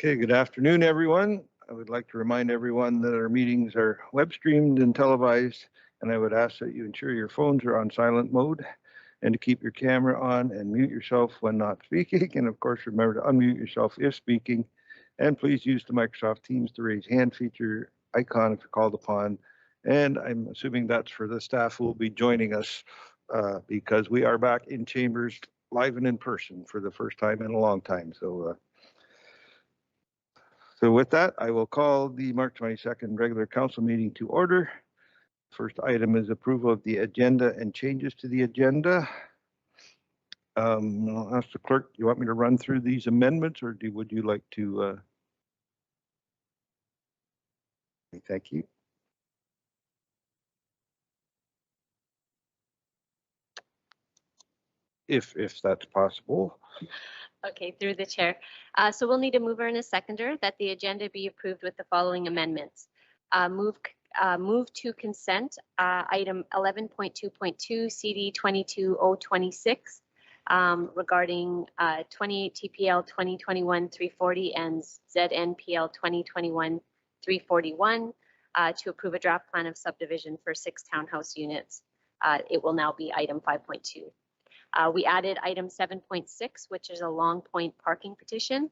Okay, good afternoon, everyone. I would like to remind everyone that our meetings are web streamed and televised, and I would ask that you ensure your phones are on silent mode and to keep your camera on and mute yourself when not speaking. And of course, remember to unmute yourself if speaking. And please use the Microsoft Teams to raise hand feature icon if you're called upon. And I'm assuming that's for the staff who will be joining us because we are back in chambers live and in person for the first time in a long time. So with that, I will call the March 22nd regular council meeting to order. First item is approval of the agenda and changes to the agenda. I'll ask the clerk, do you want me to run through these amendments or would you like to? Thank you. If that's possible. Okay, through the chair. So we'll need a mover and a seconder that the agenda be approved with the following amendments. Move to consent item 11.2.2 CD 22026 regarding 28 TPL 2021-340 and ZNPL 2021-341 to approve a draft plan of subdivision for 6 townhouse units. It will now be item 5.2. We added item 7.6, which is a Long Point parking petition.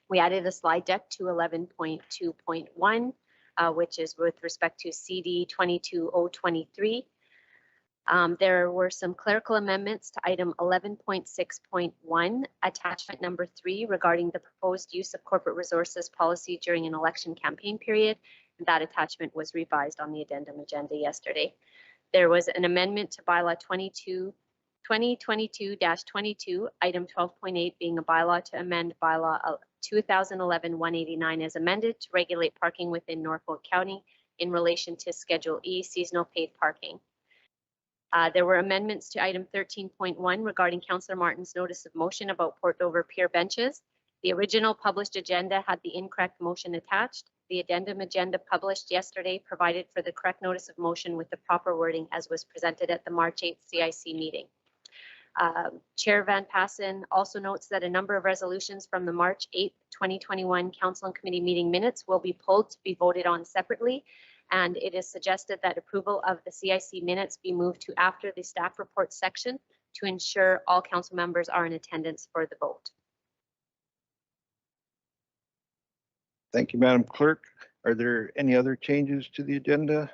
We added a slide deck to 11.2.1, which is with respect to CD 22023. There were some clerical amendments to item 11.6.1, attachment number 3, regarding the proposed use of corporate resources policy during an election campaign period. That attachment was revised on the addendum agenda yesterday. There was an amendment to bylaw 2022-22, item 12.8 being a bylaw to amend bylaw 2011-189 as amended to regulate parking within Norfolk County in relation to Schedule E seasonal paid parking. There were amendments to item 13.1 regarding Councillor Martin's notice of motion about Port Dover pier benches. The original published agenda had the incorrect motion attached. The addendum agenda published yesterday provided for the correct notice of motion with the proper wording as was presented at the March 8th CIC meeting. Chair Van Passen also notes that a number of resolutions from the March 8th, 2021 Council and Committee meeting minutes will be pulled to be voted on separately, and it is suggested that approval of the CIC minutes be moved to after the staff report section to ensure all council members are in attendance for the vote. Thank you, Madam Clerk. Are there any other changes to the agenda?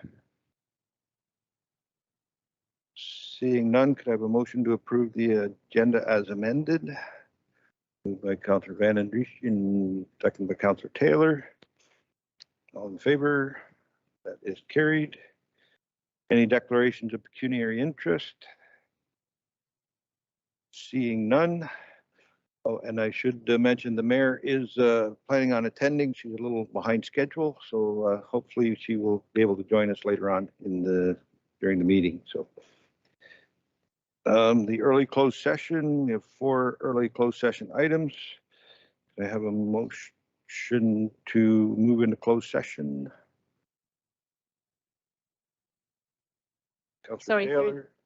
Seeing none, could I have a motion to approve the agenda as amended? Moved by Councillor Van den Driesche, second by Councillor Taylor. All in favor? That is carried. Any declarations of pecuniary interest? Seeing none. Oh, and I should mention the mayor is planning on attending. She's a little behind schedule, so hopefully she will be able to join us later on during the meeting. So. The early closed session, we have 4 early closed session items. I have a motion to move into closed session. Sorry,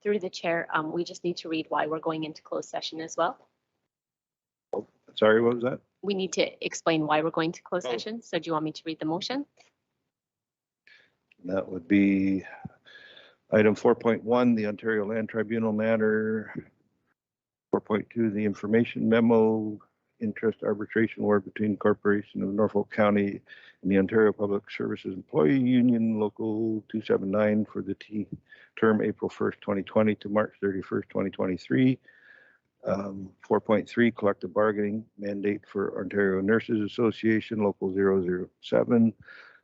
through the chair, we just need to read why we're going into closed session as well. Oh, sorry, what was that? We need to explain why we're going to closed session. So do you want me to read the motion? That would be item 4.1, the Ontario Land Tribunal matter. 4.2, the information memo, interest arbitration award between Corporation of Norfolk County and the Ontario Public Services Employee Union, Local 279 for the term April 1st, 2020 to March 31st, 2023. 4.3, collective bargaining mandate for Ontario Nurses Association, Local 007,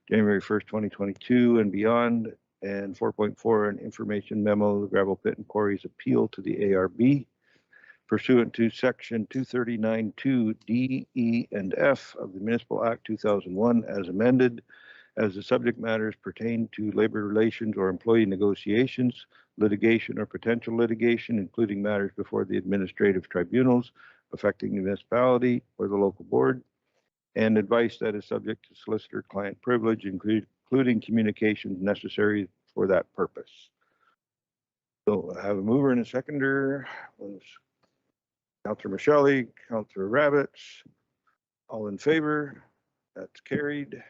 January 1st, 2022 and beyond. And 4.4, an information memo, the gravel pit and quarries appeal to the ARB pursuant to section 239(2) D, E, and F of the Municipal Act 2001 as amended, as the subject matters pertain to labor relations or employee negotiations, litigation or potential litigation, including matters before the administrative tribunals affecting the municipality or the local board, and advice that is subject to solicitor-client privilege, including communications necessary for that purpose. So I have a mover and a seconder. Councillor Michelli, Councillor Rabbits, all in favor? That's carried.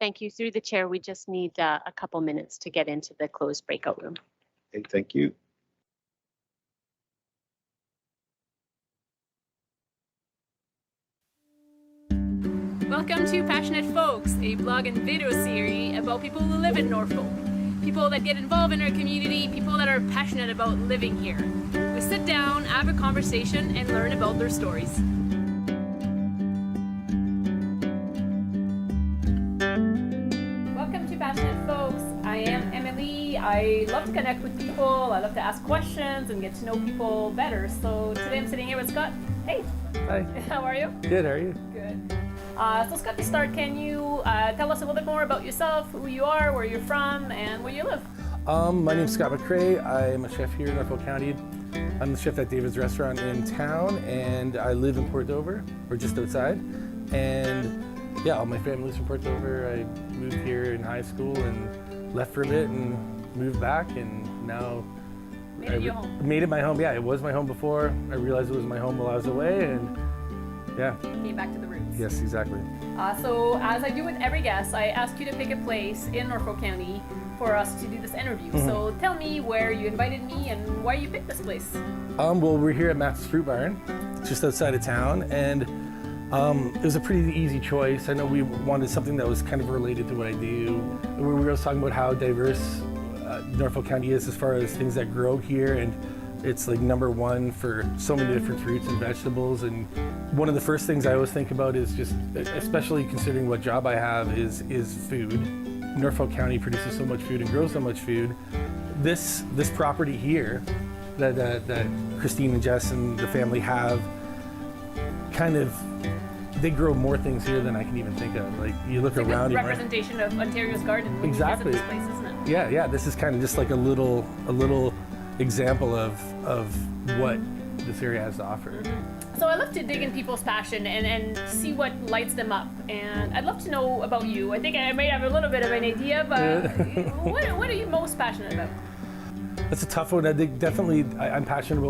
Thank you. Through the chair, we just need a couple minutes to get into the closed breakout room. Okay, thank you. Welcome to Passionate Folks, a blog and video series about people who live in Norfolk. People that get involved in our community, people that are passionate about living here. We sit down, have a conversation, and learn about their stories. Welcome to Passionate Folks. I am Emily. I love to connect with people. I love to ask questions and get to know people better. So today I'm sitting here with Scott. Hey. Hi. How are you? Good, how are you? Good. So Scott, to start, can you tell us a little bit more about yourself, who you are, where you're from, and where you live? My name's Scott McCrae. I'm a chef here in Norfolk County. I'm the chef at David's Restaurant in town, and I live in Port Dover, or just outside. And yeah, all my family's from Port Dover. I moved here in high school and left for a bit and moved back, and now Made it your home. Made it my home. Yeah, it was my home before. I realized it was my home while I was away, and yeah. Came back to the roots. Yes, exactly. So as I do with every guest, I ask you to pick a place in Norfolk County for us to do this interview. Mm-hmm. So tell me where you invited me and why you picked this place. Well, we're here at Matt's Fruit Barn, just outside of town, and it was a pretty easy choice. I know we wanted something that was kind of related to what I do. We were also talking about how diverse Norfolk County is as far as things that grow here, and it's like #1 for so many different fruits and vegetables. And one of the first things I always think about is just, especially considering what job I have, is food. Norfolk County produces so much food and grows so much food. This property here that Christine and Jess and the family have, they grow more things here than I can even think of. Like, you look It's a around, good you might- representation of Ontario's garden when Exactly. you visit this place, isn't it? Yeah, this is kind of just like a little example of what this area has to offer. So I love to dig in people's passion and see what lights them up. And I'd love to know about you. I think I may have a little bit of an idea, but what are you most passionate about? That's a tough one. I think definitely I'm passionate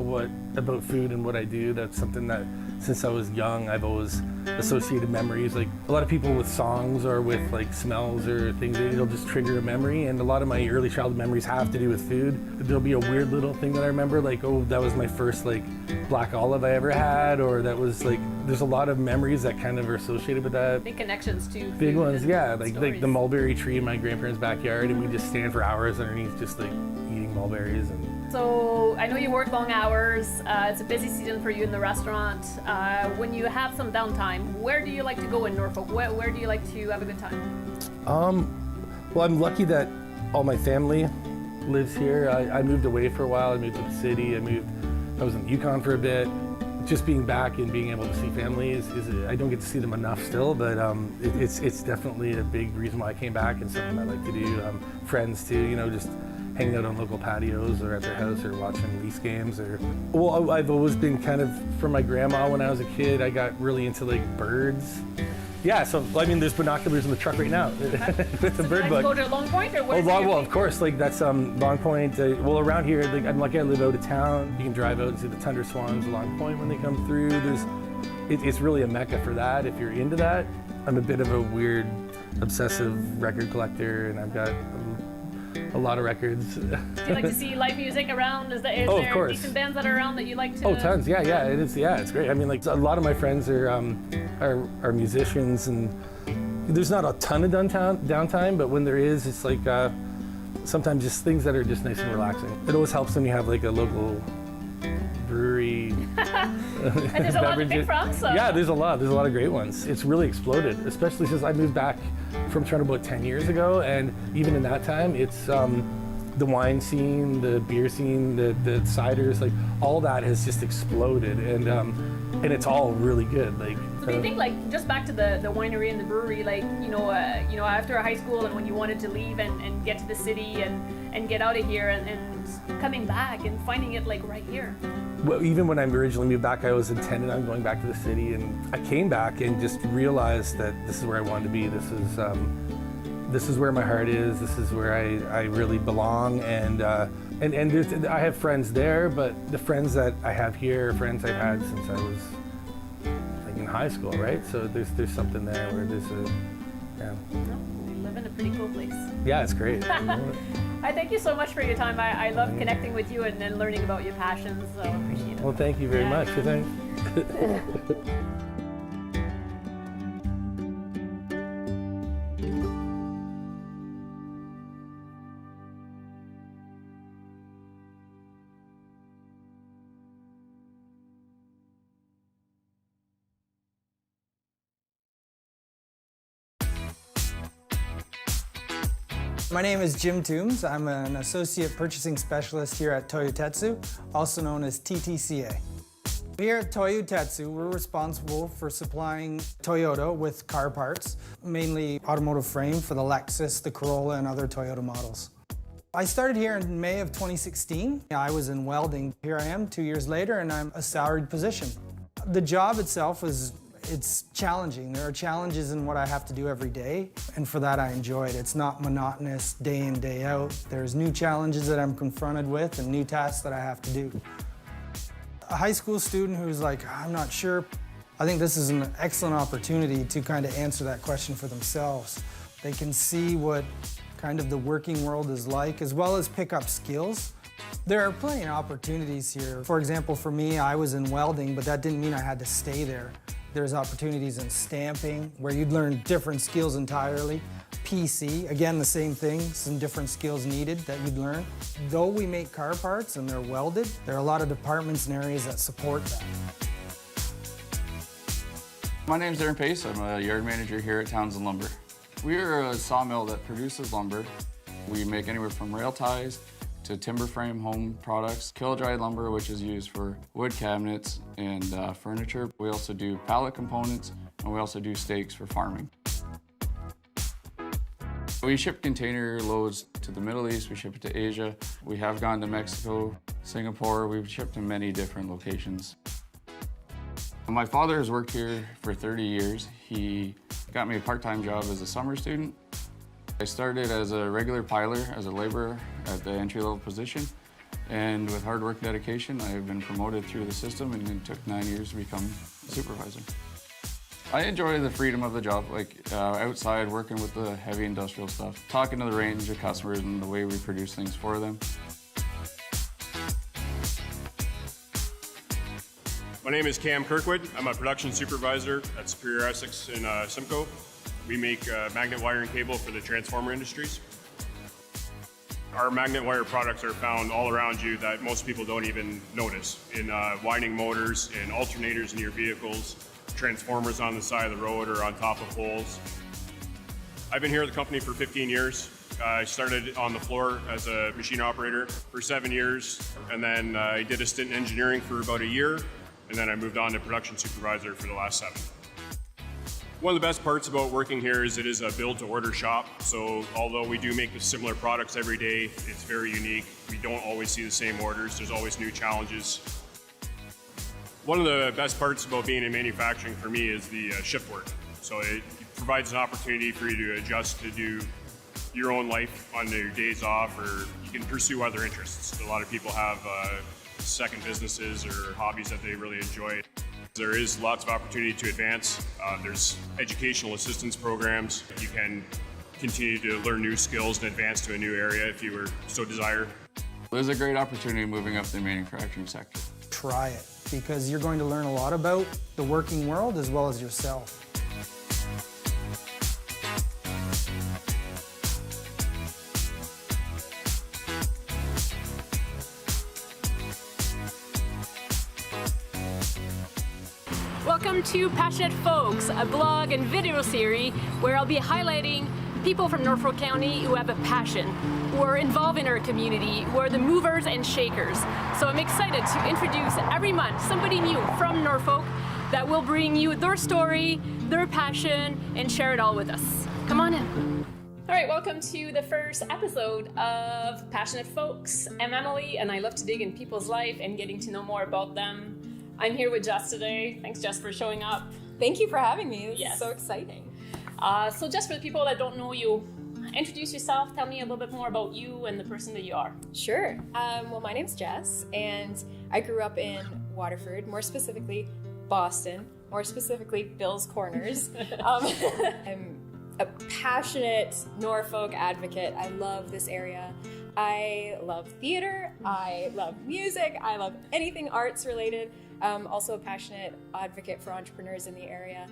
about food and what I do. That's something that since I was young, I've always associated memories. Like a lot of people with songs or with like smells or things, it'll just trigger a memory. And a lot of my early childhood memories have to do with food. There'll be a weird little thing that I remember, like, oh, that was my first like black olive I ever had, or that was like, there's a lot of memories that kind of are associated with that. Big connections to Big food ones, and yeah, like stories. the mulberry tree in my grandparents' backyard, and we just stand for hours underneath just like eating mulberries. And So I know you work long hours. It's a busy season for you in the restaurant. When you have some downtime, where do you like to go in Norfolk? Where do you like to have a good time? well, I'm lucky that all my family lives here. I moved away for a while. I moved to the city. I was in Yukon for a bit. Just being back and being able to see family is I don't get to see them enough still, but it's definitely a big reason why I came back and something I like to do. Friends too, just hanging out on local patios or at their house or watching Leafs games. Well, I've always been kind of, from my grandma when I was a kid, I got really into like birds. Yeah, so I mean, there's binoculars in the truck right now with the bird Like book. go to Long Point or where? Well, of course, like that's Long Point. Well, around here, like I'm lucky I live out of town. You can drive out and see the tundra swans at Long Point when they come through. It's really a mecca for that if you're into that. I'm a bit of a weird, obsessive record collector, and I've got a lot of records. Do you like to see live music around? Is there of course. decent bands that are around that you like to? Oh, tons. Yeah, it is. Yeah, it's great. I mean, like a lot of my friends are musicians, and there's not a ton of downtime, but when there is, it's like sometimes just things that are just nice and relaxing. It always helps when you have like a local brewery. And there's a lot to pick from. So. Yeah, there's a lot of great ones. It's really exploded, especially since I moved back from Toronto about 10 years ago, and even in that time, it's the wine scene, the beer scene, the ciders, like all that has just exploded, and it's all really good. Like, So do you think, like, just back to the winery and the brewery, like, after high school and when you wanted to leave and get to the city and get out of here and coming back and finding it like right here? Well, even when I originally moved back, I was intended on going back to the city, and I came back and just realized that this is where I wanted to be. This is where my heart is. This is where I really belong, and I have friends there, but the friends that I have here are friends I've had since I was like in high school, right? So there's something there where there's a, yeah. We live in a pretty cool place. Yeah, it's great. I thank you so much for your time. I love connecting with you and then learning about your passions, so I appreciate it. Well, thank you very Yeah. much. Thanks. My name is Jim Toombs. I'm an Associate Purchasing Specialist here at Toyotetsu, also known as TTCA. Here at Toyotetsu, we're responsible for supplying Toyota with car parts, mainly automotive frame for the Lexus, the Corolla, and other Toyota models. I started here in May of 2016. I was in welding. Here I am 2 years later, and I'm a salaried position. The job itself it's challenging. There are challenges in what I have to do every day, and for that I enjoy it. It's not monotonous day in, day out. There's new challenges that I'm confronted with and new tasks that I have to do. A high school student who's like, I'm not sure, I think this is an excellent opportunity to kind of answer that question for themselves. They can see what kind of the working world is like, as well as pick up skills. There are plenty of opportunities here. For example, for me, I was in welding, but that didn't mean I had to stay there. There's opportunities in stamping, where you'd learn different skills entirely. PC, again, the same thing, some different skills needed that you'd learn. Though we make car parts and they're welded, there are a lot of departments and areas that support that. My name's Aaron Pace. I'm a yard manager here at Townsend Lumber. We're a sawmill that produces lumber. We make anywhere from rail ties to timber frame home products, kill-dried lumber, which is used for wood cabinets and furniture. We also do pallet components, and we also do stakes for farming. We ship container loads to the Middle East, we ship it to Asia. We have gone to Mexico, Singapore. We've shipped to many different locations. My father has worked here for 30 years. He got me a part-time job as a summer student. I started as a regular piler, as a laborer at the entry-level position, and with hard work and dedication, I've been promoted through the system, and it took 9 years to become a supervisor. I enjoy the freedom of the job, like outside working with the heavy industrial stuff, talking to the range of customers and the way we produce things for them. My name is Cam Kirkwood. I'm a production supervisor at Superior Essex in Simcoe. We make magnet wire and cable for the transformer industries. Our magnet wire products are found all around you that most people don't even notice. In winding motors, in alternators in your vehicles, transformers on the side of the road or on top of poles. I've been here at the company for 15 years. I started on the floor as a machine operator for 7 years, and then I did a stint in engineering for about a year, and then I moved on to production supervisor for the last 7. One of the best parts about working here is it is a build-to-order shop, so although we do make similar products every day, it's very unique. We don't always see the same orders. There's always new challenges. One of the best parts about being in manufacturing for me is the shift work. So it provides an opportunity for you to adjust to do your own life on your days off, or you can pursue other interests. A lot of people have second businesses or hobbies that they really enjoy. There is lots of opportunity to advance. There's educational assistance programs. You can continue to learn new skills and advance to a new area if you were so desire. There's a great opportunity moving up the manufacturing sector. Try it, because you're going to learn a lot about the working world as well as yourself. Welcome to Passionate Folks, a blog and video series where I'll be highlighting people from Norfolk County who have a passion, who are involved in our community, who are the movers and shakers. So I'm excited to introduce every month somebody new from Norfolk that will bring you their story, their passion, and share it all with us. Come on in. All right, welcome to the first episode of Passionate Folks. I'm Emily, and I love to dig in people's life and getting to know more about them. I'm here with Jess today. Thanks, Jess, for showing up. Thank you for having me. This Yes. is so exciting. So just for the people that don't know you, introduce yourself, tell me a little bit more about you and the person that you are. Sure. Well, my name's Jess, and I grew up in Waterford, more specifically Boston, more specifically Bill's Corners. I'm a passionate Norfolk advocate. I love this area. I love theater, I love music, I love anything arts related. Also a passionate advocate for entrepreneurs in the area.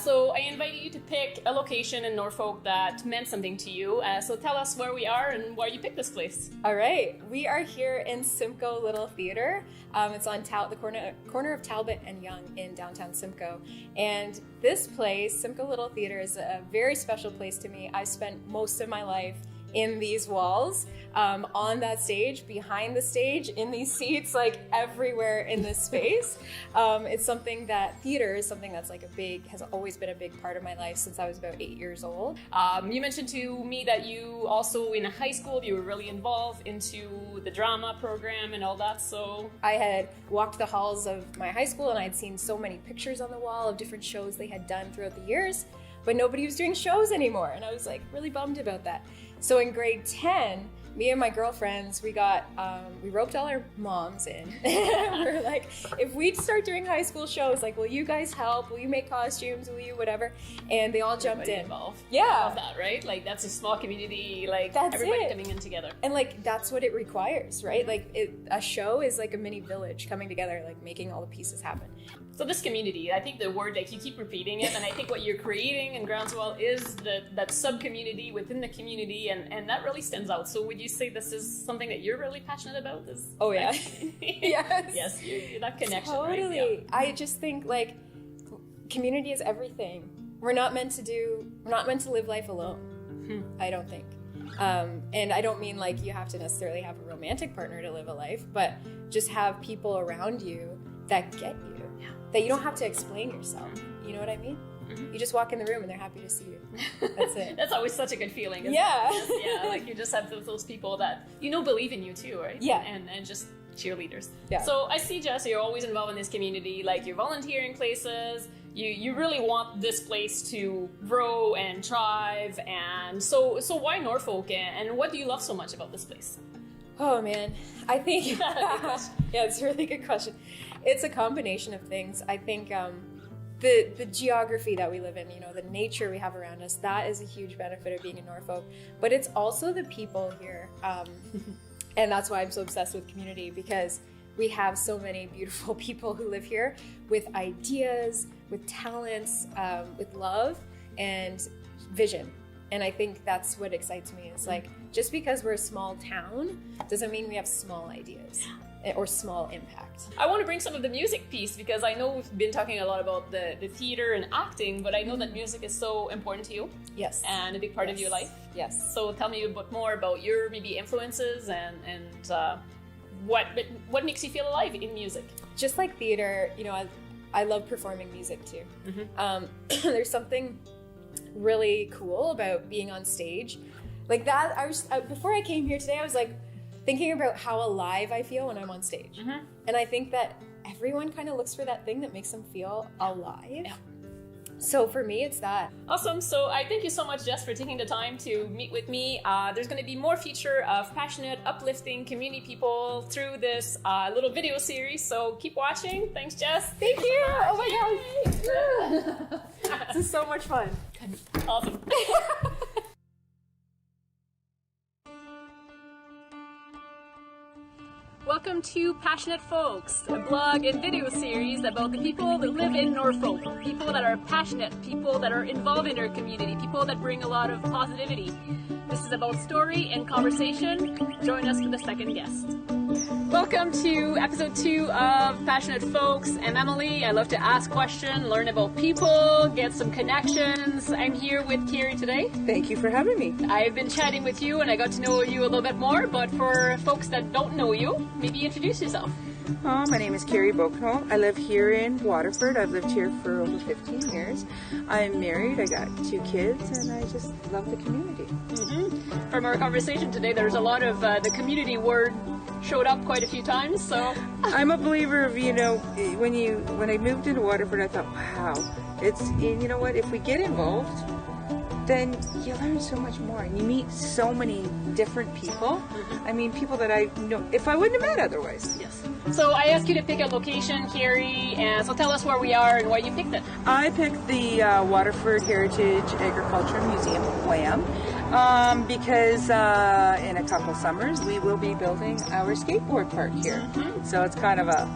So I invite you to pick a location in Norfolk that meant something to you. So tell us where we are and why you picked this place. All right, we are here in Simcoe Little Theater. It's on the corner of Talbot and Yonge in downtown Simcoe. And this place, Simcoe Little Theater, is a very special place to me. I spent most of my life in these walls, on that stage, behind the stage, in these seats, like everywhere in this space. It's something that theater is something that's like has always been a big part of my life since I was about 8 years old. You mentioned to me that you also in high school, you were really involved into the drama program and all that, so. I had walked the halls of my high school and I had seen so many pictures on the wall of different shows they had done throughout the years, but nobody was doing shows anymore. And I was like really bummed about that. So in grade 10, me and my girlfriends, we roped all our moms in. We're like, if we start doing high school shows, like, will you guys help? Will you make costumes? Will you whatever? And they all jumped in. Involved. Yeah. I love that, right? Like, that's a small community, like, That's everybody it. coming in together. And like, that's what it requires, right? Like a show is like a mini village coming together, like making all the pieces happen. So this community, I think the word, like you keep repeating it, and I think what you're creating in Groundswell is that sub-community within the community, and that really stands out. So would you say this is something that you're really passionate about? Oh yeah. Yes. Yes, you're that connection, Totally. right? Yeah. I just think like community is everything. We're not meant to live life alone. I don't think. And I don't mean like you have to necessarily have a romantic partner to live a life, but just have people around you that get you. That you don't have to explain yourself. You know what I mean? You just walk in the room and they're happy to see you. That's it. That's always such a good feeling. Isn't Yeah. it? Yeah, like you just have those people that, believe in you too, right? Yeah. And just cheerleaders. Yeah. So I see, Jess, you're always involved in this community, like you're volunteering places, you really want this place to grow and thrive, and so why Norfolk, and what do you love so much about this place? Oh man, I think, yeah, it's a really good question. It's a combination of things. I think the geography that we live in, the nature we have around us, that is a huge benefit of being in Norfolk. But it's also the people here. And that's why I'm so obsessed with community, because we have so many beautiful people who live here with ideas, with talents, with love and vision. And I think that's what excites me. It's like, just because we're a small town doesn't mean we have small ideas or small impact. I want to bring some of the music piece, because I know we've been talking a lot about the theater and acting, but I know that music is so important to you. Yes. And a big part of your life. Yes. So tell me a bit more about your maybe influences and what makes you feel alive in music. Just like theater, I love performing music too. There's something really cool about being on stage. Like that, before I came here today, I was like thinking about how alive I feel when I'm on stage. And I think that everyone kind of looks for that thing that makes them feel alive. Yeah. So for me, it's that. Awesome. So I thank you so much, Jess, for taking the time to meet with me. There's going to be more feature of passionate, uplifting community people through this little video series. So keep watching. Thanks, Jess. Thank you. Oh my God. This is so much fun. Awesome. Welcome to Passionate Folks, a blog and video series about the people that live in Norfolk, people that are passionate, people that are involved in their community, people that bring a lot of positivity. This is about story and conversation. Join us for the second guest. Welcome to episode 2 of Passionate Folks. I'm Emily. I love to ask questions, learn about people, get some connections. I'm here with Kiri today. Thank you for having me. I've been chatting with you and I got to know you a little bit more, but for folks that don't know you, maybe introduce yourself. My name is Kiri Bokenholt. I live here in Waterford. I've lived here for over 15 years. I'm married. I got 2 kids, and I just love the community. From our conversation today, there's a lot of the community word showed up quite a few times. So I'm a believer of, when I moved into Waterford, I thought, wow, you know what? If we get involved, then you learn so much more. And you meet so many different people. I mean, people that I know, if I wouldn't have met otherwise. Yes. So I asked you to pick a location, Carrie, and so tell us where we are and why you picked it. I picked the Waterford Heritage Agriculture Museum, WHAM, because in a couple summers we will be building our skateboard park here. So it's kind of a,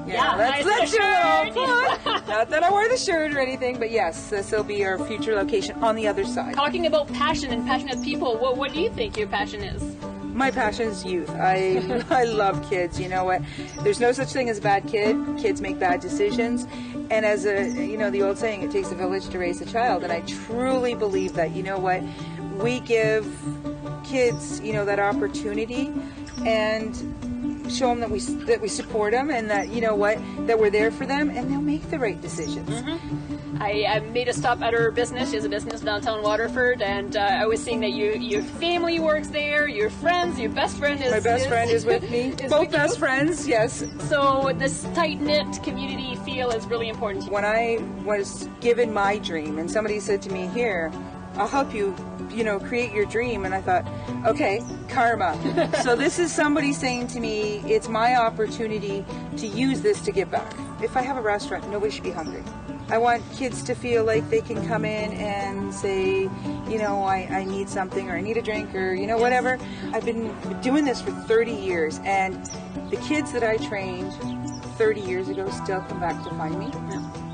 let's do a little fun. Not that I wore the shirt or anything, but yes, this will be our future location on the other side. Talking about passion and passionate people, what do you think your passion is? My passion is youth. I love kids. You know what? There's no such thing as a bad kid. Kids make bad decisions. And as the old saying, it takes a village to raise a child. And I truly believe that, you know what? We give kids, that opportunity and show them that we support them and that, that we're there for them and they'll make the right decisions. I made a stop at her business. She has a business downtown Waterford, and I was seeing that your family works there, your friends, your best friend is... My best friend is with me. Both best friends, yes. So this tight-knit community feel is really important to you. When I was given my dream and somebody said to me, here, I'll help you, create your dream. And I thought, okay, karma. So this is somebody saying to me, it's my opportunity to use this to give back. If I have a restaurant, nobody should be hungry. I want kids to feel like they can come in and say, I need something or I need a drink or, whatever. I've been doing this for 30 years and the kids that I trained 30 years ago still come back to find me.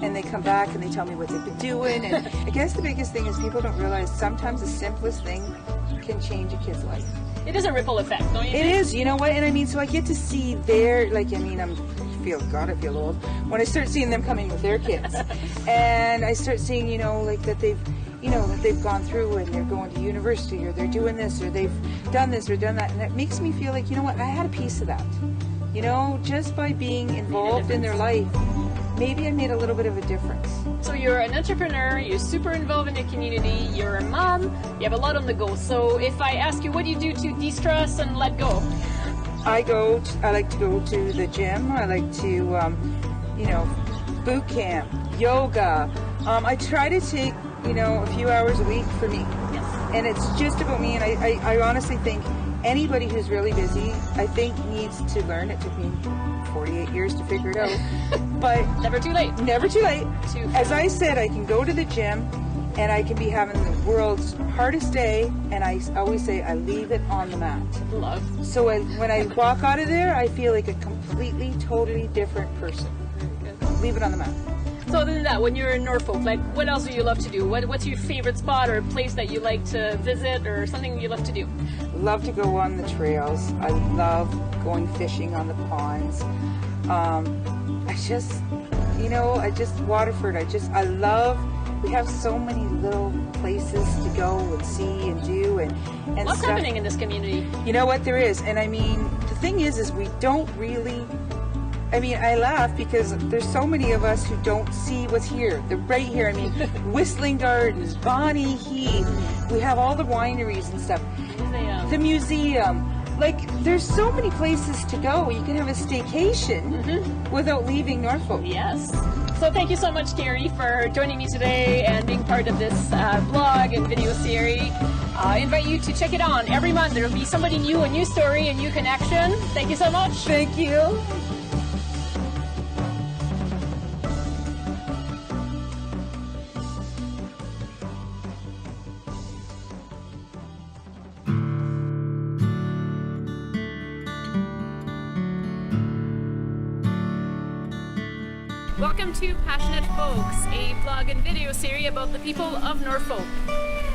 And they come back and they tell me what they've been doing. And I guess the biggest thing is people don't realize sometimes the simplest thing can change a kid's life. It is a ripple effect, don't you think? It is, you know what? And I mean, so I get to see their, I feel old when I start seeing them coming with their kids. And I start seeing, that they've gone through and they're going to university or they're doing this or they've done this or done that. And that makes me feel like, I had a piece of that. Just by being involved in their life, maybe I made a little bit of a difference. So you're an entrepreneur, you're super involved in your community, you're a mom, you have a lot on the go. So if I ask you, what do you do to de-stress and let go? I like to go to the gym. I like to, boot camp, yoga. I try to take, a few hours a week for me. Yes. And it's just about me. And I honestly think anybody who's really busy, I think needs to learn. It took me 48 years to figure it out. But never too late. Never too late. As I said, I can go to the gym and I can be having the world's hardest day, and I always say I leave it on the mat. Love. So when I walk out of there, I feel like a completely, totally different person. Leave it on the mat. So other than that, when you're in Norfolk, what else do you love to do? What's your favorite spot or place that you like to visit or something you love to do? Love to go on the trails. I love going fishing on the ponds. Waterford, we have so many little places to go and see and do and What's stuff. happening in this community? You know what, there is. And I mean, the thing is we don't really, I laugh because there's so many of us who don't see what's here. They're right here. Whistling Gardens, Bonnie Heath. We have all the wineries and stuff. The museum. There's so many places to go. You can have a staycation without leaving Norfolk. Yes. So thank you so much, Carrie, for joining me today and being part of this blog and video series. I invite you to check it on. Every month there will be somebody new, a new story, a new connection. Thank you so much. Thank you. Welcome to Passionate Folks, a blog and video series about the people of Norfolk.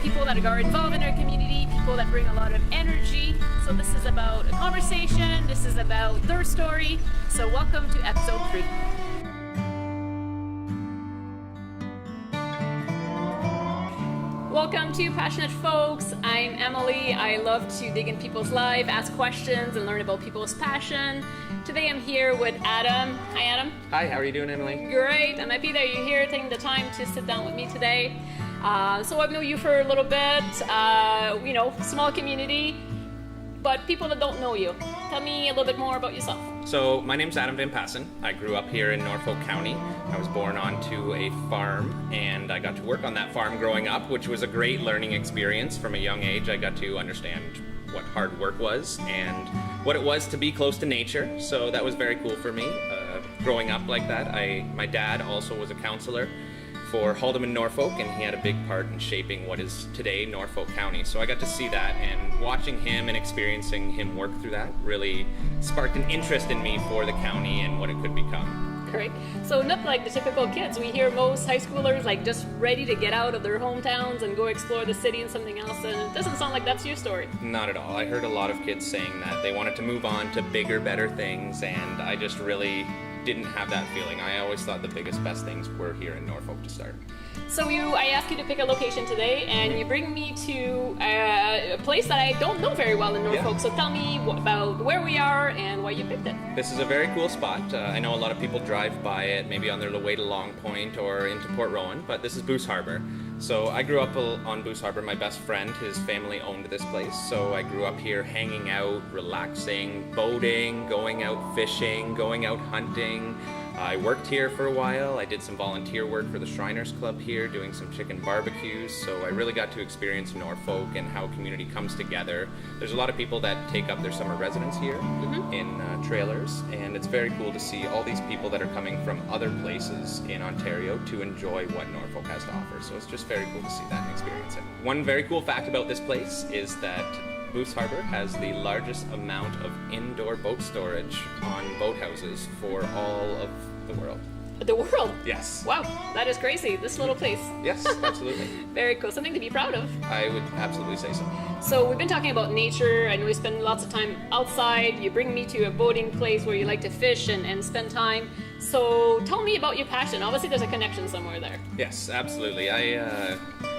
People that are involved in our community, people that bring a lot of energy. So this is about a conversation, this is about their story. So welcome to episode 3. Welcome to Passionate Folks. I'm Emily. I love to dig in people's lives, ask questions, and learn about people's passion. Today I'm here with Adam. Hi, Adam. Hi, how are you doing, Emily? Great. I'm happy that you're here, taking the time to sit down with me today. So I've known you for a little bit, small community, but people that don't know you. Tell me a little bit more about yourself. So my name's Adam Van Passen. I grew up here in Norfolk County. I was born onto a farm, and I got to work on that farm growing up, which was a great learning experience. From a young age, I got to understand what hard work was and what it was to be close to nature. So that was very cool for me. Growing up like that, my dad also was a counselor for Haldeman, Norfolk, and he had a big part in shaping what is today Norfolk County. So I got to see that, and watching him and experiencing him work through that really sparked an interest in me for the county and what it could become. Great. So not like the typical kids. We hear most high schoolers like just ready to get out of their hometowns and go explore the city and something else, and it doesn't sound like that's your story. Not at all. I heard a lot of kids saying that they wanted to move on to bigger, better things, and I just really didn't have that feeling. I always thought the biggest, best things were here in Norfolk to start. So I asked you to pick a location today, and you bring me to a place that I don't know very well in Norfolk. Yeah. So tell me about where we are and why you picked it. This is a very cool spot. I know a lot of people drive by it, maybe on their way to Long Point or into Port Rowan, but this is Boose Harbor. So I grew up on Boose Harbor. My best friend, his family owned this place. So I grew up here hanging out, relaxing, boating, going out fishing, going out hunting. I worked here for a while. I did some volunteer work for the Shriners Club here, doing some chicken barbecues. So I really got to experience Norfolk and how community comes together. There's a lot of people that take up their summer residence here in trailers, and it's very cool to see all these people that are coming from other places in Ontario to enjoy what Norfolk has to offer. So it's just very cool to see that and experience it. One very cool fact about this place is that Boose Harbor has the largest amount of indoor boat storage on boathouses for all of the world. The world? Yes. Wow, that is crazy. This little place. Yes, absolutely. Very cool. Something to be proud of. I would absolutely say so. So we've been talking about nature. I know you spend lots of time outside. You bring me to a boating place where you like to fish and spend time. So tell me about your passion. Obviously there's a connection somewhere there. Yes, absolutely.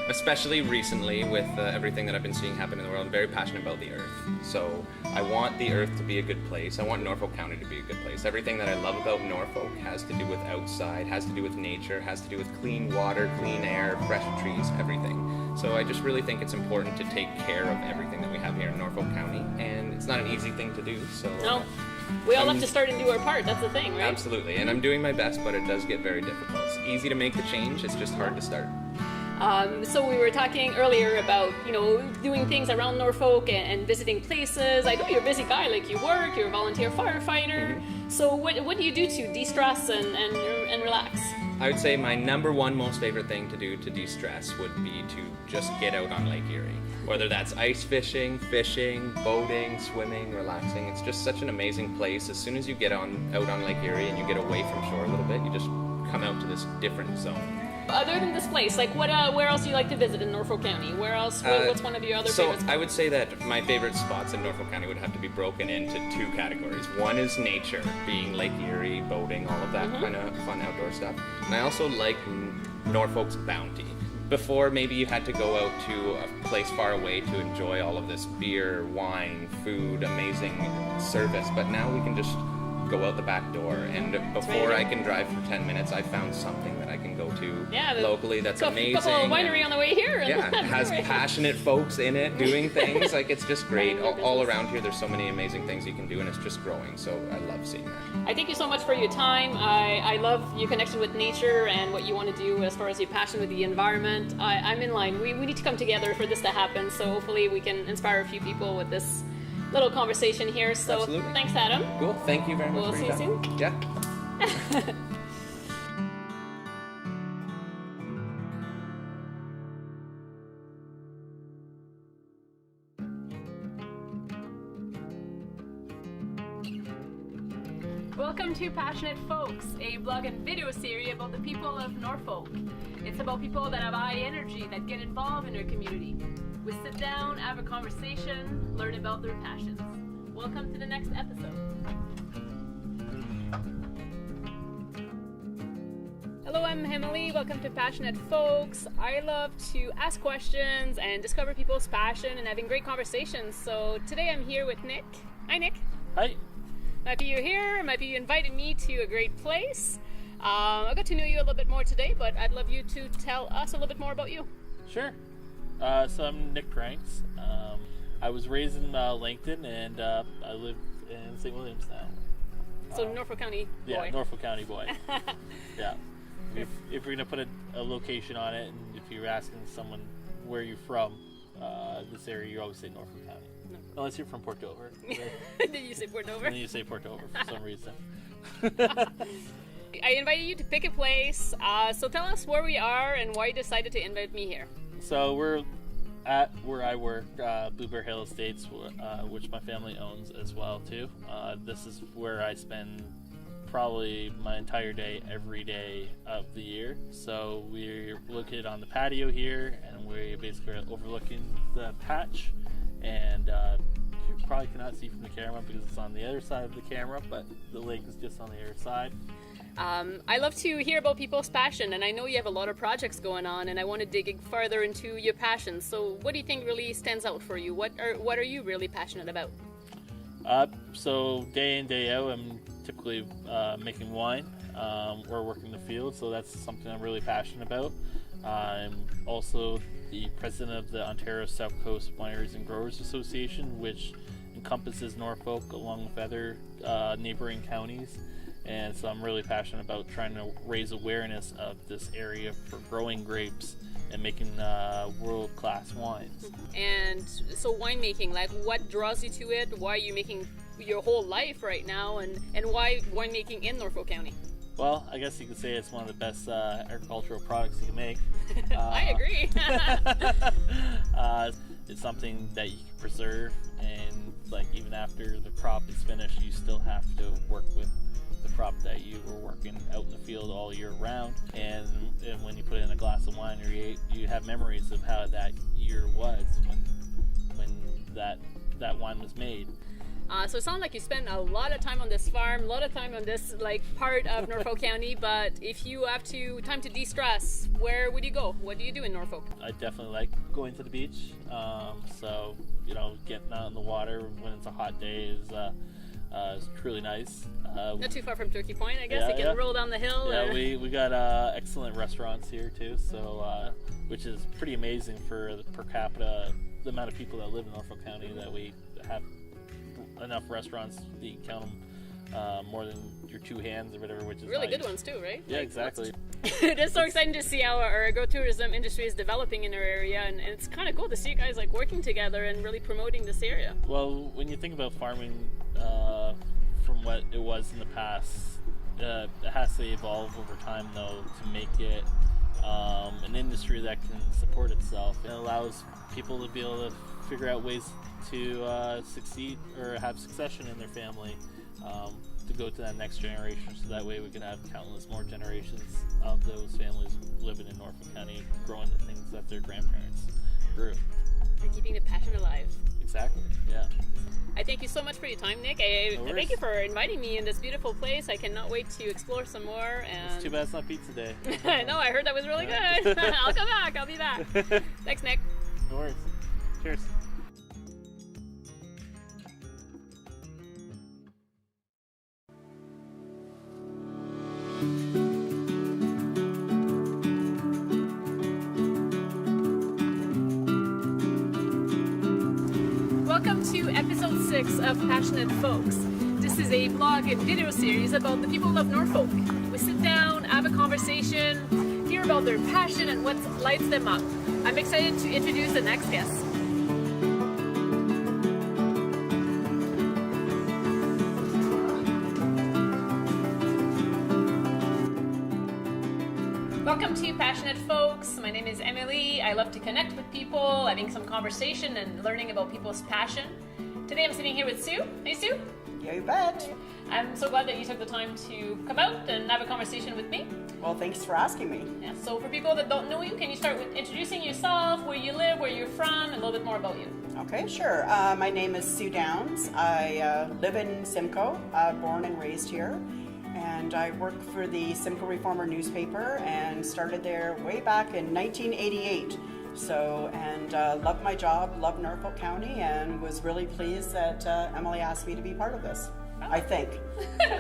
Especially recently with everything that I've been seeing happen in the world, I'm very passionate about the earth. So I want the earth to be a good place. I want Norfolk County to be a good place. Everything that I love about Norfolk has to do with outside, has to do with nature, has to do with clean water, clean air, fresh trees, everything. So I just really think it's important to take care of everything that we have here in Norfolk County, and it's not an easy thing to do. So no. We all have to start and do our part. That's the thing, right? Absolutely, and I'm doing my best, but it does get very difficult. It's easy to make the change, it's just hard to start. So we were talking earlier about, doing things around Norfolk and visiting places. I know you're a busy guy, like you work, you're a volunteer firefighter. So what do you do to de-stress and relax? I would say my number one most favorite thing to do to de-stress would be to just get out on Lake Erie. Whether that's ice fishing, boating, swimming, relaxing. It's just such an amazing place. As soon as you get out on Lake Erie and you get away from shore a little bit, you just come out to this different zone. Other than this place, like where else do you like to visit in Norfolk County? Where else? What's one of your other favorite spots? I would say that my favorite spots in Norfolk County would have to be broken into two categories. One is nature, being Lake Erie, boating, all of that kind of fun outdoor stuff. And I also like Norfolk's bounty. Before, maybe you had to go out to a place far away to enjoy all of this beer, wine, food, amazing service, but now we can just go out the back door, and before I can drive for 10 minutes, I found something that I can go to locally that's amazing. A couple of winery on the way here. Yeah, it has passionate folks in it doing things. Like, it's just great. All around here, there's so many amazing things you can do, and it's just growing, so I love seeing that. I thank you so much for your time. I love your connection with nature and what you want to do as far as your passion with the environment. I'm in line. We need to come together for this to happen, so hopefully we can inspire a few people with this little conversation here. So Absolutely. Thanks, Adam. Cool. Thank you very much We'll for see your you time. soon. Yeah. Welcome to Passionate Folks, a blog and video series about the people of Norfolk. It's about people that have high energy, that get involved in their community. We sit down, have a conversation, learn about their passions. Welcome to the next episode. Hello, I'm Emily. Welcome to Passionate Folks. I love to ask questions and discover people's passion and having great conversations. So today I'm here with Nick. Hi, Nick. Hi. Might be you here, might be you invited me to a great place. I got to know you a little bit more today, but I'd love you to tell us a little bit more about you. Sure. So I'm Nick Cranks. I was raised in Langton, and I live in St. Williams now. So Norfolk County boy. Yeah, Norfolk County boy. Yeah. If you're gonna put a location on it, and if you're asking someone where you're from, this area, you always say Norfolk County. No. Unless you're from Port Dover. Did you say Port Dover? Then you say Port Dover for some reason. I invited you to pick a place. So tell us where we are and why you decided to invite me here. So we're at where I work, Blue Bear Hill Estates, which my family owns as well too. This is where I spend probably my entire day every day of the year. So we're located on the patio here, and we basically are overlooking the patch. And you probably cannot see from the camera because it's on the other side of the camera, but the lake is just on the other side. I love to hear about people's passion, and I know you have a lot of projects going on, and I want to dig further into your passion. So what do you think really stands out for you? What are you really passionate about? So day in, day out, I'm typically making wine or working the field, so that's something I'm really passionate about. I'm also the president of the Ontario South Coast Wineries and Growers Association, which encompasses Norfolk along with other neighboring counties. And so I'm really passionate about trying to raise awareness of this area for growing grapes and making world-class wines. And so winemaking, like what draws you to it? Why are you making your whole life right now? And why winemaking in Norfolk County? Well, I guess you could say it's one of the best agricultural products you can make. I agree. It's something that you can preserve, and like even after the crop is finished, you still have to work with the crop that you were working out in the field all year round. And when you put it in a glass of wine, you have memories of how that year was when that wine was made. So it sounds like you spend a lot of time on this farm, a lot of time on this like part of Norfolk County, but if you have time to de-stress, where would you go? What do you do in Norfolk? I definitely like going to the beach. So, getting out in the water when it's a hot day is truly nice. Not too far from Turkey Point, I guess. You can roll down the hill. Yeah, we got excellent restaurants here too, so which is pretty amazing for the per capita, the amount of people that live in Norfolk County, that we have enough restaurants that you count them more than your two hands or whatever, which is really nice. Good ones too, right? Yeah, exactly. It is so exciting to see how our agro-tourism industry is developing in our area, and it's kind of cool to see you guys like working together and really promoting this area. Well, when you think about farming from what it was in the past, it has to evolve over time though to make it an industry that can support itself. It allows people to be able to figure out ways to succeed or have succession in their family, to go to that next generation, so that way we can have countless more generations of those families living in Norfolk County, growing the things that their grandparents grew. And keeping the passion alive. Exactly, yeah. I thank you so much for your time, Nick. I thank you for inviting me in this beautiful place. I cannot wait to explore some more. And It's too bad it's not pizza day. I know, I heard that was really good. I'll come back. I'll be back. Thanks, Nick. No worries. Cheers. Welcome to episode 6 of Passionate Folks. This is a blog and video series about the people of Norfolk. We sit down, have a conversation, hear about their passion and what lights them up. I'm excited to introduce the next guest. Welcome to Passionate Folks. My name is Emily. I love to connect with people, having some conversation and learning about people's passion. Today I'm sitting here with Sue. Hey, Sue. Yeah, you bet. I'm so glad that you took the time to come out and have a conversation with me. Well, thanks for asking me. Yeah, so for people that don't know you, can you start with introducing yourself, where you live, where you're from, and a little bit more about you? Okay, sure. My name is Sue Downs. I live in Simcoe, born and raised here. And I work for the Simcoe Reformer newspaper and started there way back in 1988. Love my job, love Norfolk County, and was really pleased that Emily asked me to be part of this. I think.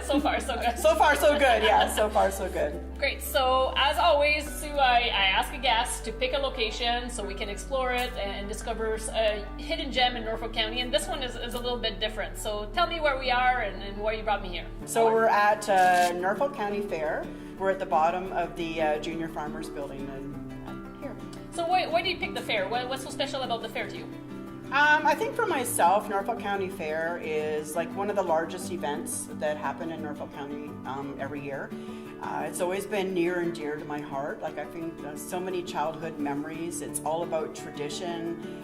So far, so good. So far, so good. Yeah, so far, so good. Great. So, as always, Sue, I ask a guest to pick a location so we can explore it and discover a hidden gem in Norfolk County. And this one is a little bit different. So, tell me where we are and why you brought me here. So, we're at Norfolk County Fair. We're at the bottom of the Junior Farmers Building here. So, why do you pick the fair? What's so special about the fair to you? I think for myself, Norfolk County Fair is like one of the largest events that happen in Norfolk County every year. It's always been near and dear to my heart. Like I think so many childhood memories. It's all about tradition.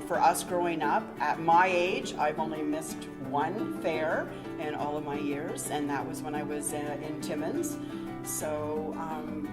For us growing up, at my age, I've only missed one fair in all of my years, and that was when I was in Timmins. So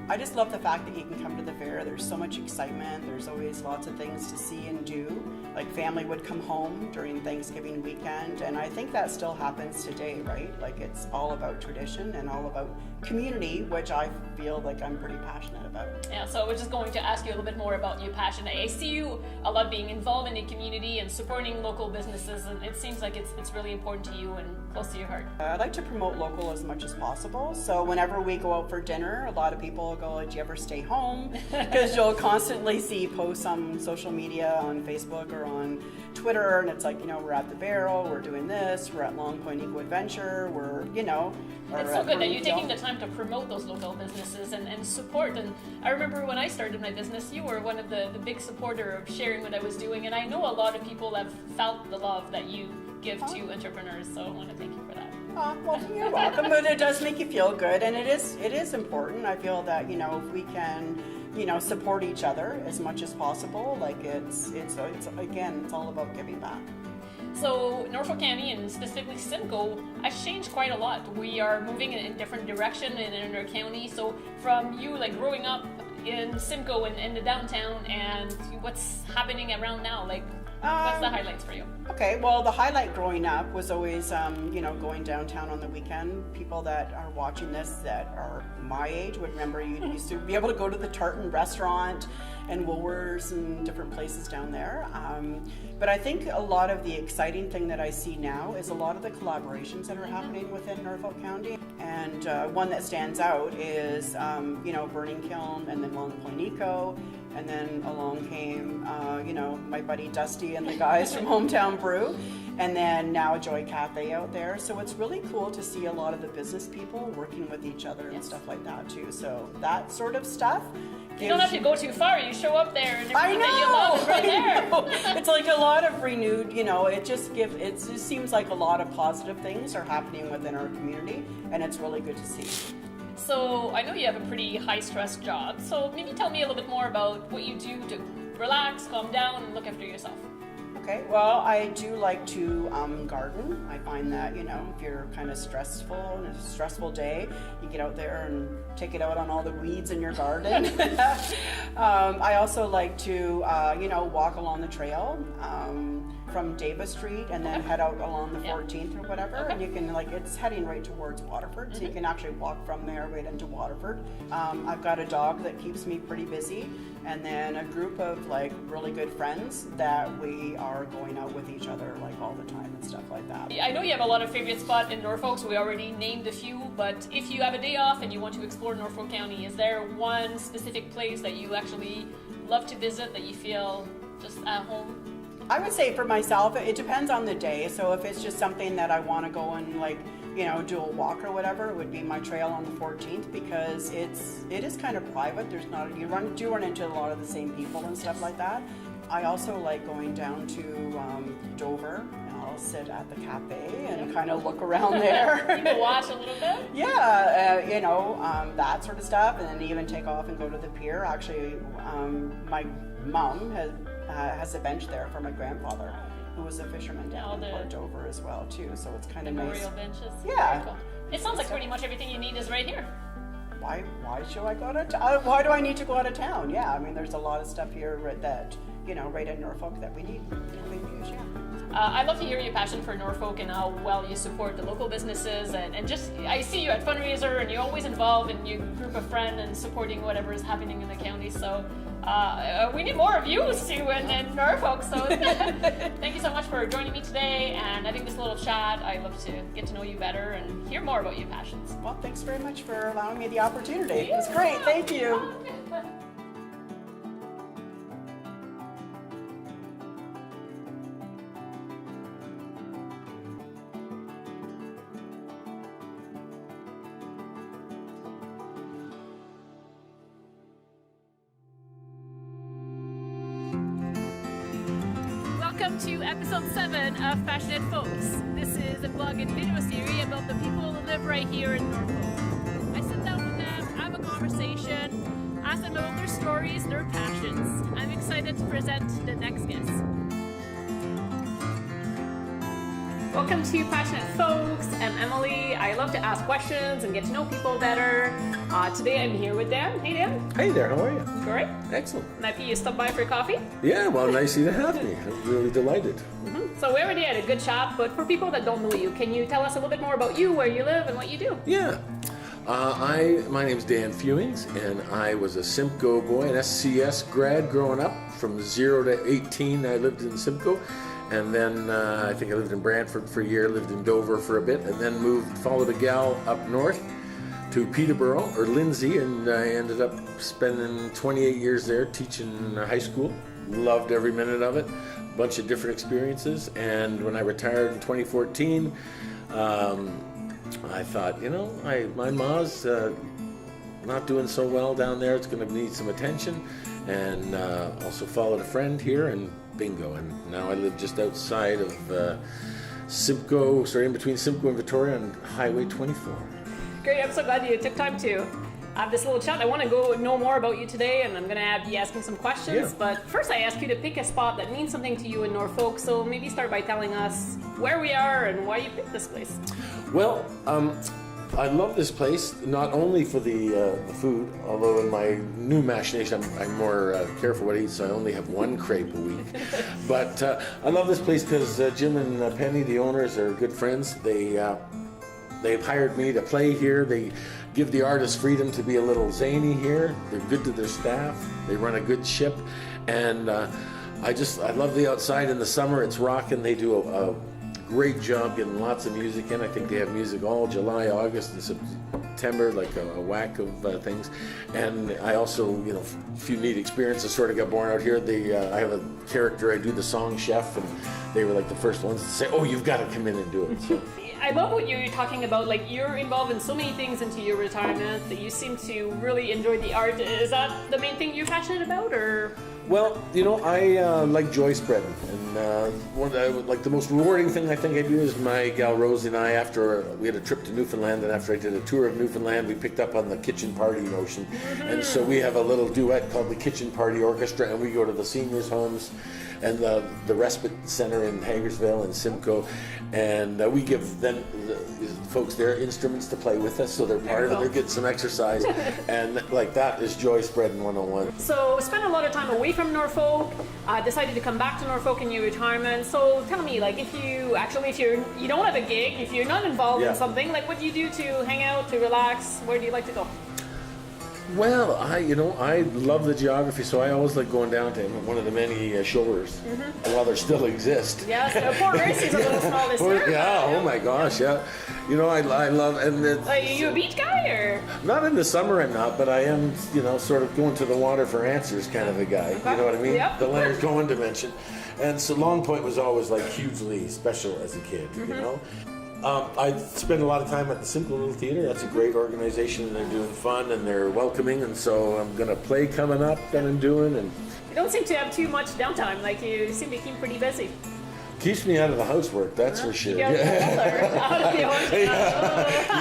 I just love the fact that you can come to the fair. There's so much excitement. There's always lots of things to see and do. Like family would come home during Thanksgiving weekend, and I think that still happens today, right? Like it's all about tradition and all about community, which I feel like I'm pretty passionate about. Yeah, so I was just going to ask you a little bit more about your passion. I see you a lot being involved in the community and supporting local businesses, and it seems like it's really important to you and close to your heart. I like to promote local as much as possible. So whenever we go out for dinner, a lot of people go, "Do you ever stay home?" Because you'll constantly see posts on social media, on Facebook or on Twitter, and it's like, we're at the Barrel, we're doing this, we're at Long Point Eco Adventure, we're, It's so good that you're taking the time to promote those local businesses and support. And I remember when I started my business, you were one of the big supporter of sharing what I was doing, and I know a lot of people have felt the love that you give to entrepreneurs, so I want to thank you for that. Well, you're welcome, but it does make you feel good, and it is important. I feel that, if we can, support each other as much as possible, like it's again, it's all about giving back. So Norfolk County and specifically Simcoe has changed quite a lot. We are moving in a different direction in our county. So from you like growing up in Simcoe and in the downtown and what's happening around now, like what's the highlights for you? Okay, well, the highlight growing up was always, going downtown on the weekend. People that are watching this that are my age would remember you used to be able to go to the Tartan restaurant and Woolworths and different places down there. But I think a lot of the exciting thing that I see now is a lot of the collaborations that are happening within Norfolk County. And one that stands out is, Burning Kiln and then Long Point Eco. And then along came, my buddy Dusty and the guys from Hometown Brew. And then now Joy Cafe out there. So it's really cool to see a lot of the business people working with each other and stuff like that too. So that sort of stuff. You don't have to go too far. You show up there and everything that you love is right there. It's like a lot of renewed, it just seems like a lot of positive things are happening within our community, and it's really good to see. So I know you have a pretty high-stress job, so maybe tell me a little bit more about what you do to relax, calm down, and look after yourself. Okay, well, I do like to garden. I find that, if you're kind of stressful and it's a stressful day, you get out there and take it out on all the weeds in your garden. I also like to, walk along the trail from Davis Street and then head out along the 14th or whatever. Okay. And you can, it's heading right towards Waterford, so you can actually walk from there right into Waterford. I've got a dog that keeps me pretty busy, and then a group of really good friends that we are going out with each other all the time and stuff like that. I know you have a lot of favorite spots in Norfolk, so we already named a few, but if you have a day off and you want to explore Norfolk County, is there one specific place that you actually love to visit that you feel just at home? I would say for myself, it depends on the day. So if it's just something that I want to go and do a walk or whatever, it would be my trail on the 14th, because it is kind of private. There's not, you do run into a lot of the same people and stuff like that. I also like going down to Dover, and I'll sit at the cafe and kind of look around there. You can watch a little bit? Yeah, that sort of stuff, and then even take off and go to the pier. Actually, my mom has a bench there for my grandfather, who was a fisherman down in Port Dover as well too. So it's kind of nice. Memorial benches. Yeah. Very cool. It sounds like pretty much everything you need is right here. Why should I go out of town? Why do I need to go out of town? Yeah, I mean, there's a lot of stuff here that right in Norfolk that we need. We use, yeah. I'd love to hear your passion for Norfolk and how well you support the local businesses and just, I see you at fundraiser and you're always involved in your group of friends and supporting whatever is happening in the county. So we need more of you, Sue, and Norfolk. So thank you so much for joining me today and having this little chat. I'd love to get to know you better and hear more about your passions. Well, thanks very much for allowing me the opportunity. It was great. Thank you. Welcome to episode 7 of Passionate Folks. This is a blog and video series about the people who live right here in Norfolk. I sit down with them, have a conversation, ask them about their stories, their passions. I'm excited to present the next guest. Welcome to Passionate Folks. I'm Emily. I love to ask questions and get to know people better. Today I'm here with Dan. Hey Dan. Hey there, how are you? Great. Excellent. Maybe you stop by for coffee? Yeah, well, nice of you to have me. I'm really delighted. So we already had a good chat, but for people that don't know you, can you tell us a little bit more about you, where you live, and what you do? Yeah. My name's Dan Fewings, and I was a Simcoe boy, an SCS grad growing up. From 0 to 18, I lived in Simcoe. And then I think I lived in Brantford for a year, lived in Dover for a bit, and then followed a gal up north to Peterborough, or Lindsay, and I ended up spending 28 years there teaching high school. Loved every minute of it, a bunch of different experiences. And when I retired in 2014, I thought, my ma's not doing so well down there. It's going to need some attention. And also followed a friend here, and bingo. And now I live just outside of Simcoe, in between Simcoe and Victoria on Highway 24. Great, I'm so glad you took time to have this little chat. I want to go know more about you today, and I'm going to be asking some questions. Yeah. But first I ask you to pick a spot that means something to you in Norfolk. So maybe start by telling us where we are and why you picked this place. Well, I love this place, not only for the food, although in my new machination I'm more careful what I eat, so I only have one crepe a week. But I love this place because Jim and Penny, the owners, are good friends. They've hired me to play here. They give the artists freedom to be a little zany here. They're good to their staff. They run a good ship. And I love the outside in the summer. It's rocking. They do a great job getting lots of music in. I think they have music all July, August, and September, like a whack of things. And I also, a few neat experiences sort of got born out here. I have a character, I do the song chef, and they were like the first ones to say, oh, you've got to come in and do it. So. I love what you're talking about. Like, you're involved in so many things into your retirement that you seem to really enjoy the art. Is that the main thing you're passionate about, or? Well, I like joy spreading, and the most rewarding thing I think I do is my gal Rosie and I, after we had a trip to Newfoundland, and after I did a tour of Newfoundland, we picked up on the kitchen party notion, and so we have a little duet called the Kitchen Party Orchestra, and we go to the seniors' homes and the respite center in Hagersville and Simcoe, and we give them the folks their instruments to play with us, so they're part of it. They're getting some exercise, and that is joy spreading 101. So spent a lot of time away from Norfolk, decided to come back to Norfolk in your retirement. So tell me, if you don't have a gig, if you're not involved in something, what do you do to hang out, to relax? Where do you like to go? Well, I love the geography, so I always like going down to one of the many shores, while there still exist. Yes, Port Racing's a little small this year. Yeah, oh my gosh, yeah. I love, and are you a beach guy, or? Not in the summer, I'm not, but I am, sort of going to the water for answers kind of a guy. Okay. You know what I mean? Yep. The Leonard Cohen dimension. And so Long Point was always hugely special as a kid, I spend a lot of time at the Simcoe Little Theater. That's a great organization, and they're doing fun, and they're welcoming, and so I'm going to play coming up that I'm doing. And you don't seem to have too much downtime. You seem to keep pretty busy. Keeps me out of the housework, that's for sure. He's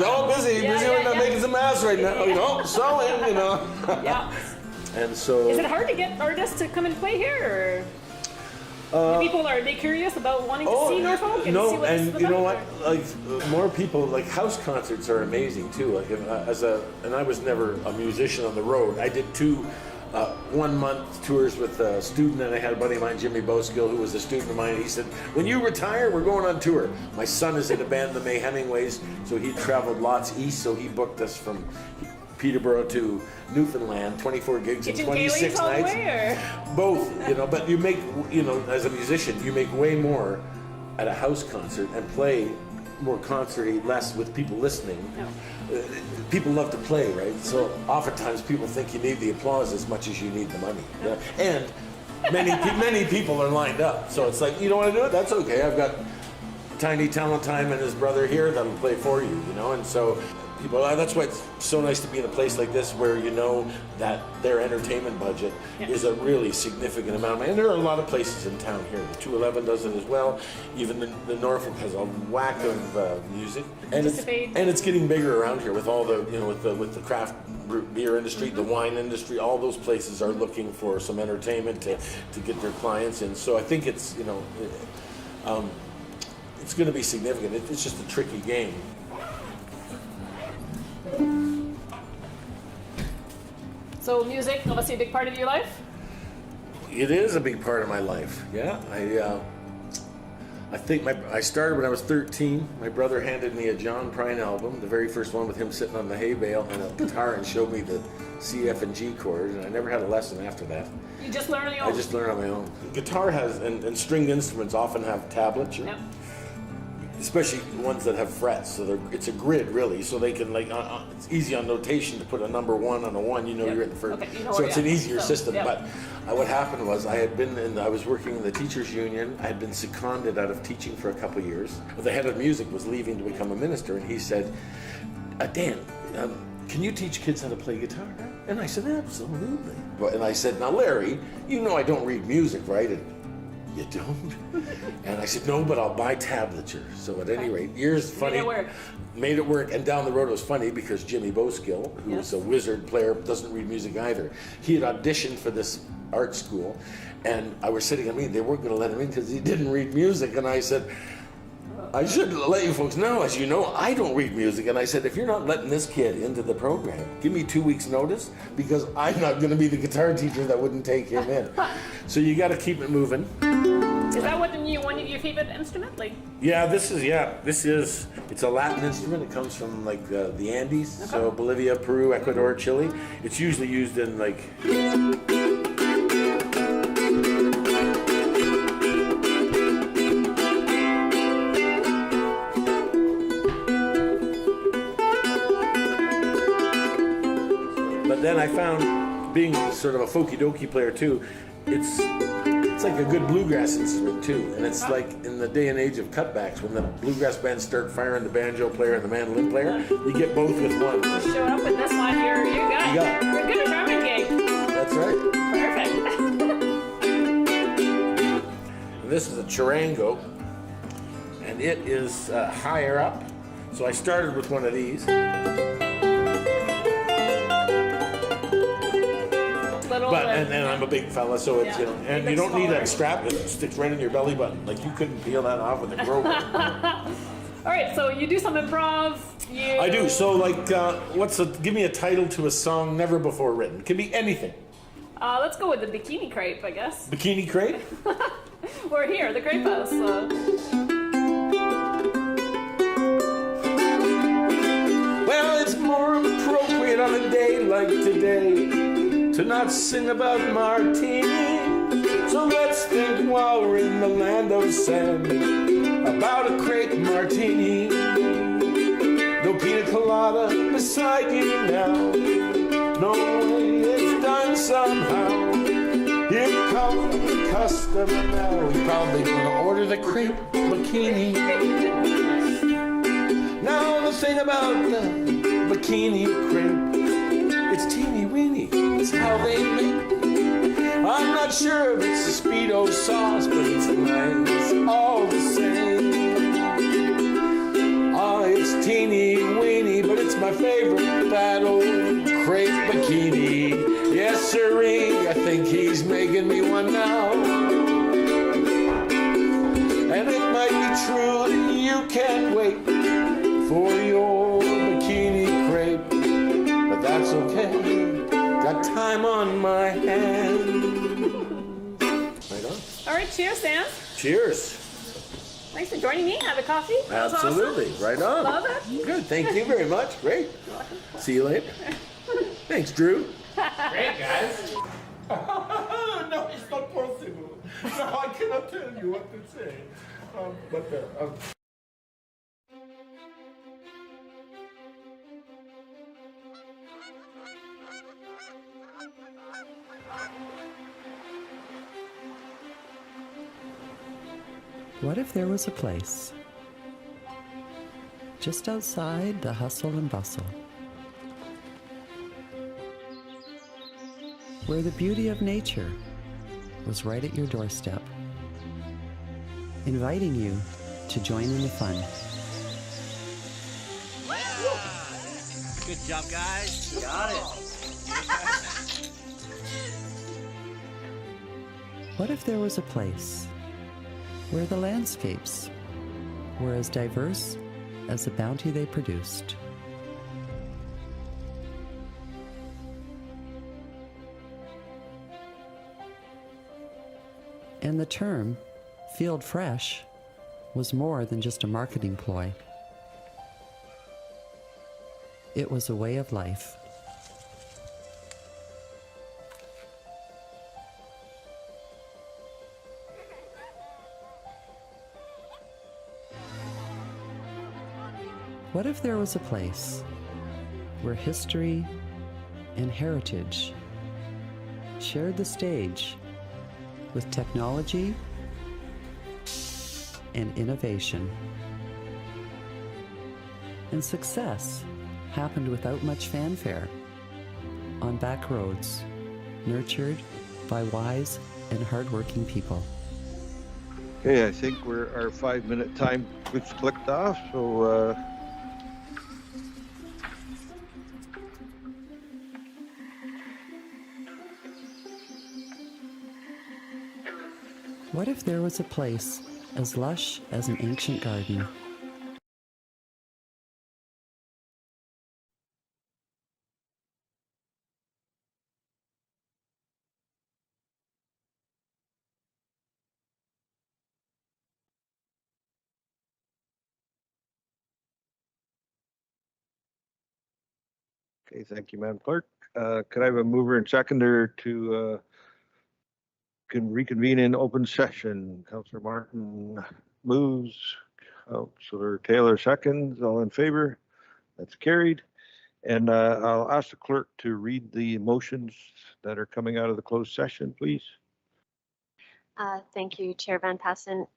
all busy. Making some ass right now. Sewing, Yeah. And so. Is it hard to get artists to come and play here, or? People, are they curious about wanting to see Norfolk? And see what and you know what? More people, house concerts are amazing too. And I was never a musician on the road. I did 2 1-month tours with a student, and I had a buddy of mine, Jimmy Boskill, who was a student of mine. And he said, when you retire, we're going on tour. My son is in a band, the May Hemingways, so he traveled lots east, so he booked us from Peterborough to Newfoundland, 24 gigs and 26 nights. Both, you know, but you make, you know, as a musician, you make way more at a house concert and play more concerty, less with people listening. People love to play, right? So oftentimes people think you need the applause as much as you need the money. And many people are lined up. So it's like, you don't want to do it? That's okay. I've got Tiny Talentime and his brother here that'll play for you, you know? And so people, that's why it's so nice to be in a place like this where you know that their entertainment budget is a really significant amount of money. And there are a lot of places in town here. The 211 does it as well. Even the Norfolk has a whack of music. And it's getting bigger around here with all the, you know, with the craft beer industry, the wine industry. All those places are looking for some entertainment to get their clients in. So I think it's, you know, it's going to be significant. It's just a tricky game. So music, obviously a big part of your life? It is a big part of my life, yeah. I think I started when I was 13. My brother handed me a John Prine album, the very first one with him sitting on the hay bale and a guitar, and showed me the C, F, and G chords, and I never had a lesson after that. You just learned on your own? I just learned on my own. Guitar has, and stringed instruments often have tablature. Yep. Especially ones that have frets, so it's a grid really, so they can like it's easy on notation to put a number 1 on a 1. You know you're at the first, so it's an easier system. But what happened was I was working in the teachers union. I had been seconded out of teaching for a couple of years. The head of music was leaving to become a minister, and he said, Dan, can you teach kids how to play guitar? And I said, absolutely. And I said, now Larry, you know I don't read music, right? And, you don't? And I said, no, but I'll buy tablature. So at any rate, years funny. Made it work. And down the road it was funny because Jimmy Boskill, who was a wizard player, doesn't read music either. He had auditioned for this art school, and I was sitting at me, they weren't going to let him in because he didn't read music. And I said, I should let you folks know, as you know, I don't read music. And I said, if you're not letting this kid into the program, give me 2 weeks notice, because I'm not going to be the guitar teacher that wouldn't take him in. So you got to keep it moving. Is that one of your favorite instrument? This is, it's a Latin instrument. It comes from like the Andes, so Bolivia, Peru, Ecuador, Chile. It's usually used in like... But then I found, being sort of a folky-dokey player too, it's like a good bluegrass instrument too, and it's like in the day and age of cutbacks, when the bluegrass bands start firing the banjo player and the mandolin player, you get both with one. You show up with this one, you're good. You're good at drumming gig. That's right. Perfect. And this is a charango, and it is higher up. So I started with one of these. And I'm a big fella, so it's, you know, and you don't need that strap, it sticks right in your belly button. Like you couldn't peel that off with a grover. All right, so you do some improv. I do. So like, give me a title to a song never before written. Can be anything. Let's go with the Bikini Crepe, I guess. Bikini Crepe? We're here, the Crepe House. Well, it's more appropriate on a day like today to not sing about martini. So let's think while we're in the land of sand about a crepe martini. No pina colada beside you now. No way, it's done somehow. Here comes the customer now. He's probably gonna order the crepe bikini. Now the thing about the bikini crepe, it's teeny weeny. It's how they make it. I'm not sure if it's a Speedo sauce, but it's nice all the same. It's teeny weeny, but it's my favorite, that old crepe bikini. Yes, sirree, I think he's making me one now. And it might be true that you can't wait for your bikini crepe, but that's okay. got time on my hands. Right on. All right, cheers, Sam. Cheers. Thanks for joining me. Have a coffee. That was Absolutely. awesome. Right on. Love it. Good. Thank you very much. Great. See you later. Thanks, Drew. Great, guys. No, it's not possible. No, I cannot tell you what to say. What if there was a place just outside the hustle and bustle, where the beauty of nature was right at your doorstep, inviting you to join in the fun? Good job, guys. Got it. What if there was a place where the landscapes were as diverse as the bounty they produced? And the term field fresh was more than just a marketing ploy. It was a way of life. What if there was a place where history and heritage shared the stage with technology and innovation, and success happened without much fanfare, on back roads, nurtured by wise and hardworking people? Okay, I think our 5-minute time was clicked off, so What if there was a place as lush as an ancient garden? okay, thank you, Madam Clerk. Could I have a mover and seconder to can reconvene in open session? Councillor Martin moves, Councillor Taylor seconds. All in favor? That's carried. And I'll ask the clerk to read the motions that are coming out of the closed session, please. Thank you, Chair Van Passen.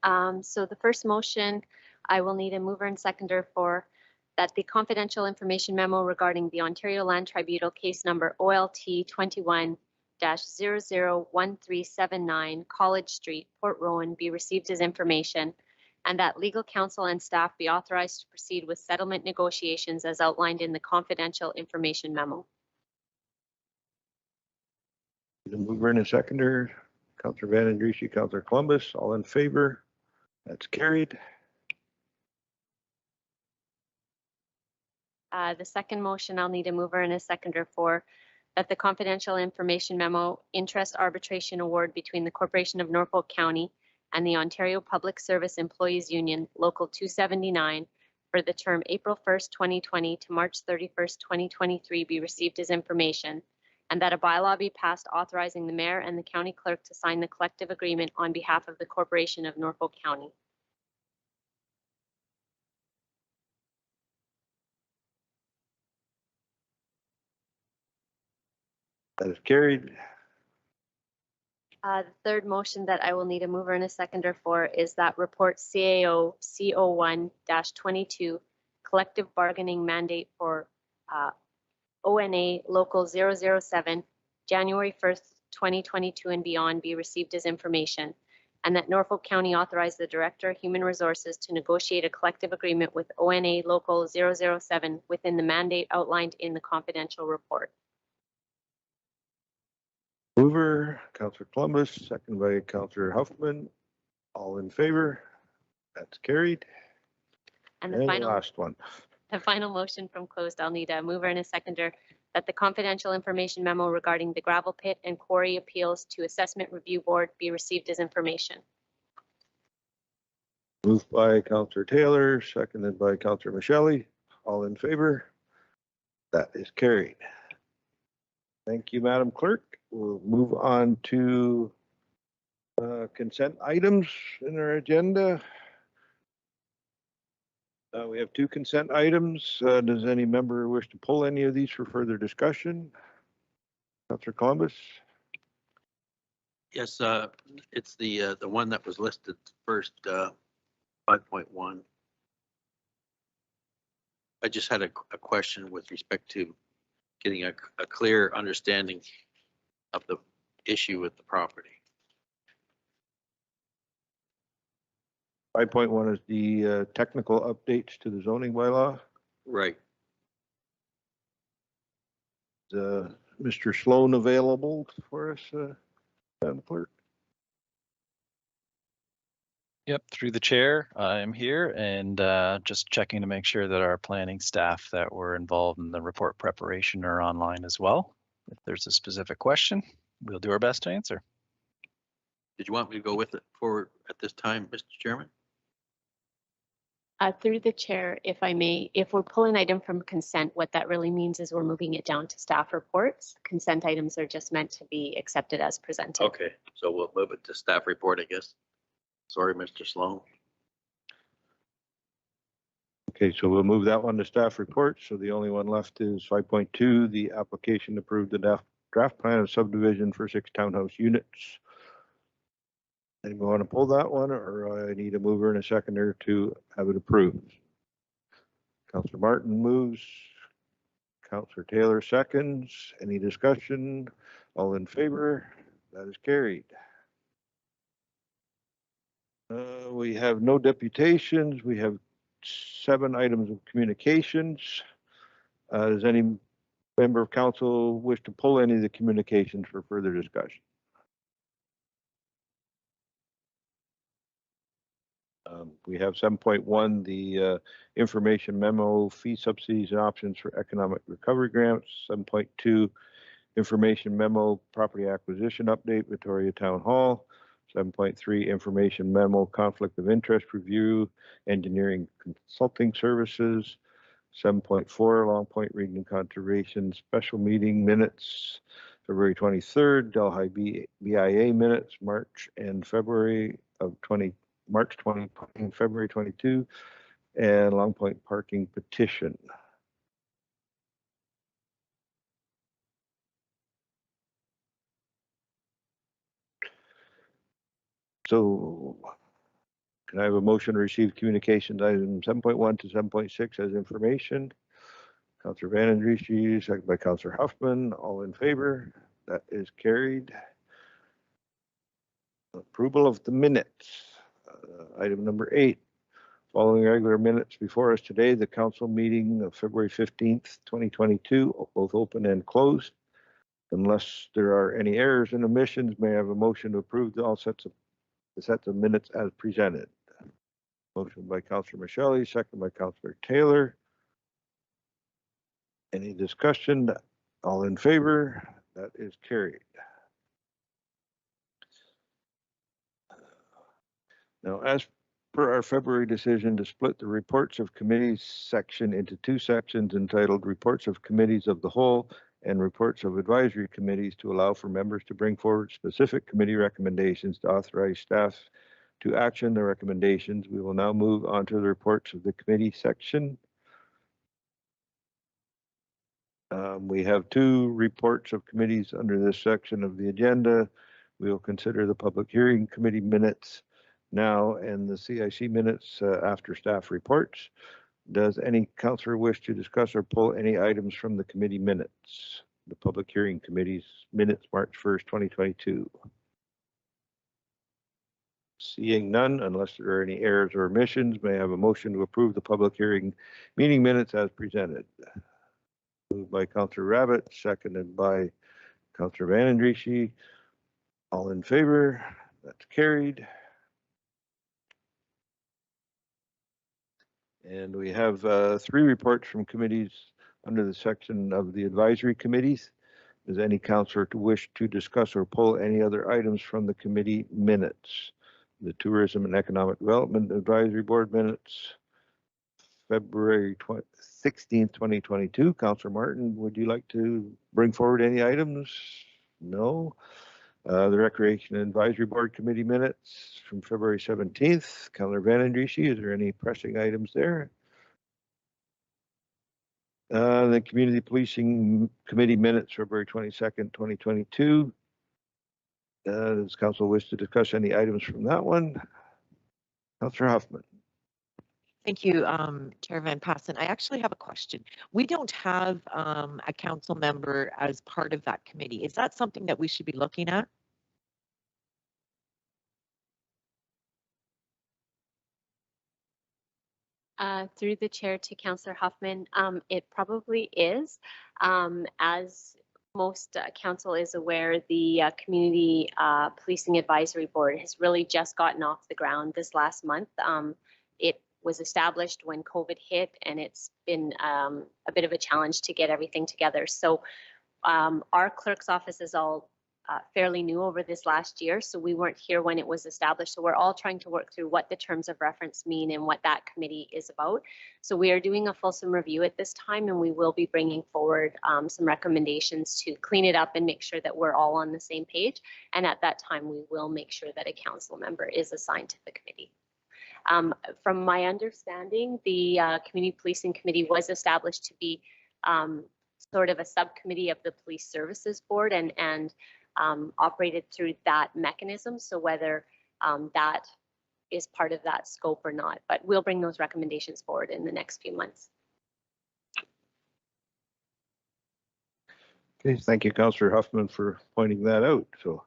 So the first motion, I will need a mover and seconder for that the confidential information memo regarding the Ontario Land Tribunal case number OLT 21-001379 College Street, Port Rowan be received as information, and that legal counsel and staff be authorized to proceed with settlement negotiations as outlined in the confidential information memo. The mover and a seconder, Councillor Van Andriessen, Councillor Columbus, all in favor? That's carried. The second motion, I'll need a mover and a seconder for that the confidential information memo interest arbitration award between the Corporation of Norfolk County and the Ontario Public Service Employees Union Local 279 for the term April 1st, 2020 to March 31st, 2023 be received as information, and that a bylaw be passed authorizing the mayor and the county clerk to sign the collective agreement on behalf of the Corporation of Norfolk County. That is carried. The third motion that I will need a mover and a seconder for is that report CAO CO1-22 collective bargaining mandate for ONA Local 007 January 1st, 2022 and beyond be received as information, and that Norfolk County authorize the Director of Human Resources to negotiate a collective agreement with ONA Local 007 within the mandate outlined in the confidential report. Mover, Councillor Columbus, second by Councillor Huffman. All in favor? That's carried. And And the the final last one. motion from closed, I'll need a mover and a seconder that the confidential information memo regarding the gravel pit and quarry appeals to Assessment Review Board be received as information. Moved by Councillor Taylor, seconded by Councillor Michele. All in favor? That is carried. Thank you, Madam Clerk. We'll move on to consent items in our agenda. We have 2 consent items. Does any member wish to pull any of these for further discussion? Councillor Columbus? Yes, it's the one that was listed first, 5.1. I just had a question with respect to getting a clear understanding of the issue with the property. 5.1 is the technical updates to the zoning bylaw. Right. Mr. Sloan available for us, Madam Clerk? Yep, through the chair, I'm here and just checking to make sure that our planning staff that were involved in the report preparation are online as well. If there's a specific question, we'll do our best to answer. Did you want me to go with it forward at this time, Mr. Chairman? Through the chair, if I may, if we're pulling an item from consent, what that really means is we're moving it down to staff reports. Consent items are just meant to be accepted as presented. Okay, so we'll move it to staff report, I guess. Sorry, Mr. Sloan. Okay, so we'll move that one to staff report. So the only one left is 5.2, the application approved the draft plan of subdivision for 6 townhouse units. Anyone want to pull that one, or I need a mover and a seconder to have it approved? Councillor Martin moves. Councillor Taylor seconds. Any discussion? All in favor? That is carried. We have no deputations. We have 7 items of communications. Does any member of council wish to pull any of the communications for further discussion? We have 7.1, the information memo, fee subsidies and options for economic recovery grants. 7.2, information memo, property acquisition update, Victoria Town Hall. 7.3, information memo, conflict of interest review, engineering consulting services. 7.4, Long Point Region Conservation special meeting minutes, February 23rd, Delhi BIA minutes, March and February of March 20 and February 22, and Long Point parking petition. So can I have a motion to receive communications item 7.1 to 7.6 as information? Councillor Van Andriesch, second by Councillor Huffman. All in favor? That is carried. Approval of the minutes. Item number 8. Following regular minutes before us today, the council meeting of February 15th, 2022, both open and closed. Unless there are any errors and omissions, may I have a motion to approve all sets of minutes as presented? Motion by Councillor Michele, second by Councillor Taylor. Any discussion? All in favor? That is carried. Now, as per our February decision to split the reports of committees section into 2 sections entitled Reports of Committees of the Whole and Reports of Advisory Committees to allow for members to bring forward specific committee recommendations to authorize staff to action the recommendations, we will now move on to the reports of the committee section. We have 2 reports of committees under this section of the agenda. We will consider the public hearing committee minutes now and the CIC minutes after staff reports. Does any councillor wish to discuss or pull any items from the committee minutes? The public hearing committee's minutes, March 1st, 2022. Seeing none, unless there are any errors or omissions, may I have a motion to approve the public hearing meeting minutes as presented? Moved by Councillor Rabbit, seconded by Councillor Van Andriesch. All in favor? That's carried. And we have 3 reports from committees under the section of the advisory committees. Does any councillor wish to discuss or pull any other items from the committee minutes? The Tourism and Economic Development Advisory Board minutes, February 16th, 2022. Councillor Martin, would you like to bring forward any items? No. The Recreation Advisory Board Committee minutes from February 17th. Councillor Van Andriessen, is there any pressing items there? The Community Policing Committee minutes, February 22nd, 2022. Does council wish to discuss any items from that one? Councillor Huffman. Thank you, Chair Van Passen. I actually have a question. We don't have a council member as part of that committee. Is that something that we should be looking at? Through the chair to Councillor Huffman, it probably is. As most council is aware, the Community Policing Advisory Board has really just gotten off the ground this last month. It was established when COVID hit, and it's been a bit of a challenge to get everything together. So our clerk's office is all fairly new over this last year, so we weren't here when it was established. So we're all trying to work through what the terms of reference mean and what that committee is about. So we are doing a fulsome review at this time, and we will be bringing forward some recommendations to clean it up and make sure that we're all on the same page. And at that time, we will make sure that a council member is assigned to the committee. From my understanding, the Community Policing Committee was established to be sort of a subcommittee of the Police Services Board and operated through that mechanism. So whether that is part of that scope or not, but we'll bring those recommendations forward in the next few months. Okay, thank you, Councillor Huffman, for pointing that out. So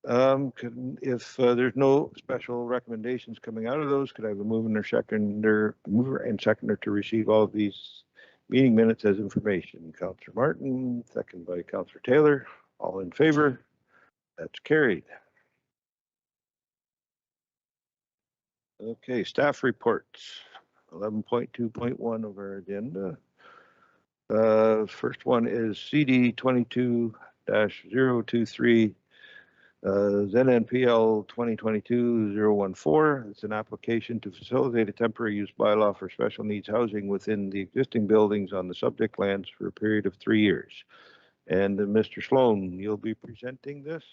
if there's no special recommendations coming out of those, could I have a mover and seconder to receive all of these meeting minutes as information? Councillor Martin, second by Councillor Taylor. All in favor? That's carried. Okay, staff reports. 11.2.1 of our agenda. First one is CD 22-023 ZNPL 2022-014. It's an application to facilitate a temporary use bylaw for special needs housing within the existing buildings on the subject lands for a period of 3 years. And Mr. Sloan, you'll be presenting this?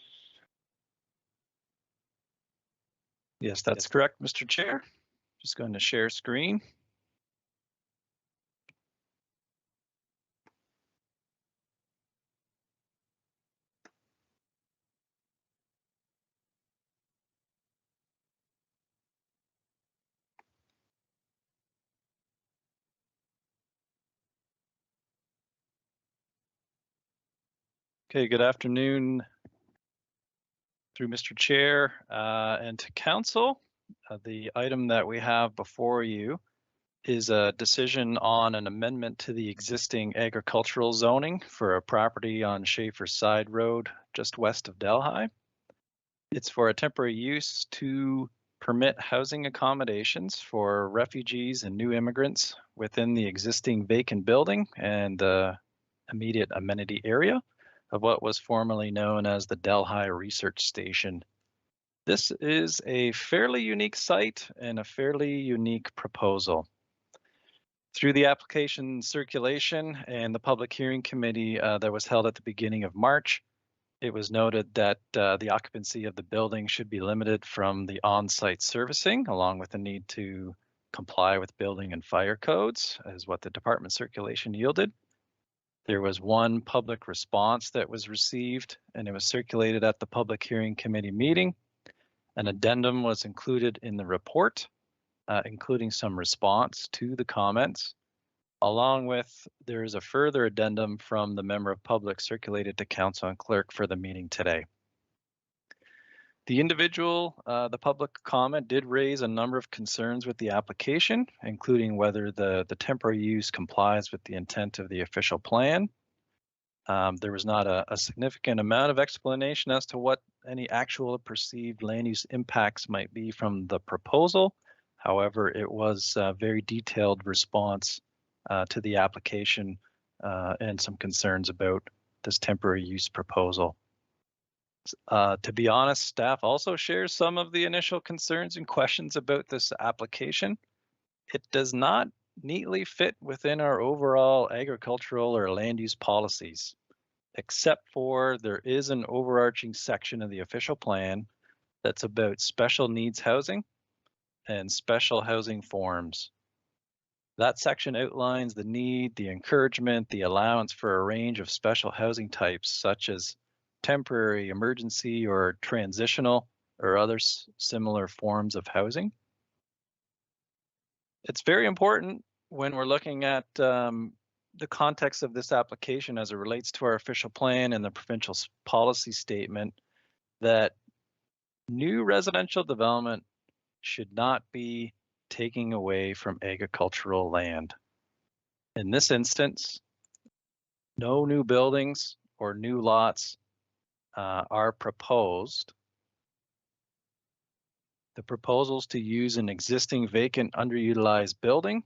Yes, that's correct, Mr. Chair. Just going to share screen. Okay, good afternoon through Mr. Chair and to Council. The item that we have before you is a decision on an amendment to the existing agricultural zoning for a property on Schaefer Side Road, just west of Delhi. It's for a temporary use to permit housing accommodations for refugees and new immigrants within the existing vacant building and the immediate amenity area of what was formerly known as the Delhi Research Station. This is a fairly unique site and a fairly unique proposal. Through the application circulation and the public hearing committee that was held at the beginning of March, it was noted that the occupancy of the building should be limited from the on-site servicing, along with the need to comply with building and fire codes, as what the department circulation yielded. There was one public response that was received, and it was circulated at the public hearing committee meeting. An addendum was included in the report, including some response to the comments. Along with, there is a further addendum from the member of public circulated to council and clerk for the meeting today. The individual, the public comment did raise a number of concerns with the application, including whether the temporary use complies with the intent of the official plan. There was not a significant amount of explanation as to what any actual perceived land use impacts might be from the proposal. However, it was a very detailed response to the application and some concerns about this temporary use proposal. To be honest, staff also shares some of the initial concerns and questions about this application. It does not neatly fit within our overall agricultural or land use policies, except for there is an overarching section of the official plan that's about special needs housing and special housing forms. That section outlines the need, the encouragement, the allowance for a range of special housing types, such as temporary, emergency, or transitional, or other similar forms of housing. It's very important when we're looking at the context of this application as it relates to our official plan and the provincial policy statement that new residential development should not be taking away from agricultural land. In this instance, no new buildings or new lots are proposed. The proposals to use an existing vacant underutilized building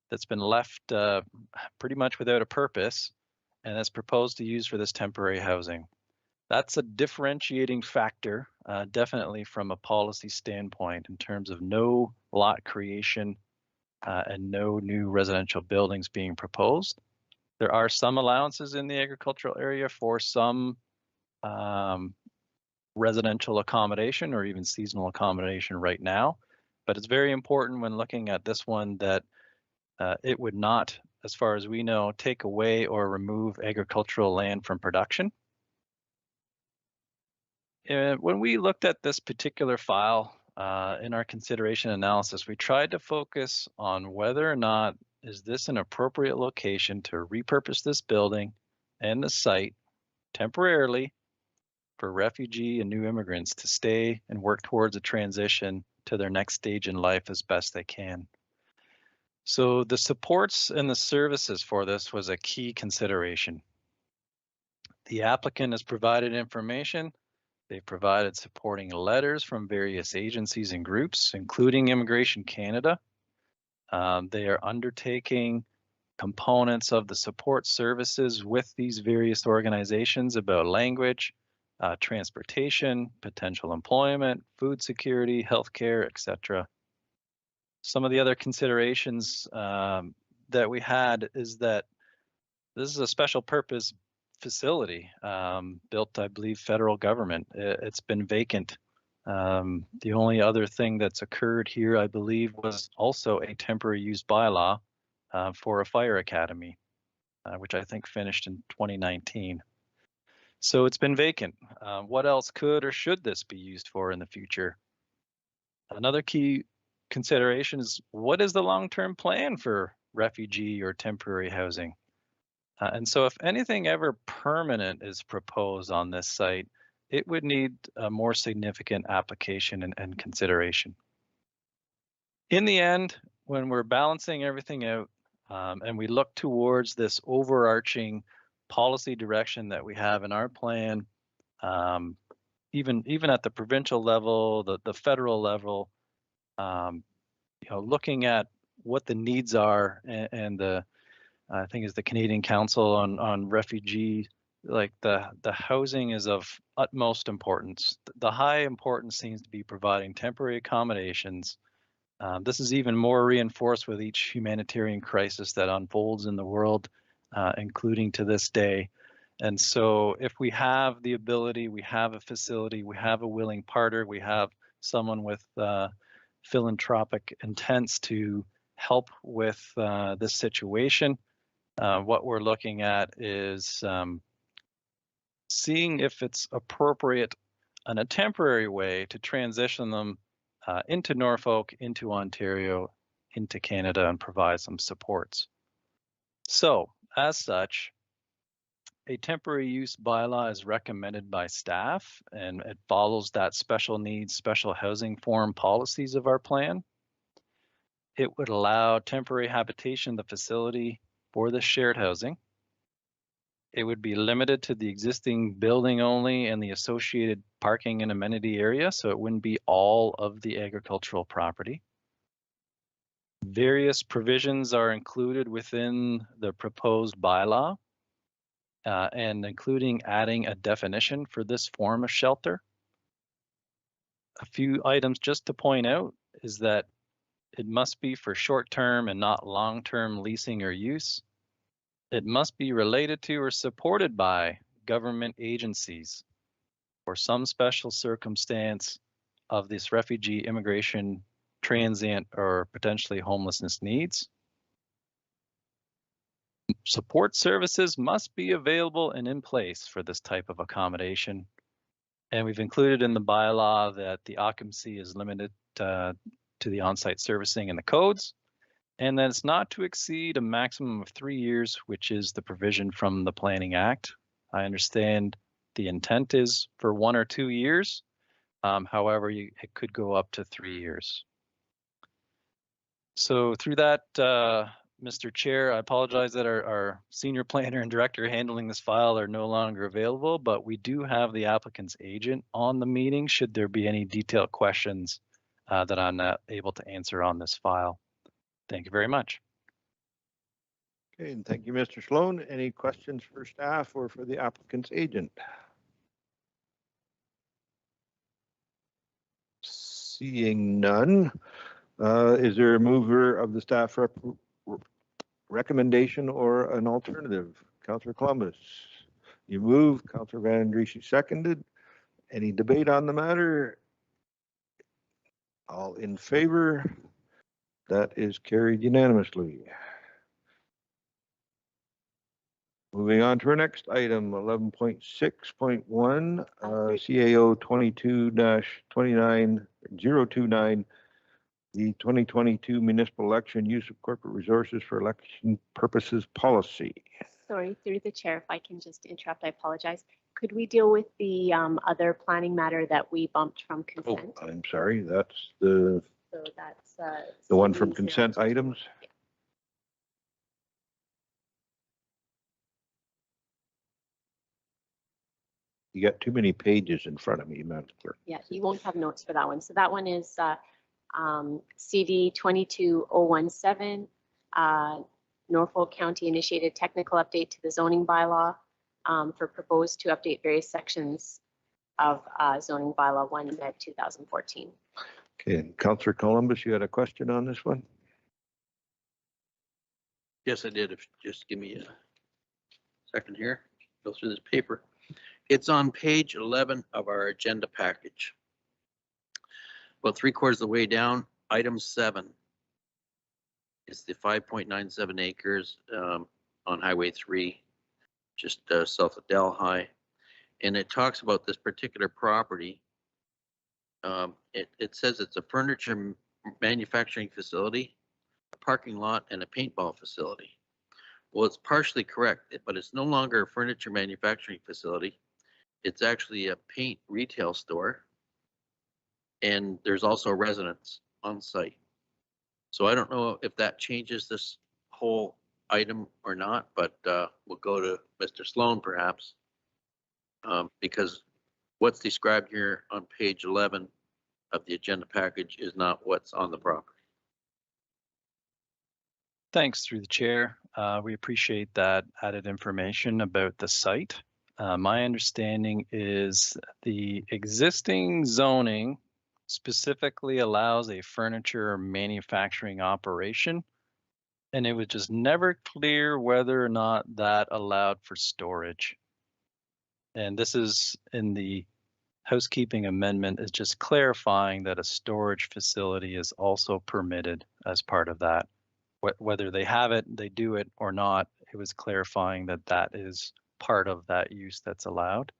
that's been left pretty much without a purpose and that's proposed to use for this temporary housing. That's a differentiating factor, definitely from a policy standpoint in terms of no lot creation and no new residential buildings being proposed. There are some allowances in the agricultural area for some residential accommodation or even seasonal accommodation right now, but it's very important when looking at this one that it would not, as far as we know, take away or remove agricultural land from production. When we looked at this particular file in our consideration analysis, we tried to focus on whether or not is this an appropriate location to repurpose this building and the site temporarily for refugee and new immigrants to stay and work towards a transition to their next stage in life as best they can. So the supports and the services for this was a key consideration. The applicant has provided information. They've provided supporting letters from various agencies and groups, including Immigration Canada. They are undertaking components of the support services with these various organizations about language, transportation, potential employment, food security, healthcare, etc. Some of the other considerations that we had is that this is a special purpose facility built, I believe, federal government. It's been vacant. The only other thing that's occurred here, I believe, was also a temporary use bylaw for a fire academy, which I think finished in 2019. So it's been vacant. What else could or should this be used for in the future? Another key consideration is what is the long-term plan for refugee or temporary housing? And so if anything ever permanent is proposed on this site, it would need a more significant application and consideration. In the end, when we're balancing everything out and we look towards this overarching policy direction that we have in our plan, even at the provincial level, the federal level, looking at what the needs are and the I think is the Canadian Council on Refugee, like the housing is of utmost importance. The high importance seems to be providing temporary accommodations. This is even more reinforced with each humanitarian crisis that unfolds in the world, including to this day. And so if we have the ability, we have a facility, we have a willing partner, we have someone with philanthropic intents to help with this situation, what we're looking at is seeing if it's appropriate in a temporary way to transition them into Norfolk, into Ontario, into Canada, and provide some supports. So, as such, a temporary use bylaw is recommended by staff, and it follows that special needs, special housing form policies of our plan. It would allow temporary habitation in the facility for the shared housing. It would be limited to the existing building only and the associated parking and amenity area, so it wouldn't be all of the agricultural property. Various provisions are included within the proposed bylaw, and including adding a definition for this form of shelter. A few items just to point out is that it must be for short-term and not long-term leasing or use. It must be related to or supported by government agencies or some special circumstance of this refugee, immigration, transient, or potentially homelessness needs. Support services must be available and in place for this type of accommodation. And we've included in the bylaw that the occupancy is limited to the on-site servicing and the codes, and that it's not to exceed a maximum of 3 years, which is the provision from the Planning Act. I understand the intent is for 1 or 2 years. However, it could go up to 3 years. So through that, Mr. Chair, I apologize that our senior planner and director handling this file are no longer available, but we do have the applicant's agent on the meeting should there be any detailed questions that I'm not able to answer on this file. Thank you very much. Okay, and thank you, Mr. Sloan. Any questions for staff or for the applicant's agent? Seeing none, is there a mover of the staff recommendation or an alternative? Councillor Columbus, you move. Councillor Van Andriessen seconded. Any debate on the matter? All in favor? That is carried unanimously. Moving on to our next item, 11.6.1, CAO 22-29029, the 2022 municipal election use of corporate resources for election purposes policy. Sorry, through the chair, if I can just interrupt, I apologize. Could we deal with the other planning matter that we bumped from consent? Oh, I'm sorry, that's the So that's the one from consent items. Yeah. You got too many pages in front of me, Madam Clerk. Yeah, you won't have notes for that one. So that one is CD 22017, Norfolk County initiated technical update to the zoning bylaw for proposed to update various sections of zoning bylaw 1 med 2014. Okay, Councillor Columbus, you had a question on this one? Yes, I did. If just give me a second here, go through this paper. It's on page 11 of our agenda package. About 3/4 of the way down, item 7. It's the 5.97 acres on Highway 3, just south of Delhi. And it talks about this particular property. It says it's a furniture manufacturing facility, a parking lot, and a paintball facility. Well, it's partially correct, but it's no longer a furniture manufacturing facility. It's actually a paint retail store, and there's also a residence on site. So I don't know if that changes this whole item or not, but we'll go to Mr. Sloan perhaps, because what's described here on page 11 of the agenda package is not what's on the property. Thanks, through the chair. We appreciate that added information about the site. My understanding is the existing zoning specifically allows a furniture manufacturing operation, and it was just never clear whether or not that allowed for storage. And this is in the housekeeping amendment, is just clarifying that a storage facility is also permitted as part of that. Whether they have it, they do it or not, it was clarifying that that is part of that use that's allowed.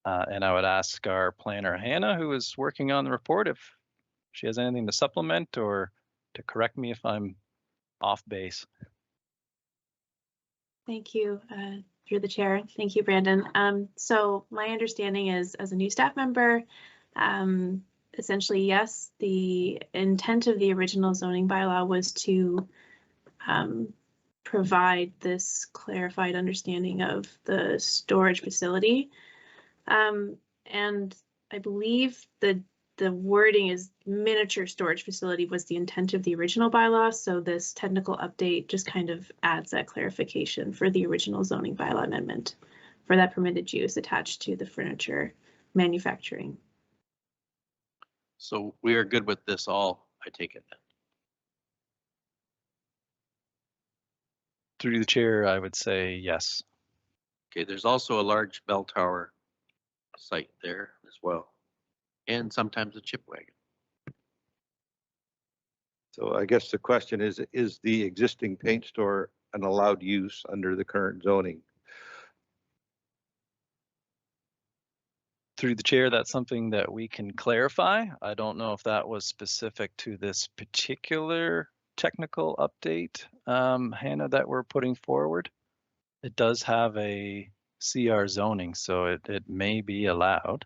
And I would ask our planner, Hannah, who is working on the report, if she has anything to supplement or to correct me if I'm off base. Thank you, through the chair. Thank you, Brandon. So my understanding is, as a new staff member, essentially, yes, the intent of the original zoning bylaw was to provide this clarified understanding of the storage facility. And I believe the the wording is miniature storage facility was the intent of the original bylaw. So this technical update just kind of adds that clarification for the original zoning bylaw amendment for that permitted use attached to the furniture manufacturing. So we are good with this all, I take it then. Through the chair, I would say yes. Okay, there's also a large bell tower site there as well, and sometimes a chip wagon. So I guess the question is the existing paint store an allowed use under the current zoning? Through the chair, that's something that we can clarify. I don't know if that was specific to this particular technical update, Hannah, that we're putting forward. It does have a CR zoning, so it may be allowed.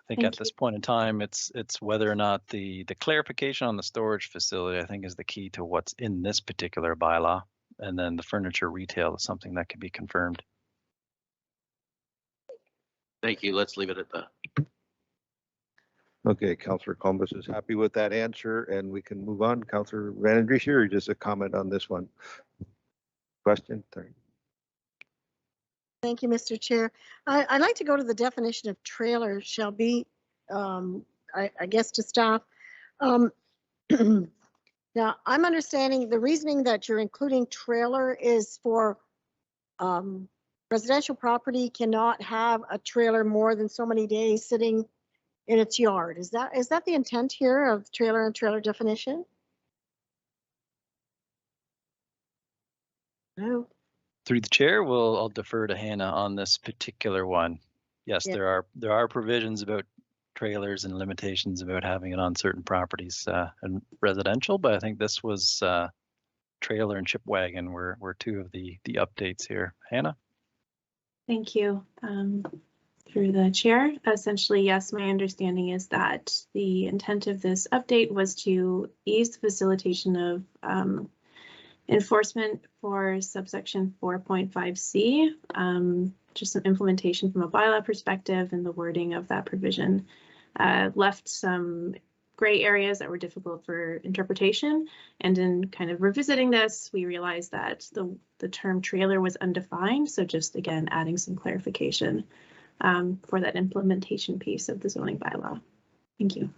I think at this point in time, it's whether or not the clarification on the storage facility, I think, is the key to what's in this particular bylaw. And then the furniture retail is something that can be confirmed. Thank you. Let's leave it at that. Okay, Councillor Columbus is happy with that answer, and we can move on. Councillor Van Andriesche, just a comment on this one. Question? Sorry. Thank you, Mr. Chair. I'd like to go to the definition of trailer shall be, I guess, to staff. Now, I'm understanding the reasoning that you're including trailer is for residential property cannot have a trailer more than so many days sitting in its yard. Is that the intent here of trailer and trailer definition? No. Through the chair, I'll defer to Hannah on this particular one. Yes, Yeah. there are provisions about trailers and limitations about having it on certain properties and residential, but I think this was trailer and chip wagon were two of the updates here. Hannah? Thank you. Through the chair, essentially, yes, my understanding is that the intent of this update was to ease the facilitation of enforcement for subsection 4.5C, just some implementation from a bylaw perspective, and the wording of that provision left some gray areas that were difficult for interpretation. And in kind of revisiting this, we realized that the term trailer was undefined. So just again, adding some clarification for that implementation piece of the zoning bylaw. Thank you.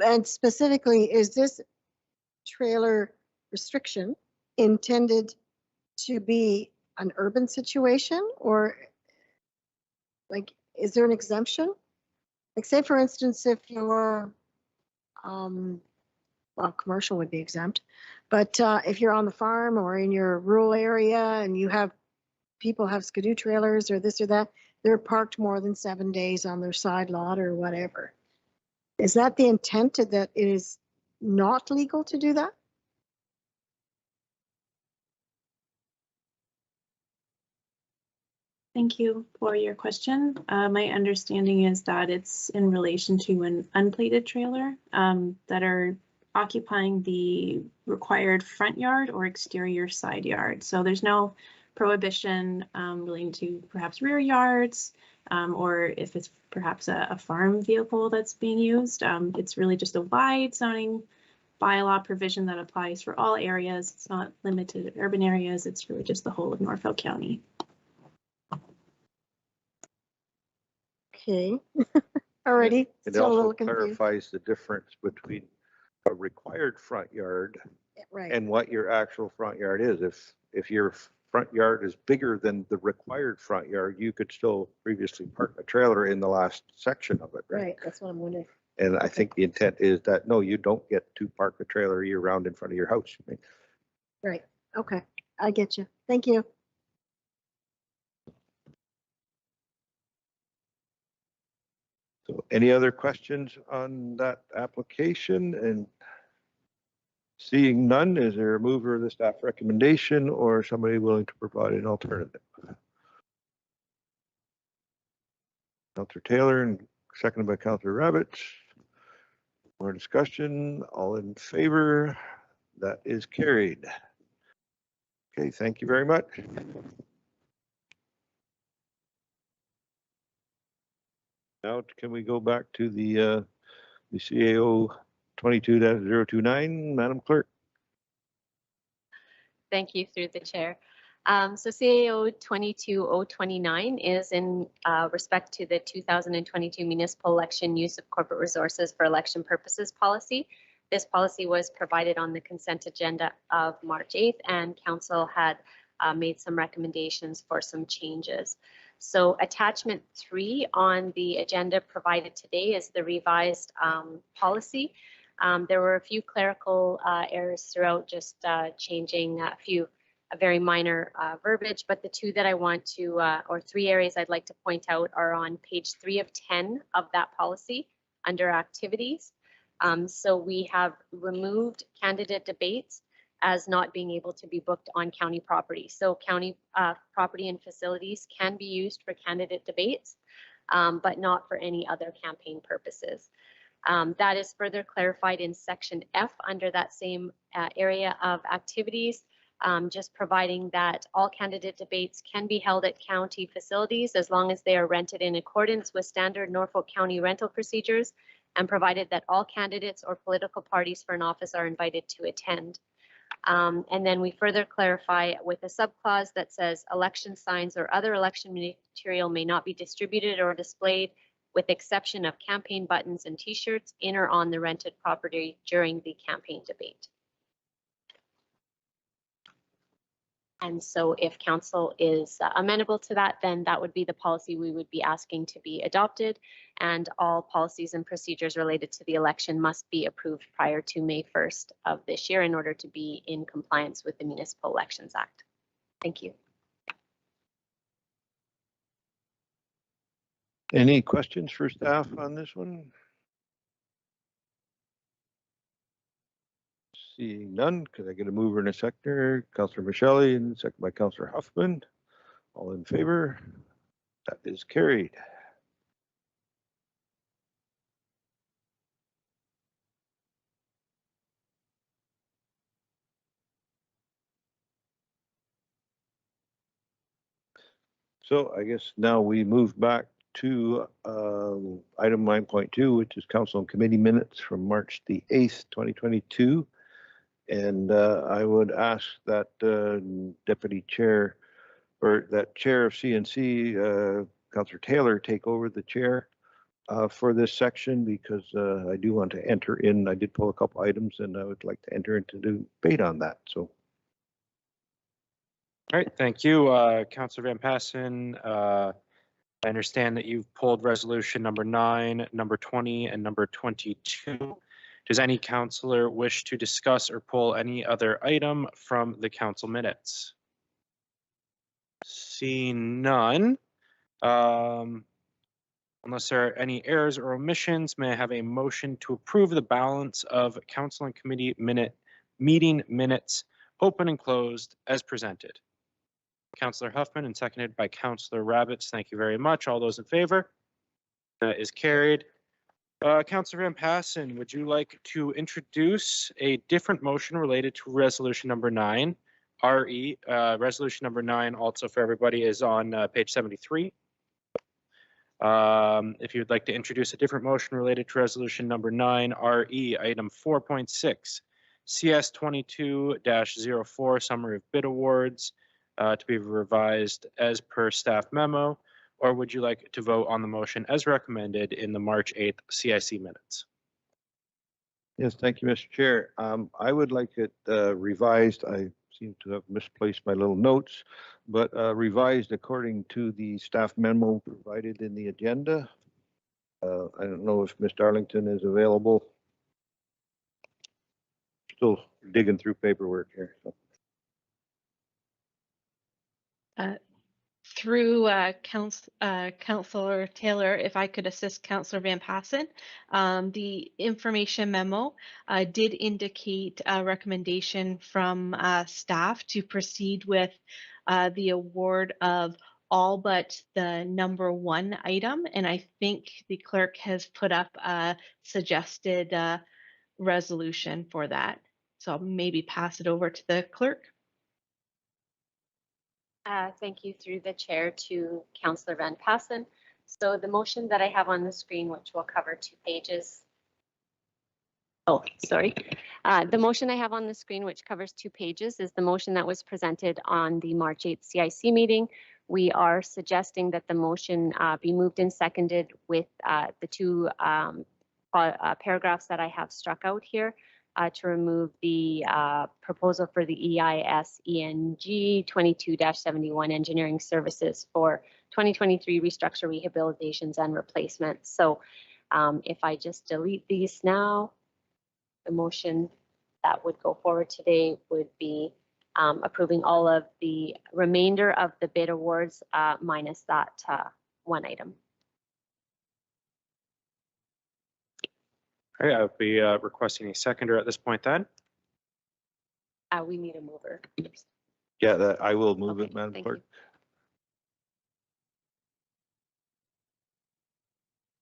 And specifically, is this trailer restriction intended to be an urban situation, or like, is there an exemption? Like, say for instance, if you're, well, commercial would be exempt, but if you're on the farm or in your rural area and you have people have skidoo trailers or this or that, they're parked more than 7 days on their side lot or whatever. Is that the intent, that it is not legal to do that? Thank you for your question. My understanding is that it's in relation to an unplated trailer that are occupying the required front yard or exterior side yard. So there's no prohibition relating to perhaps rear yards or if it's perhaps a farm vehicle that's being used. It's really just a wide zoning bylaw provision that applies for all areas. It's not limited to urban areas. It's really just the whole of Norfolk County. Okay. Alrighty. It Still a also little confused. clarifies the difference between a required front yard Right. and what your actual front yard is. If your front yard is bigger than the required front yard, you could still previously park a trailer in the last section of it, right? Right. That's what I'm wondering. And I think the intent is that, no, you don't get to park a trailer year round in front of your house. Right? Right. Okay. I get you. Thank you. So any other questions on that application? And seeing none, is there a mover of the staff recommendation or somebody willing to provide an alternative? Councillor Taylor and seconded by Councillor Rabbit. More discussion, all in favor? That is carried. Okay, thank you very much. Now, can we go back to the CAO 22-029, Madam Clerk? Thank you through the chair. So CAO 22029 is in respect to the 2022 municipal election use of corporate resources for election purposes policy. This policy was provided on the consent agenda of March 8th, and council had made some recommendations for some changes. So attachment 3 on the agenda provided today is the revised policy. There were a few clerical errors throughout, just changing a very minor verbiage, but the two that I want to, or 3 areas I'd like to point out are on page 3 of 10 of that policy under activities. So we have removed candidate debates as not being able to be booked on county property. So county property and facilities can be used for candidate debates, but not for any other campaign purposes. That is further clarified in section F under that same area of activities, just providing that all candidate debates can be held at county facilities as long as they are rented in accordance with standard Norfolk County rental procedures, and provided that all candidates or political parties for an office are invited to attend. And then we further clarify with a subclause that says election signs or other election material may not be distributed or displayed with exception of campaign buttons and t-shirts in or on the rented property during the campaign debate. And so if council is amenable to that, then that would be the policy we would be asking to be adopted, and all policies and procedures related to the election must be approved prior to May 1st of this year in order to be in compliance with the Municipal Elections Act. Thank you. Any questions for staff on this one? Seeing none, could I get a mover and a seconder? Councillor Michelle and second by Councillor Huffman. All in favor? That is carried. So I guess now we move back to item 9.2, which is council and committee minutes from March the 8th, 2022. And I would ask that Deputy Chair, or that Chair of CNC, Councillor Taylor, take over the chair for this section, because I do want to enter in, I did pull a couple items and I would like to enter into debate on that. So. All right, thank you, Councillor Van Passen. I understand that you've pulled resolution number 9, number 20, and number 22. Does any councillor wish to discuss or pull any other item from the council minutes? Seeing none, unless there are any errors or omissions, may I have a motion to approve the balance of council and committee meeting minutes, open and closed, as presented? Councillor Huffman and seconded by Councillor Rabbits. Thank you very much. All those in favor? That is carried. Councillor Van Passen, would you like to introduce a different motion related to resolution number 9? Resolution number 9, also for everybody, is on page 73. If you'd like to introduce a different motion related to resolution number 9, RE, item 4.6, CS 22-04, summary of bid awards, to be revised as per staff memo, or would you like to vote on the motion as recommended in the March 8th CIC minutes? Yes, thank you, Mr. Chair. I would like it revised. I seem to have misplaced my little notes, but revised according to the staff memo provided in the agenda. I don't know if Ms. Darlington is available. Still digging through paperwork here. So. Through Councillor Taylor, if I could assist Councillor Van Passen, the information memo did indicate a recommendation from staff to proceed with the award of all but the number 1 item, and I think the clerk has put up a suggested resolution for that. So I'll maybe pass it over to the clerk. Thank you through the chair to Councillor Van Passen. So the motion that I have on the screen, which will cover 2 pages. Oh, sorry. The motion I have on the screen, which covers 2 pages, is the motion that was presented on the March 8th CIC meeting. We are suggesting that the motion be moved and seconded with the 2 paragraphs that I have struck out here to remove the proposal for the EIS ENG 22-71 engineering services for 2023 restructure rehabilitations and replacements. So if I just delete these now, the motion that would go forward today would be approving all of the remainder of the bid awards minus that 1 item. All right, I would be requesting a seconder at this point then. We need a mover. Yeah, I will move it, Madam thank Clerk.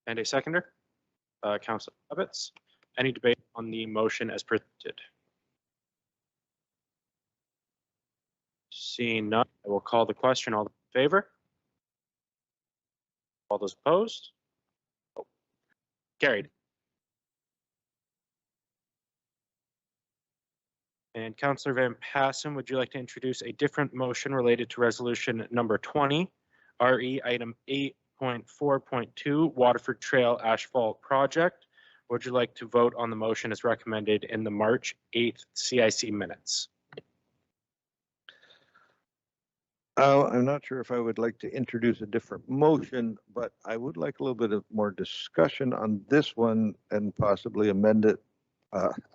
And a seconder, Councilor Roberts. Any debate on the motion as presented? Seeing none, I will call the question. All in favor? All those opposed? Oh, carried. And Councillor Van Passen, would you like to introduce a different motion related to resolution number 20, RE item 8.4.2, Waterford Trail Asphalt Project? Would you like to vote on the motion as recommended in the March 8th CIC minutes? I'm not sure if I would like to introduce a different motion, but I would like a little bit of more discussion on this one and possibly amend it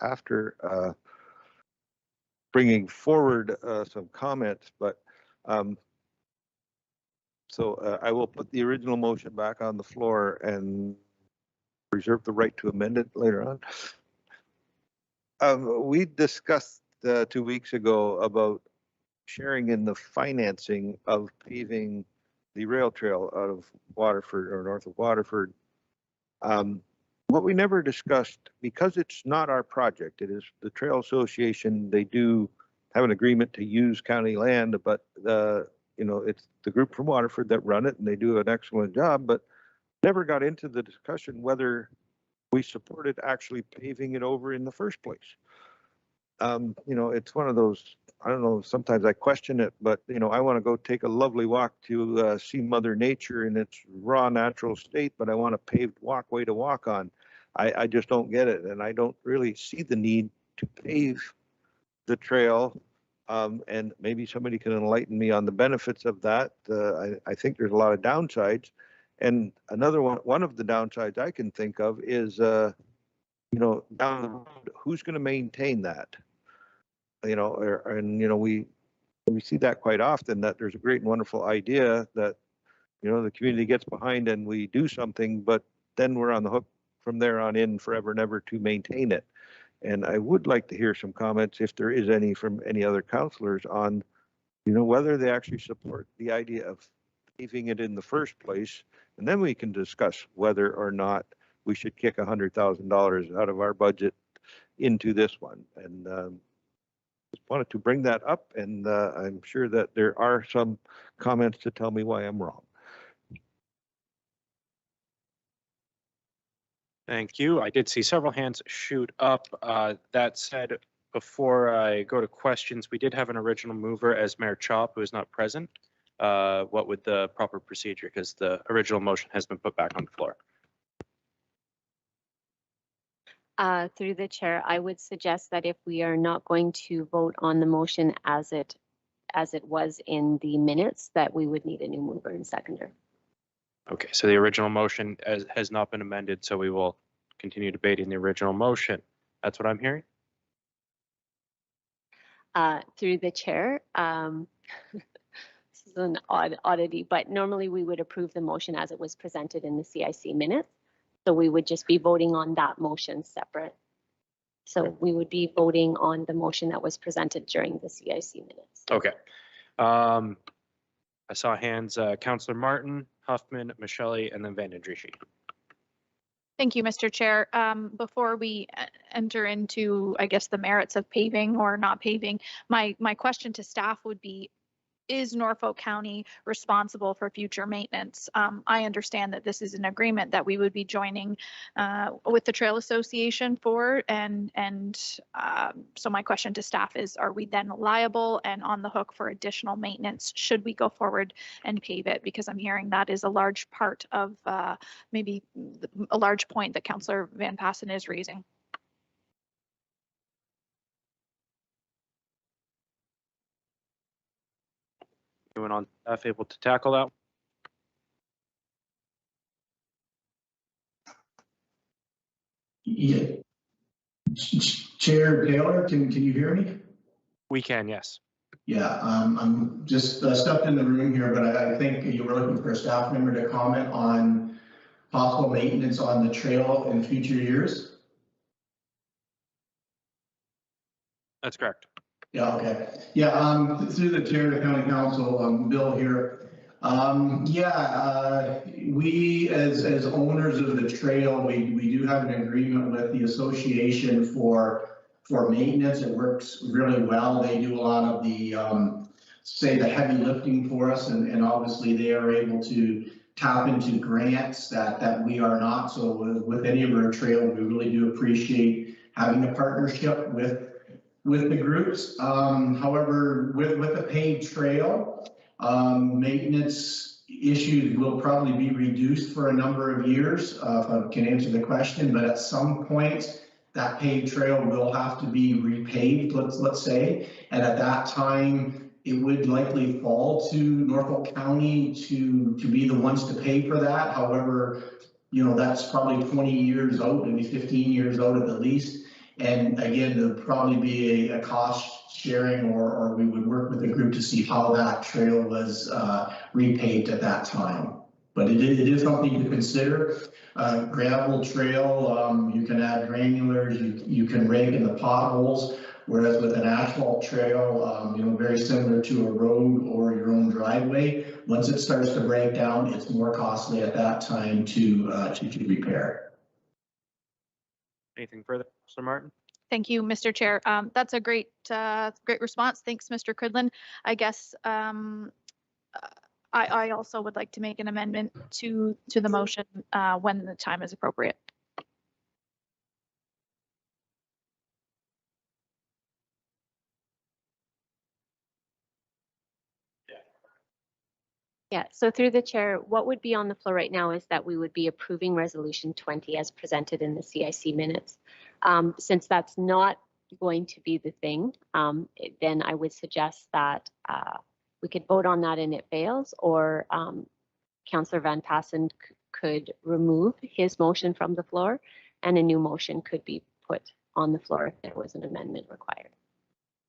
after bringing forward some comments. But so I will put the original motion back on the floor and reserve the right to amend it later on. We discussed 2 weeks ago about sharing in the financing of paving the rail trail out of Waterford or north of Waterford. What we never discussed, because it's not our project, it is the Trail Association. They do have an agreement to use county land, but it's the group from Waterford that run it, and they do an excellent job, but never got into the discussion whether we supported actually paving it over in the first place. It's one of those, I don't know, sometimes I question it, but, I want to go take a lovely walk to see Mother Nature in its raw natural state, but I want a paved walkway to walk on. I just don't get it. And I don't really see the need to pave the trail. And maybe somebody can enlighten me on the benefits of that. I think there's a lot of downsides. And another one of the downsides I can think of is, down the road, who's going to maintain that? We see that quite often, that there's a great and wonderful idea that, the community gets behind and we do something, but then we're on the hook from there on in forever and ever to maintain it. And I would like to hear some comments, if there is any, from any other councillors on, whether they actually support the idea of paving it in the first place. And then we can discuss whether or not we should kick $100,000 out of our budget into this one. And just wanted to bring that up, and I'm sure that there are some comments to tell me why I'm wrong. Thank you. I did see several hands shoot up. That said, before I go to questions, we did have an original mover as Mayor Chop, who is not present. What would the proper procedure, because the original motion has been put back on the floor? Through the chair, I would suggest that if we are not going to vote on the motion as it was in the minutes, that we would need a new mover and seconder. Okay, so the original motion has not been amended, so we will continue debating the original motion. That's what I'm hearing? Through the chair, this is an oddity, but normally we would approve the motion as it was presented in the CIC minutes. So we would just be voting on that motion separate. So we would be voting on the motion that was presented during the CIC minutes. Okay. I saw hands, Councillor Martin, Huffman, Michelle, and then Van den Driesch. Thank you, Mr. Chair. Before we enter into, I guess, the merits of paving or not paving, my question to staff would be, is Norfolk County responsible for future maintenance? I understand that this is an agreement that we would be joining with the Trail Association for, and so my question to staff is, are we then liable and on the hook for additional maintenance should we go forward and pave it? Because I'm hearing that is a large part of maybe a large point that Councillor Van Passen is raising. Anyone on staff able to tackle that? Yeah. Chair Taylor, can you hear me? We can, yes. Yeah, I'm just stepped in the room here, but I think you were looking for a staff member to comment on possible maintenance on the trail in future years. That's correct. Yeah, okay. Yeah, through the chair of the county council, Bill here. We as owners of the trail, we do have an agreement with the association for maintenance. It works really well. They do a lot of the say the heavy lifting for us, and obviously they are able to tap into grants that we are not. So with any of our trail, we really do appreciate having a partnership with the groups. However, with the paved trail, maintenance issues will probably be reduced for a number of years, if I can answer the question, but at some point that paved trail will have to be repaved, let's say, and at that time it would likely fall to Norfolk County to be the ones to pay for that. However, that's probably 20 years out, maybe 15 years out at the least. And again, there'll probably be a cost sharing, or we would work with the group to see how that trail was repaved at that time. But it is something to consider. Gravel trail, you can add granulars, you can rake in the potholes, whereas with an asphalt trail, very similar to a road or your own driveway, once it starts to break down, it's more costly at that time to repair. Anything further, Mr. Martin? Thank you, Mr. Chair. That's a great response. Thanks, Mr. Cridlin. I guess I also would like to make an amendment to the motion when the time is appropriate. Yeah, so through the chair, what would be on the floor right now is that we would be approving resolution 20 as presented in the CIC minutes. Since that's not going to be the thing, then I would suggest that we could vote on that and it fails, or Councillor Van Passen could remove his motion from the floor and a new motion could be put on the floor if there was an amendment required.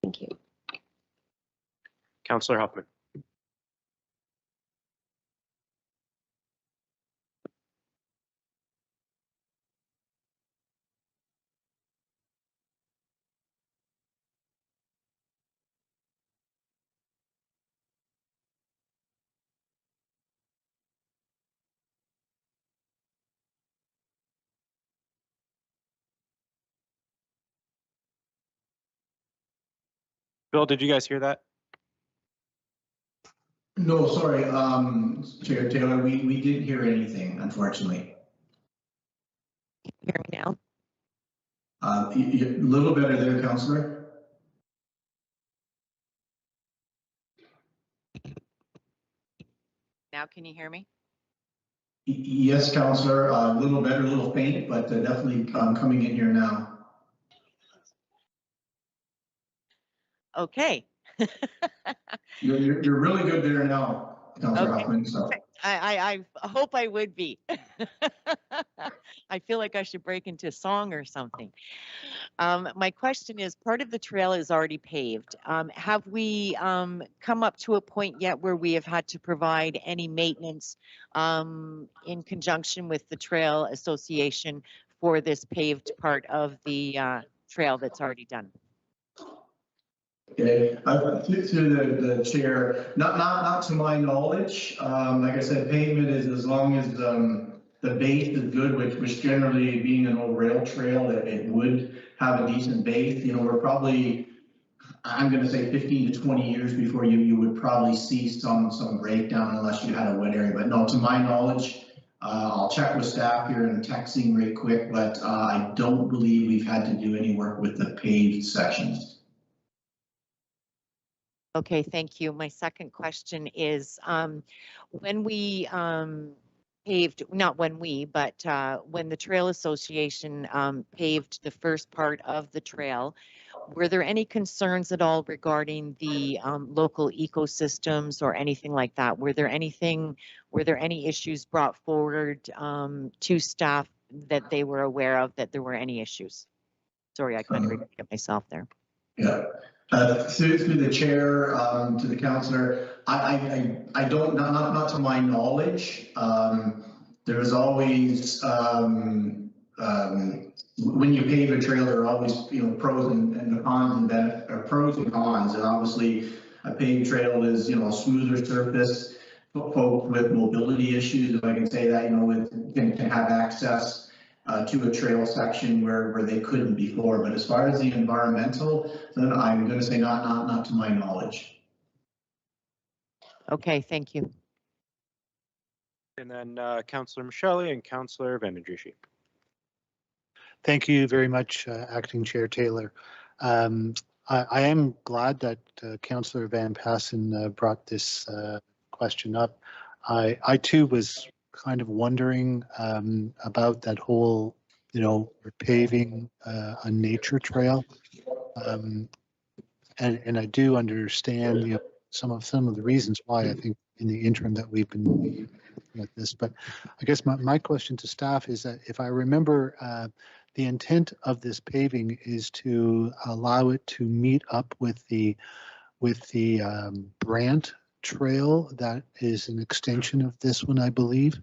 Thank you. Councillor Huffman. Bill, did you guys hear that? No, sorry, Chair Taylor, we didn't hear anything, unfortunately. Hear me now? A little better there, Councillor. Now can you hear me? Yes, Councillor, a little better, a little faint, but definitely coming in here now. Okay. You're really good there now, Councillor Huffman. So. I hope I would be. I feel like I should break into song or something. My question is, part of the trail is already paved. Have we come up to a point yet where we have had to provide any maintenance in conjunction with the Trail Association for this paved part of the trail that's already done? Okay, through the chair, not to my knowledge. Like I said, pavement is as long as the base is good, which generally being an old rail trail, it would have a decent base. We're probably I'm going to say 15 to 20 years before you would probably see some breakdown unless you had a wet area. But no, to my knowledge, I'll check with staff here and texting right quick, but I don't believe we've had to do any work with the paved sections. Okay, thank you. My second question is, when we paved, not when we, but when the Trail Association paved the first part of the trail, were there any concerns at all regarding the local ecosystems or anything like that? Were there any issues brought forward to staff that they were aware of, that there were any issues? Sorry, I kind of repeated myself there. Yeah. Through the chair to the councillor, I don't, not to my knowledge. There is always when you pave a trail, there are always pros and cons and pros and cons. And obviously, a paved trail is a smoother surface. Folks with mobility issues, if I can say that, can have access to a trail section where they couldn't before. But as far as the environmental, then I'm going to say not to my knowledge. Okay, thank you. And then Councillor Michelle and Councillor Van den Driesch. Thank you very much, Acting Chair Taylor. I am glad that Councillor Van Passen brought this question up. I too was kind of wondering about that whole, paving a nature trail, and I do understand, some of the reasons why. I think in the interim that we've been looking at this, but I guess my question to staff is that if I remember, the intent of this paving is to allow it to meet up with the Brant Trail that is an extension of this one, I believe.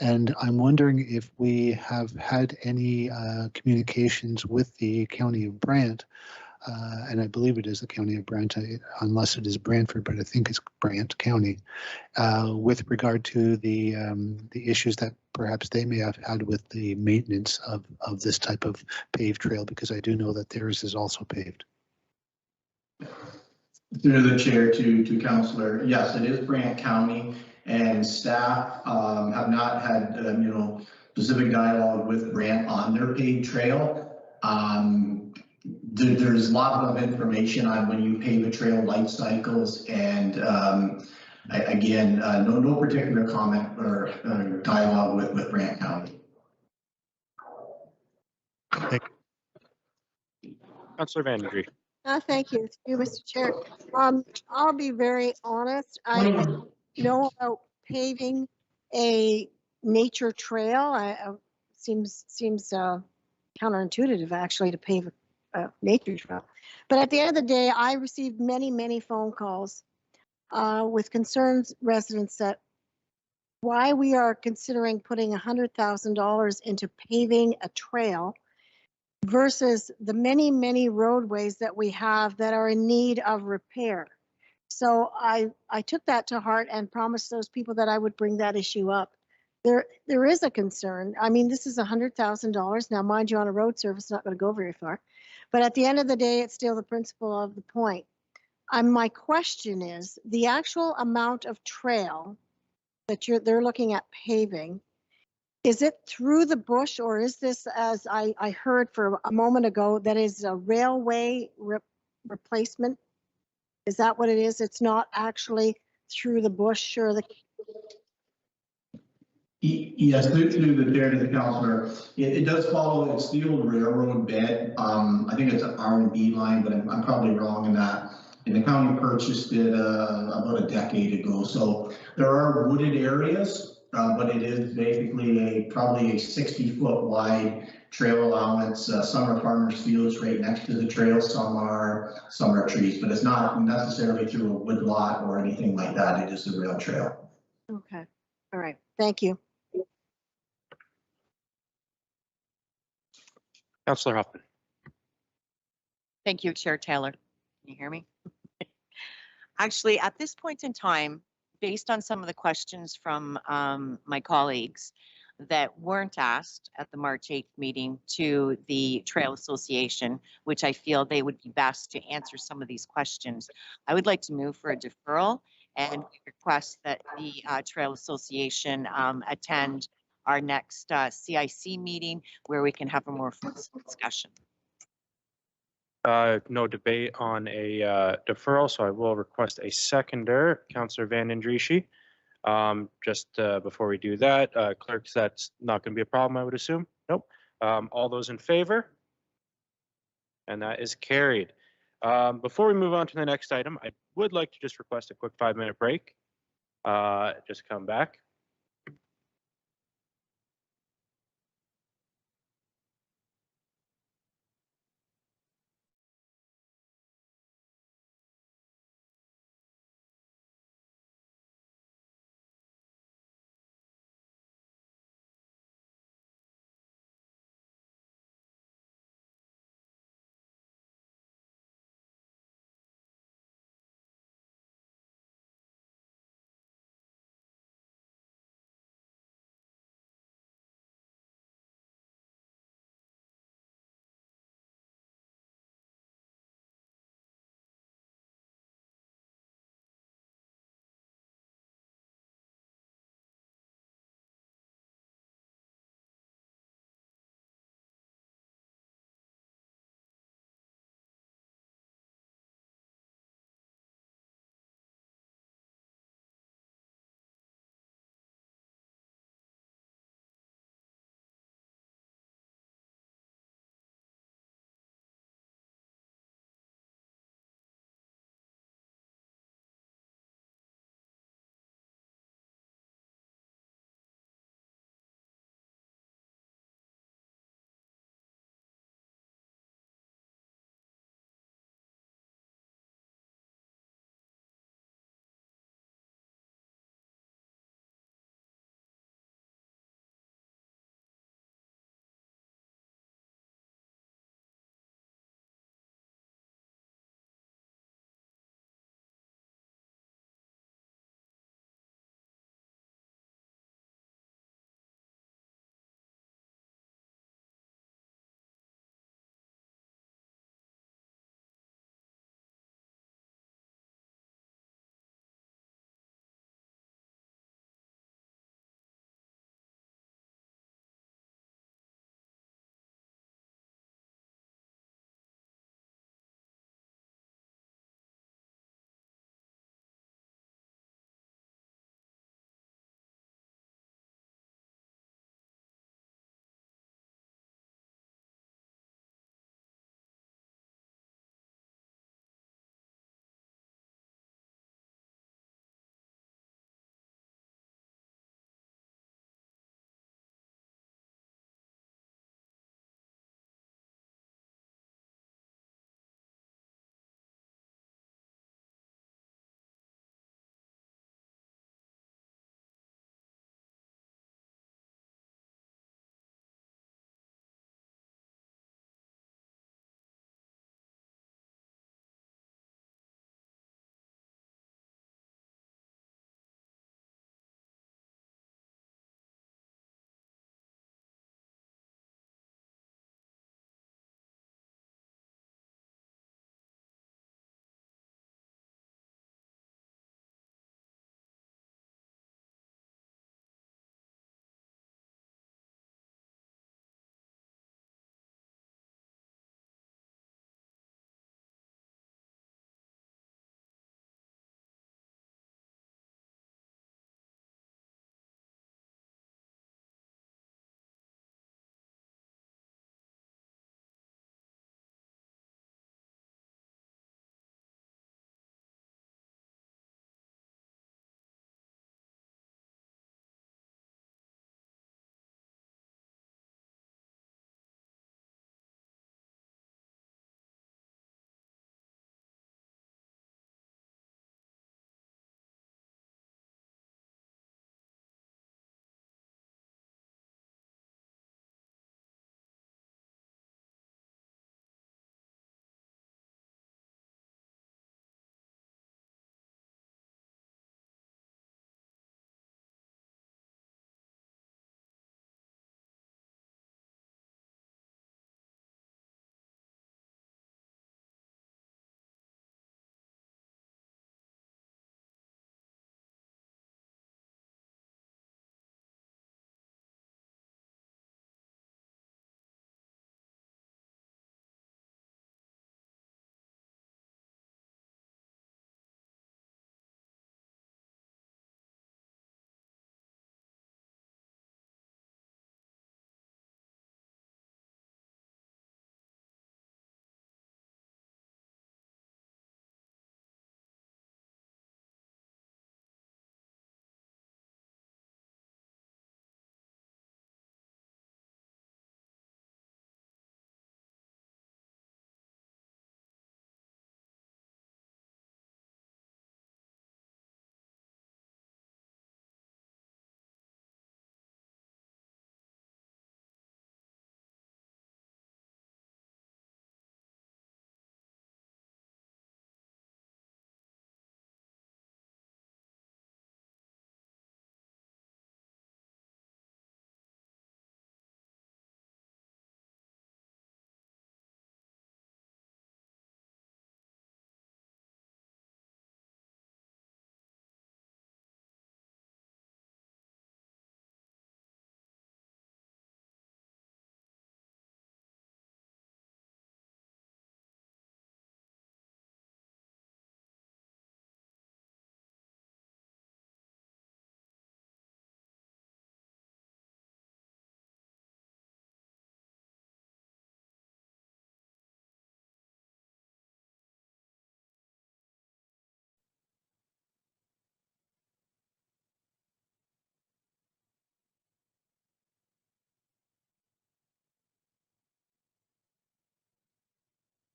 And I'm wondering if we have had any communications with the County of Brant, and I believe it is the County of Brant, unless it is Brantford, but I think it's Brant County, with regard to the issues that perhaps they may have had with the maintenance of this type of paved trail, because I do know that theirs is also paved. Through the chair to Councillor, yes, it is Brant County, and staff have not had specific dialogue with Brant on their paved trail. There's a lot of information on when you pave a trail, life cycles, and again, no particular comment or dialogue with Brant County. Councillor Van den Driesch. Thank you, Mr. Chair. I'll be very honest. I know about paving a nature trail. Seems counterintuitive actually to pave a nature trail. But at the end of the day, I received many phone calls with concerns residents that why we are considering putting $100,000 into paving a trail versus the many roadways that we have that are in need of repair. So I took that to heart and promised those people that I would bring that issue up. There is a concern. I mean, this is $100,000. Now, mind you, on a road surface, it's not going to go very far. But at the end of the day, it's still the principle of the point. My question is, the actual amount of trail that they're looking at paving, is it through the bush, or is this, as I heard for a moment ago, that is a railway replacement? Is that what it is? It's not actually through the bush or the... Yes, through the chair to the councillor. It does follow its old railroad bed. I think it's an R&B line, but I'm probably wrong in that. And the county purchased it about a decade ago. So there are wooded areas, but it is basically probably a 60-foot wide trail allowance. Some are farmers' fields right next to the trail. Some are trees, but it's not necessarily through a wood lot or anything like that. It is a rail trail. Okay. All right. Thank you. Councillor Huffman. Thank you, Chair Taylor. Can you hear me? Actually, at this point in time, based on some of the questions from my colleagues, that weren't asked at the March 8th meeting to the Trail Association, which I feel they would be best to answer some of these questions. I would like to move for a deferral and request that the Trail Association attend our next CIC meeting where we can have a more fulsome discussion. No debate on a deferral, so I will request a seconder, Councillor Van Andrieschie. Just before we do that, clerks, that's not going to be a problem, I would assume. Nope. All those in favor? And that is carried. Before we move on to the next item, I would like to just request a quick 5-minute break. Just come back.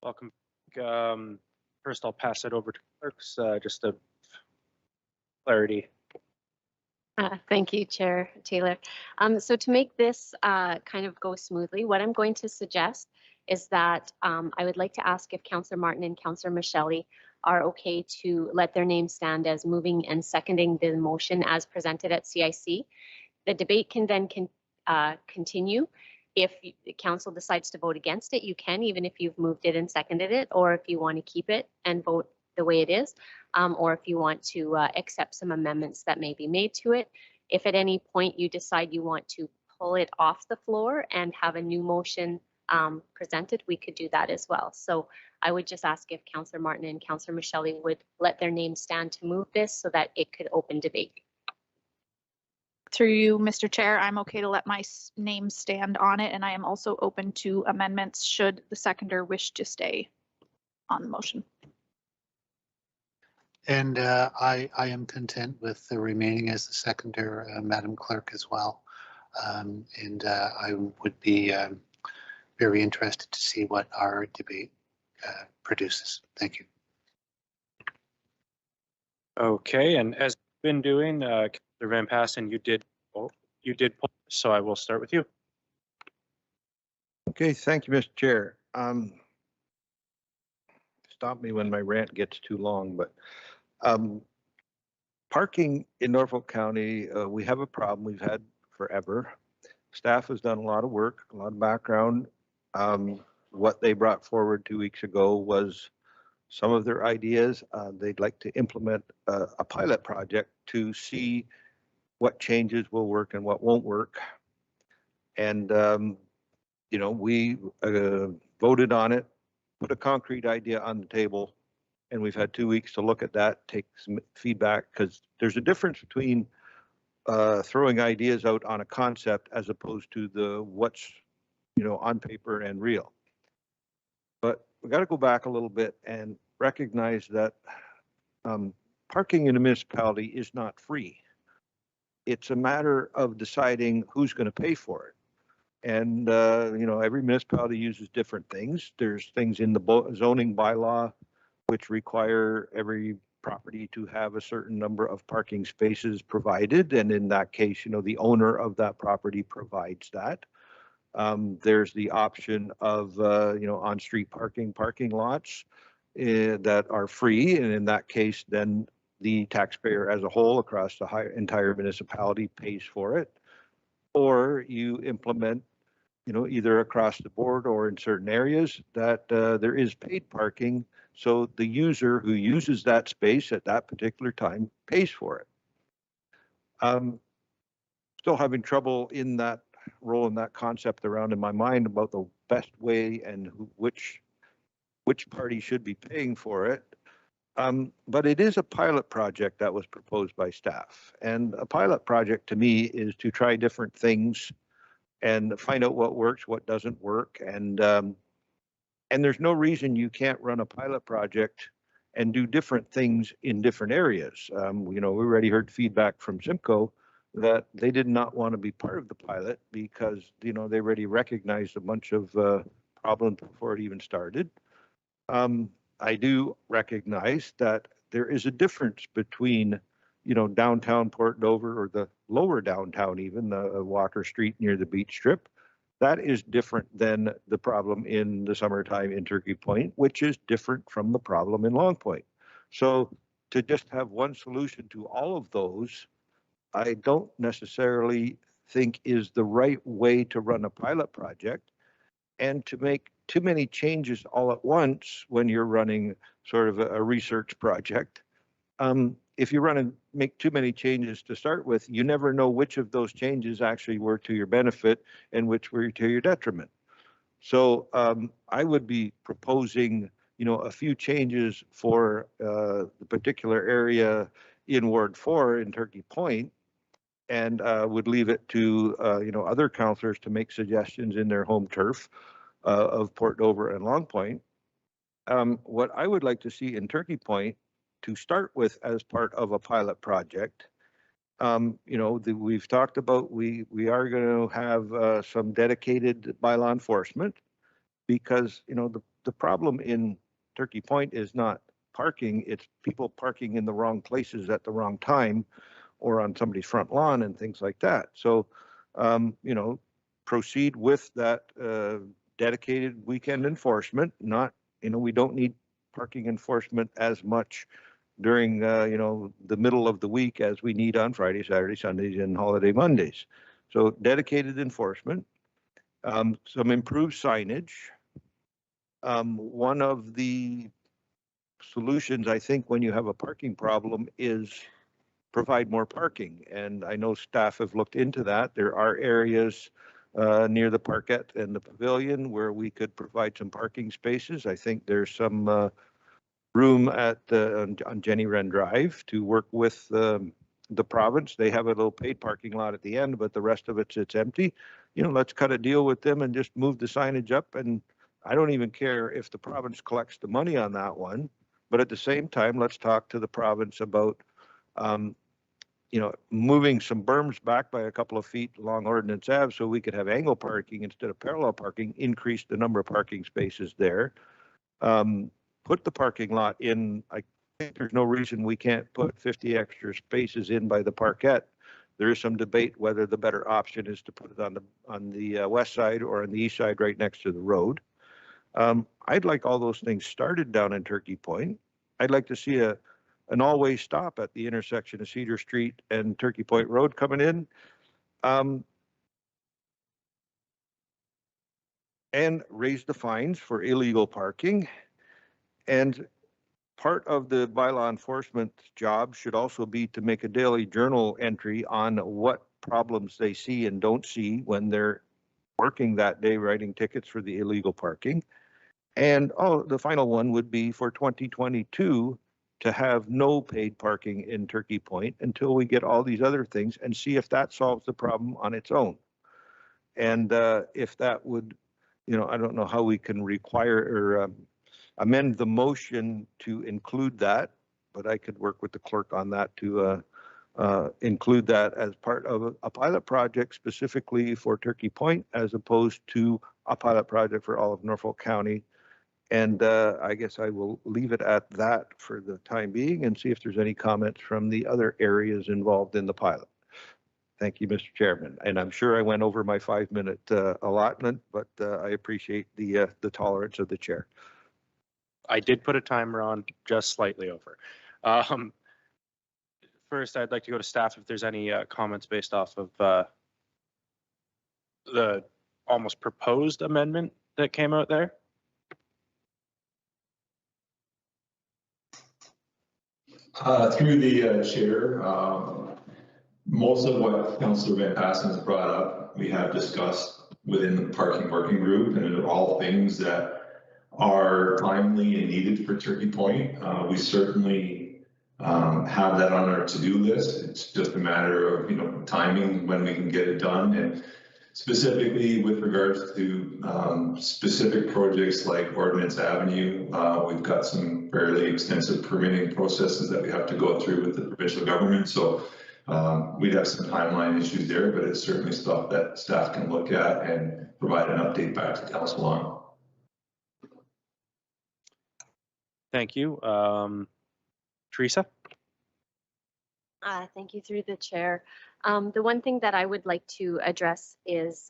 Welcome. First, I'll pass it over to clerks, just a clarity. Thank you, Chair Taylor. So to make this kind of go smoothly, what I'm going to suggest is that I would like to ask if Councillor Martin and Councillor Michelli are okay to let their names stand as moving and seconding the motion as presented at CIC. The debate can then continue. If the council decides to vote against it, you can, even if you've moved it and seconded it, or if you want to keep it and vote the way it is, or if you want to accept some amendments that may be made to it. If at any point you decide you want to pull it off the floor and have a new motion presented, we could do that as well. So I would just ask if Councillor Martin and Councillor Michelli would let their names stand to move this so that it could open debate. Through you, Mr. Chair, I'm okay to let my name stand on it, and I am also open to amendments should the seconder wish to stay on the motion. And I am content with the remaining as the seconder, Madam Clerk, as well. And I would be very interested to see what our debate produces. Thank you. Okay, and as we've been doing, Councillor Van Passen, you did poll, so I will start with you. Okay, thank you, Mr. Chair. Stop me when my rant gets too long, but parking in Norfolk County, we have a problem we've had forever. Staff has done a lot of work, a lot of background. What they brought forward 2 weeks ago was some of their ideas. They'd like to implement a pilot project to see what changes will work and what won't work. And, you know, we voted on it, put a concrete idea on the table, and we've had 2 weeks to look at that, take some feedback, because there's a difference between throwing ideas out on a concept as opposed to the what's, you know, on paper and real. But we got to go back a little bit and recognize that parking in a municipality is not free. It's a matter of deciding who's going to pay for it. And, you know, every municipality uses different things. There's things in the zoning bylaw which require every property to have a certain number of parking spaces provided. And in that case, you know, the owner of that property provides that. There's the option of, you know, on-street parking lots that are free. And in that case, then the taxpayer as a whole across the entire municipality pays for it. Or you implement, you know, either across the board or in certain areas that there is paid parking. So the user who uses that space at that particular time pays for it. Still having trouble in that rolling that concept around in my mind about the best way and which party should be paying for it. But it is a pilot project that was proposed by staff. And a pilot project to me is to try different things and find out what works, what doesn't work. And there's no reason you can't run a pilot project and do different things in different areas. You know, we already heard feedback from Simcoe that they did not want to be part of the pilot because, you know, they already recognized a bunch of problems before it even started. I do recognize that there is a difference between, you know, downtown Port Dover or the lower downtown, even the Walker Street near the beach strip. That is different than the problem in the summertime in Turkey Point, which is different from the problem in Long Point. So to just have one solution to all of those, I don't necessarily think is the right way to run a pilot project, and to make too many changes all at once when you're running sort of a research project. If you run and make too many changes to start with, you never know which of those changes actually were to your benefit and which were to your detriment. So I would be proposing, you know, a few changes for the particular area in Ward 4 in Turkey Point, and would leave it to, you know, other councillors to make suggestions in their home turf of Port Dover and Long Point. What I would like to see in Turkey Point, to start with as part of a pilot project, you know, we've talked about we are going to have some dedicated bylaw enforcement, because, you know, the problem in Turkey Point is not parking, it's people parking in the wrong places at the wrong time or on somebody's front lawn and things like that. So, you know, proceed with that dedicated weekend enforcement. Not, you know, we don't need parking enforcement as much during, you know, the middle of the week as we need on Friday, Saturday, Sundays, and holiday Mondays. So dedicated enforcement, some improved signage. One of the solutions, I think, when you have a parking problem is provide more parking. And I know staff have looked into that. There are areas near the parkette and the pavilion where we could provide some parking spaces. I think there's some room at on Jenny Wren Drive to work with the province. They have a little paid parking lot at the end, but the rest of it's empty. You know, let's cut a deal with them and just move the signage up. And I don't even care if the province collects the money on that one. But at the same time, let's talk to the province about, you know, moving some berms back by a couple of feet along Ordnance Ave so we could have angle parking instead of parallel parking, increase the number of parking spaces there. Put the parking lot in. I think there's no reason we can't put 50 extra spaces in by the parkette. There is some debate whether the better option is to put it on the west side or on the east side right next to the road. I'd like all those things started down in Turkey Point. I'd like to see an all-way stop at the intersection of Cedar Street and Turkey Point Road coming in. And raise the fines for illegal parking. And part of the bylaw enforcement job should also be to make a daily journal entry on what problems they see and don't see when they're working that day writing tickets for the illegal parking. And the final one would be for 2022 to have no paid parking in Turkey Point until we get all these other things and see if that solves the problem on its own. And if that would, you know, I don't know how we can require or amend the motion to include that, but I could work with the clerk on that to include that as part of a pilot project specifically for Turkey Point, as opposed to a pilot project for all of Norfolk County. And I guess I will leave it at that for the time being and see if there's any comments from the other areas involved in the pilot. Thank you, Mr. Chairman. And I'm sure I went over my 5-minute allotment, but I appreciate the tolerance of the chair. I did put a timer on just slightly over. First, I'd like to go to staff if there's any comments based off of the almost proposed amendment that came out there. Through the chair, most of what Councillor Van Passen has brought up, we have discussed within the parking working group, and they're all things that are timely and needed for Turkey Point. We certainly have that on our to-do list. It's just a matter of, you know, timing when we can get it done. And specifically with regards to specific projects like Ordnance Avenue, we've got some fairly extensive permitting processes that we have to go through with the provincial government. So we'd have some timeline issues there, but it's certainly stuff that staff can look at and provide an update back to council on. Thank you. Teresa? Thank you through the chair. The one thing that I would like to address is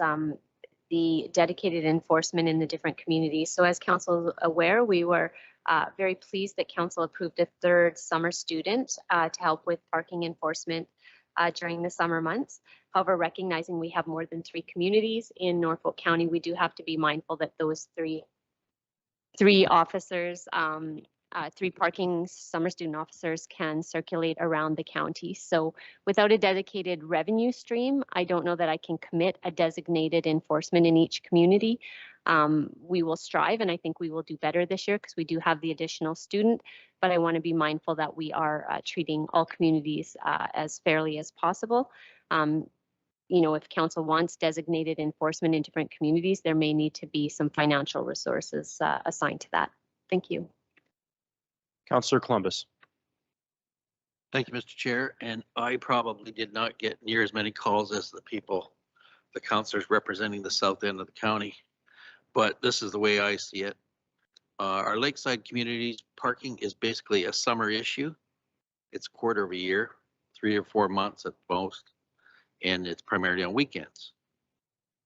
the dedicated enforcement in the different communities. So as council is aware, we were very pleased that council approved a third summer student to help with parking enforcement during the summer months. However, recognizing we have more than 3 communities in Norfolk County, we do have to be mindful that those three officers, 3 parking summer student officers can circulate around the county. So without a dedicated revenue stream, I don't know that I can commit a designated enforcement in each community. We will strive, and I think we will do better this year because we do have the additional student, but I want to be mindful that we are treating all communities as fairly as possible. You know, if council wants designated enforcement in different communities, there may need to be some financial resources assigned to that. Thank you. Councillor Columbus. Thank you, Mr. Chair. And I probably did not get near as many calls as the councillors representing the south end of the county. But this is the way I see it. our lakeside communities parking is basically a summer issue. It's a quarter of a year, 3 or 4 months at most, and it's primarily on weekends.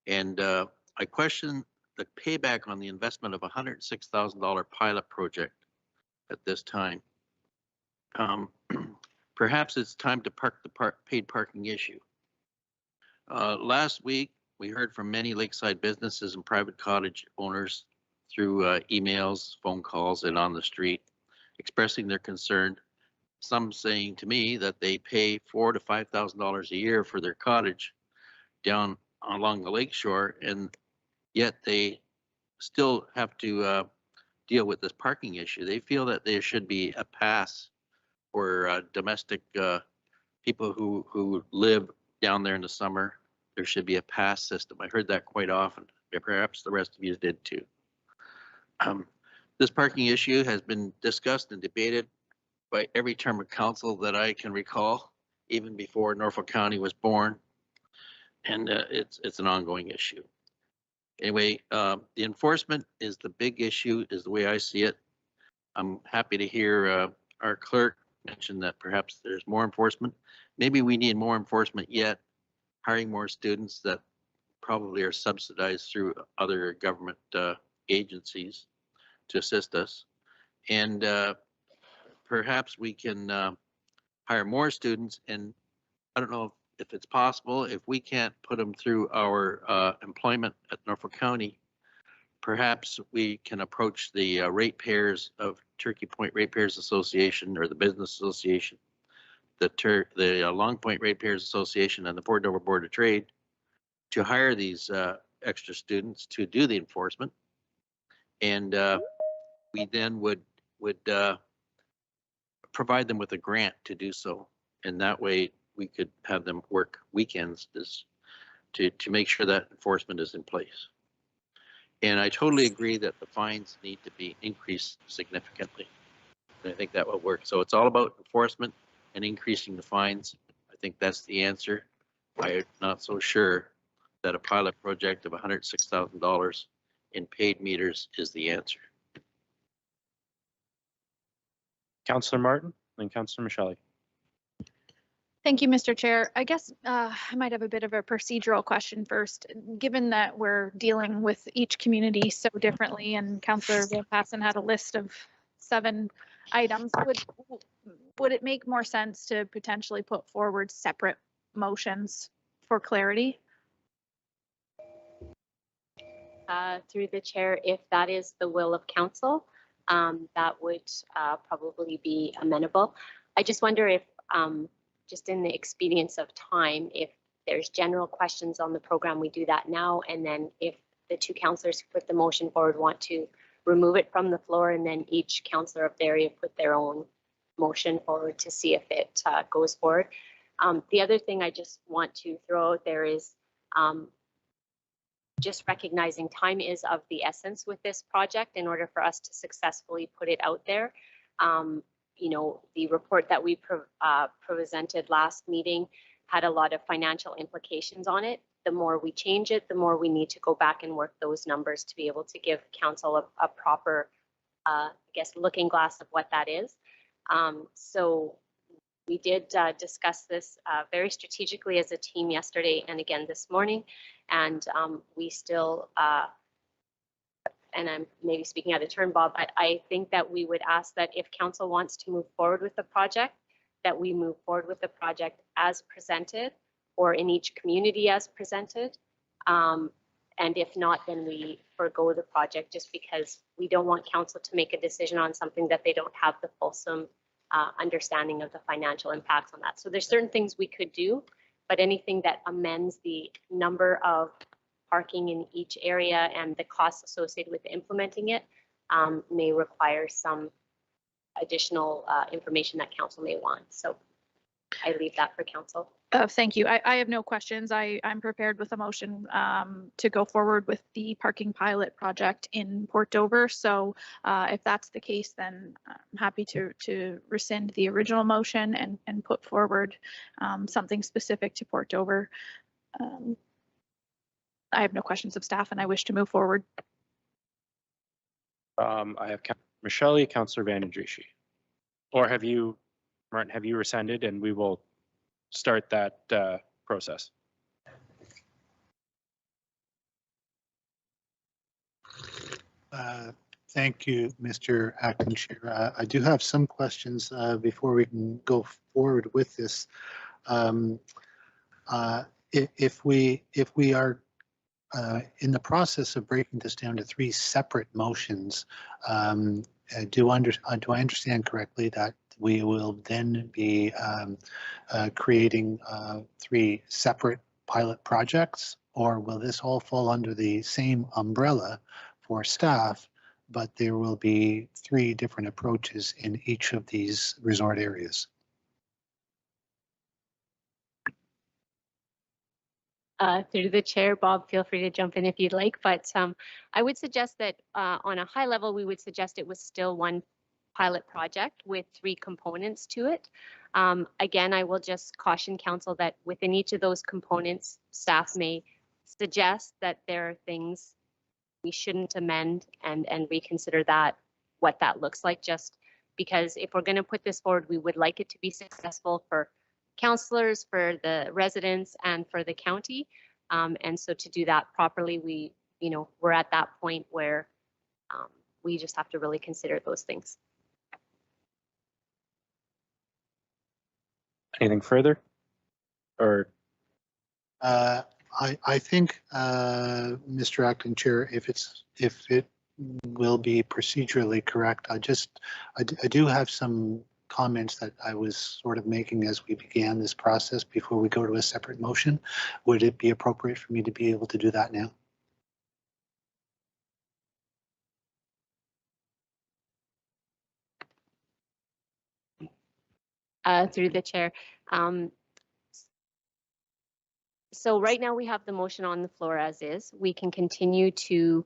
And I question the payback on the investment of $106,000 pilot project at this time. Perhaps it's time to park the paid parking issue. Last week, we heard from many lakeside businesses and private cottage owners through emails, phone calls, and on the street, expressing their concern. Some saying to me that they pay $4,000 to $5,000 a year for their cottage down along the lakeshore, and yet they still have to deal with this parking issue. They feel that there should be a pass for domestic people who live down there in the summer. There should be a pass system. I heard that quite often. Perhaps the rest of you did too. This parking issue has been discussed and debated by every term of council that I can recall, even before Norfolk County was born, and it's an ongoing issue. Anyway, the enforcement is the big issue, is the way I see it. I'm happy to hear our clerk mention that perhaps there's more enforcement. Maybe we need more enforcement yet, hiring more students that probably are subsidized through other government agencies to assist us. And perhaps we can hire more students. And I don't know if it's possible, if we can't put them through our employment at Norfolk County, perhaps we can approach the ratepayers of Turkey Point Ratepayers Association or the Business Association, the Long Point Ratepayers Association, and the Port Dover Board of Trade to hire these extra students to do the enforcement. And we then would provide them with a grant to do so. And that way we could have them work weekends to make sure that enforcement is in place. And I totally agree that the fines need to be increased significantly. And I think that will work. So it's all about enforcement and increasing the fines. I think that's the answer. I'm not so sure that a pilot project of $106,000 in paid meters is the answer. Councillor Martin and Councillor Michelle. Thank you, Mr. Chair. I guess I might have a bit of a procedural question first. Given that we're dealing with each community so differently, and Councillor Van Passen had a list of 7 items, would it make more sense to potentially put forward separate motions for clarity? Through the chair, if that is the will of council, that would probably be amenable. I just wonder if just in the expedience of time, if there's general questions on the program, we do that now. And then if the 2 councillors who put the motion forward want to remove it from the floor, and then each councillor of the area put their own motion forward to see if it goes forward. The other thing I just want to throw out there is just recognizing time is of the essence with this project in order for us to successfully put it out there. You know, the report that we presented last meeting had a lot of financial implications on it. The more we change it, the more we need to go back and work those numbers to be able to give council a proper, I guess, looking glass of what that is. So we did discuss this very strategically as a team yesterday and again this morning. And we still, and I'm maybe speaking out of turn, Bob, I think that we would ask that if council wants to move forward with the project, that we move forward with the project as presented or in each community as presented. And if not, then we forgo the project just because we don't want council to make a decision on something that they don't have the fulsome understanding of the financial impacts on that. So there's certain things we could do, but anything that amends the number of parking in each area and the costs associated with implementing it may require some additional information that council may want. So I leave that for council. Thank you. I have no questions. I'm prepared with a motion to go forward with the parking pilot project in Port Dover. So if that's the case, then I'm happy to rescind the original motion and put forward something specific to Port Dover. I have no questions of staff and I wish to move forward. I have Councillor Michelle, Councillor Van Andriesch. Or have you, Martin, have you rescinded and we will start that process? Thank you, Mr. Acting Chair. I do have some questions before we can go forward with this. If we are in the process of breaking this down to 3 separate motions, do I understand correctly that we will then be creating 3 separate pilot projects, or will this all fall under the same umbrella for staff, but there will be 3 different approaches in each of these resort areas? Through the chair, Bob, feel free to jump in if you'd like, but I would suggest that on a high level, we would suggest it was still one pilot project with 3 components to it. Again, I will just caution council that within each of those components, staff may suggest that there are things we shouldn't amend and reconsider that, what that looks like, just because if we're going to put this forward, we would like it to be successful for councillors, for the residents, and for the county. And so to do that properly, we're at that point where we just have to really consider those things. Anything further? Or I think, Mr. Acting Chair, if it will be procedurally correct, I do have some comments that I was sort of making as we began this process before we go to a separate motion. Would it be appropriate for me to be able to do that now? Through the chair. So right now we have the motion on the floor as is. We can continue to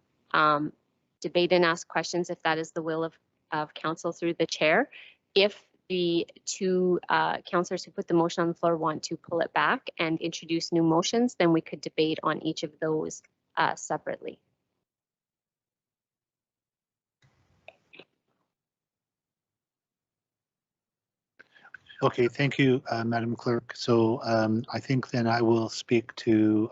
debate and ask questions if that is the will of council through the chair. If the 2 councillors who put the motion on the floor want to pull it back and introduce new motions, then we could debate on each of those separately. Okay, thank you, Madam Clerk. So I think then I will speak to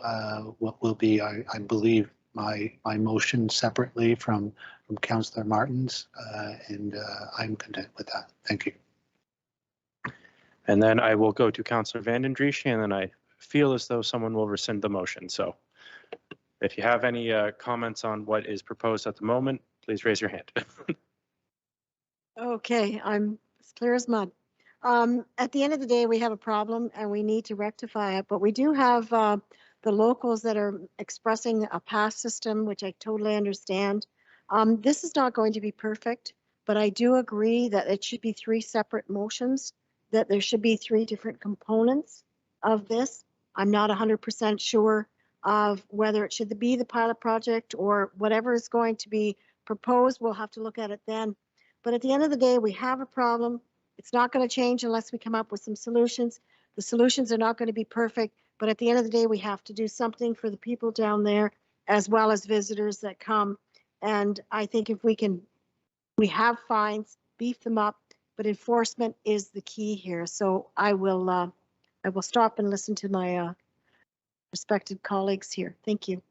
what will be, I believe, my motion separately from Councillor Martin's, and I'm content with that. Thank you. and then I will go to Councillor Van Andriesch, and then I feel as though someone will rescind the motion. So if you have any comments on what is proposed at the moment, please raise your hand. Okay, I'm as clear as mud. At the end of the day, we have a problem and we need to rectify it, but we do have the locals that are expressing a pass system, which I totally understand. This is not going to be perfect, but I do agree that it should be 3 separate motions, that there should be 3 different components of this. I'm not 100% sure of whether it should be the pilot project or whatever is going to be proposed. We'll have to look at it then. But at the end of the day, we have a problem. It's not going to change unless we come up with some solutions. The solutions are not going to be perfect, but at the end of the day, we have to do something for the people down there as well as visitors that come. And I think if we have fines, beef them up, but enforcement is the key here. So I will stop and listen to my respected colleagues here. Thank you.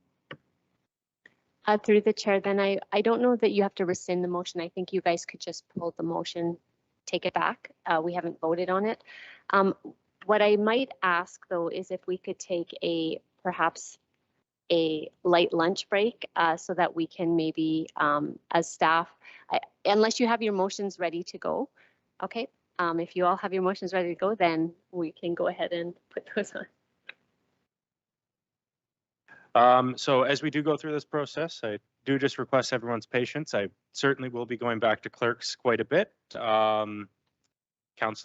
Through the chair, then I don't know that you have to rescind the motion. I think you guys could just pull the motion, take it back. We haven't voted on it. What I might ask though is if we could take perhaps a light lunch break so that we can maybe as staff, unless you have your motions ready to go. Okay, if you all have your motions ready to go, then we can go ahead and put those on. So as we do go through this process, I do just request everyone's patience. I certainly will be going back to clerks quite a bit. Councillor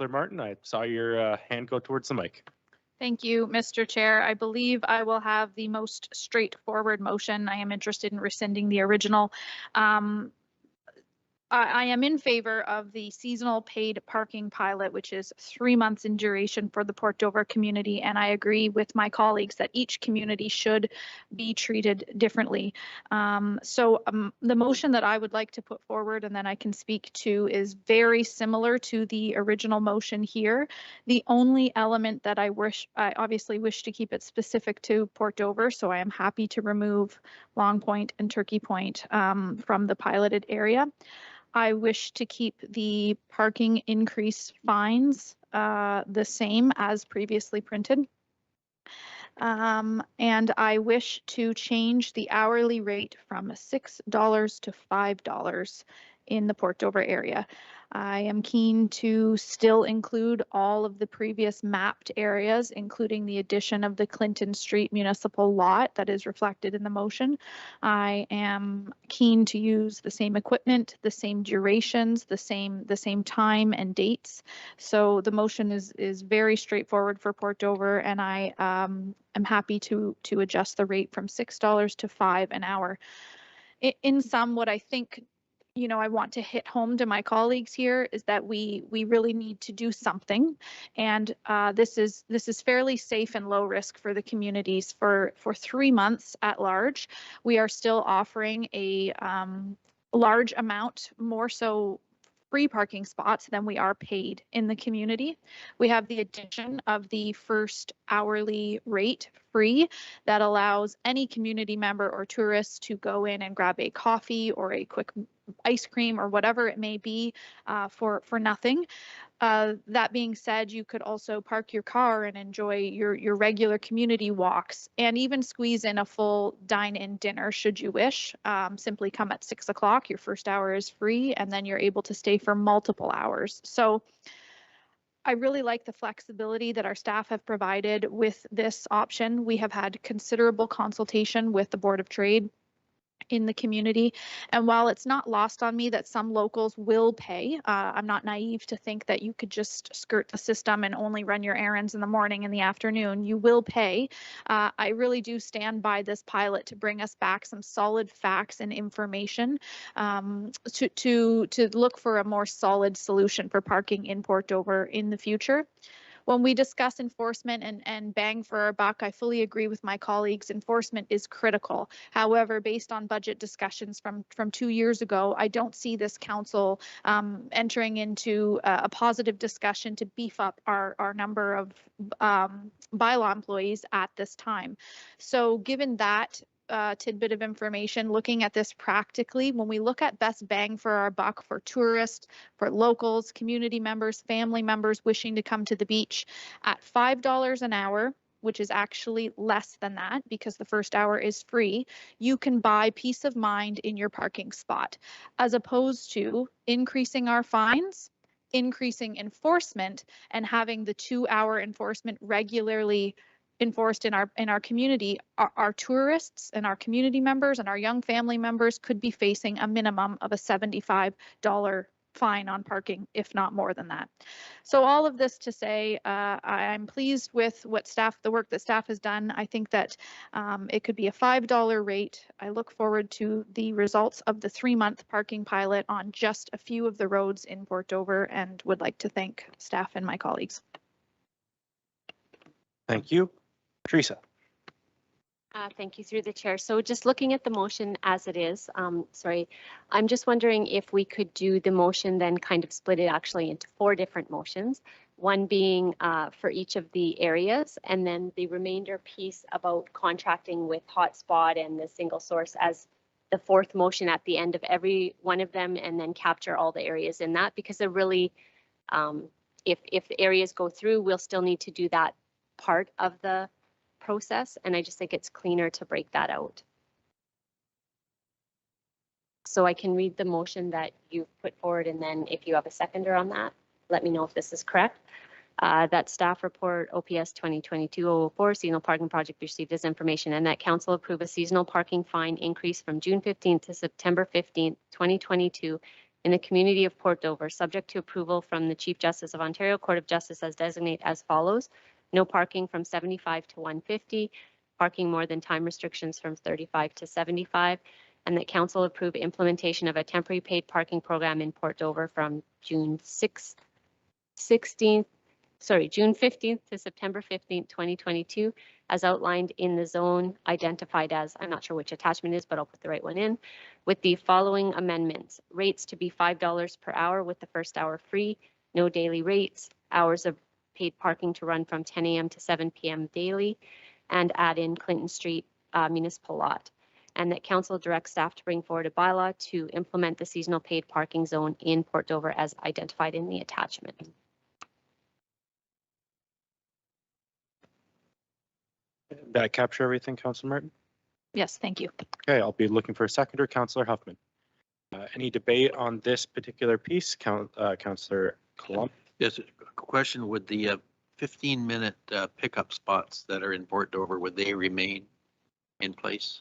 Martin, I saw your hand go towards the mic. Thank you, Mr. Chair. I believe I will have the most straightforward motion. I am interested in rescinding the original. I am in favor of the seasonal paid parking pilot, which is 3 months in duration for the Port Dover community. And I agree with my colleagues that each community should be treated differently. The motion that I would like to put forward, and then I can speak to, is very similar to the original motion here. The only element that I obviously wish to keep it specific to Port Dover, so I am happy to remove Long Point and Turkey Point from the piloted area. I wish to keep the parking increase fines the same as previously printed. And I wish to change the hourly rate from $6 to $5 in the Port Dover area. I am keen to still include all of the previous mapped areas, including the addition of the Clinton Street municipal lot that is reflected in the motion. I am keen to use the same equipment, the same durations, the same time and dates. So the motion is very straightforward for Port Dover, and I am happy to adjust the rate from $6 to $5 an hour. In sum, what I think, I want to hit home to my colleagues here is that we really need to do something, and this is fairly safe and low risk for the communities. For 3 months at large, we are still offering a large amount, more so free parking spots than we are paid in the community. We have the addition of the first hourly rate free that allows any community member or tourist to go in and grab a coffee or a quick ice cream or whatever it may be for nothing. That being said, you could also park your car and enjoy your regular community walks, and even squeeze in a full dine-in dinner should you wish. Simply come at 6 o'clock, your first hour is free, and then you're able to stay for multiple hours. So I really like the flexibility that our staff have provided with this option. We have had considerable consultation with the Board of Trade in the community. And while it's not lost on me that some locals will pay, I'm not naive to think that you could just skirt the system and only run your errands in the morning and the afternoon. You will pay. I really do stand by this pilot to bring us back some solid facts and information to look for a more solid solution for parking in Port Dover in the future. When we discuss enforcement and bang for our buck, I fully agree with my colleagues. Enforcement is critical. However, based on budget discussions from 2 years ago, I don't see this council entering into a positive discussion to beef up our number of bylaw employees at this time. So given that tidbit of information, looking at this practically, when we look at best bang for our buck for tourists, for locals, community members, family members wishing to come to the beach, at $5 an hour, which is actually less than that because the first hour is free, you can buy peace of mind in your parking spot, as opposed to increasing our fines, increasing enforcement, and having the 2-hour enforcement regularly enforced in our community. Our tourists and our community members and our young family members could be facing a minimum of a $75 fine on parking, if not more than that. So all of this to say, I'm pleased with the work that staff has done. I think that it could be a $5 rate. I look forward to the results of the 3-month parking pilot on just a few of the roads in Port Dover, and would like to thank staff and my colleagues. Thank you. Teresa. Thank you through the chair. So just looking at the motion as it is, I'm just wondering if we could do the motion, then kind of split it actually into 4 different motions, one being for each of the areas, and then the remainder piece about contracting with Hotspot and the single source as the 4th motion at the end of every one of them, and then capture all the areas in that, because they're really, if the areas go through, we'll still need to do that part of the process, and I just think it's cleaner to break that out. So I can read the motion that you've put forward, and then if you have a seconder on that, let me know if this is correct. That staff report OPS 2022-004 seasonal parking project received as information, and that council approve a seasonal parking fine increase from June 15th to September 15th, 2022 in the community of Port Dover, subject to approval from the Chief Justice of Ontario Court of Justice as designate as follows. No parking from 75 to 150, parking more than time restrictions from 35 to 75, and that council approve implementation of a temporary paid parking program in Port Dover from June 15th to September 15th, 2022, as outlined in the zone identified as, I'm not sure which attachment is, but I'll put the right one in, with the following amendments. Rates to be $5 per hour with the first hour free, no daily rates, hours of paid parking to run from 10 a.m. to 7 p.m. daily, and add in Clinton Street municipal lot. And that council directs staff to bring forward a bylaw to implement the seasonal paid parking zone in Port Dover as identified in the attachment. That capture everything, Councillor Martin? Yes, thank you. Okay, I'll be looking for a seconder, Councillor Huffman. Any debate on this particular piece, Councillor Colum? Yes, a question, would the 15-minute pickup spots that are in Port Dover, would they remain in place?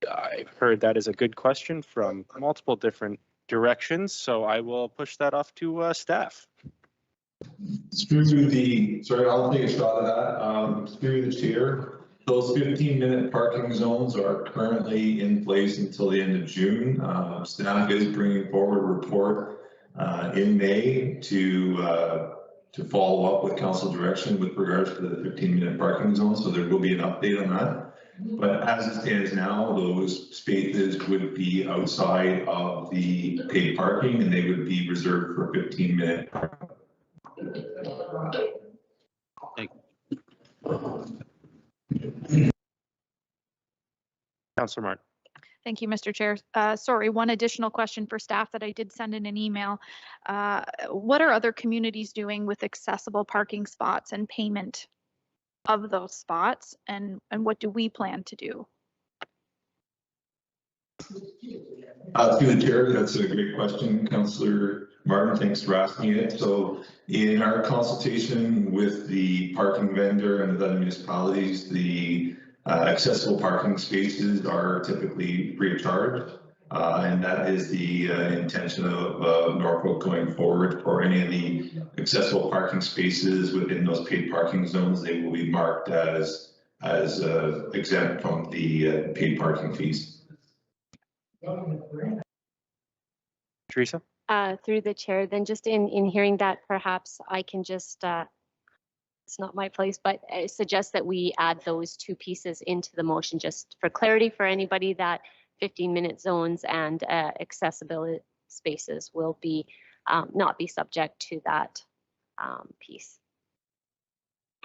I've heard that is a good question from multiple different directions, so I will push that off to staff. Through the, sorry, I'll take a shot at that. Through the chair, those 15-minute parking zones are currently in place until the end of June. Staff is bringing forward a report in May to follow up with council direction with regards to the 15-minute parking zone. So there will be an update on that. But as it stands now, those spaces would be outside of the paid parking and they would be reserved for 15-minute parking. Councillor Martin. Thank you, Mr. Chair. Sorry, one additional question for staff that I did send in an email. What are other communities doing with accessible parking spots and payment of those spots, and what do we plan to do? Through the chair, that's a great question, Councillor Martin. Thanks for asking it. So in our consultation with the parking vendor and the other municipalities, the accessible parking spaces are typically free of charge. And that is the intention of Norfolk going forward. For any of the accessible parking spaces within those paid parking zones, they will be marked as exempt from the paid parking fees. Teresa? Through the chair, then just in hearing that, perhaps I can just, it's not my place, but suggest that we add those two pieces into the motion just for clarity for anybody, that 15-minute zones and accessibility spaces will be not be subject to that piece.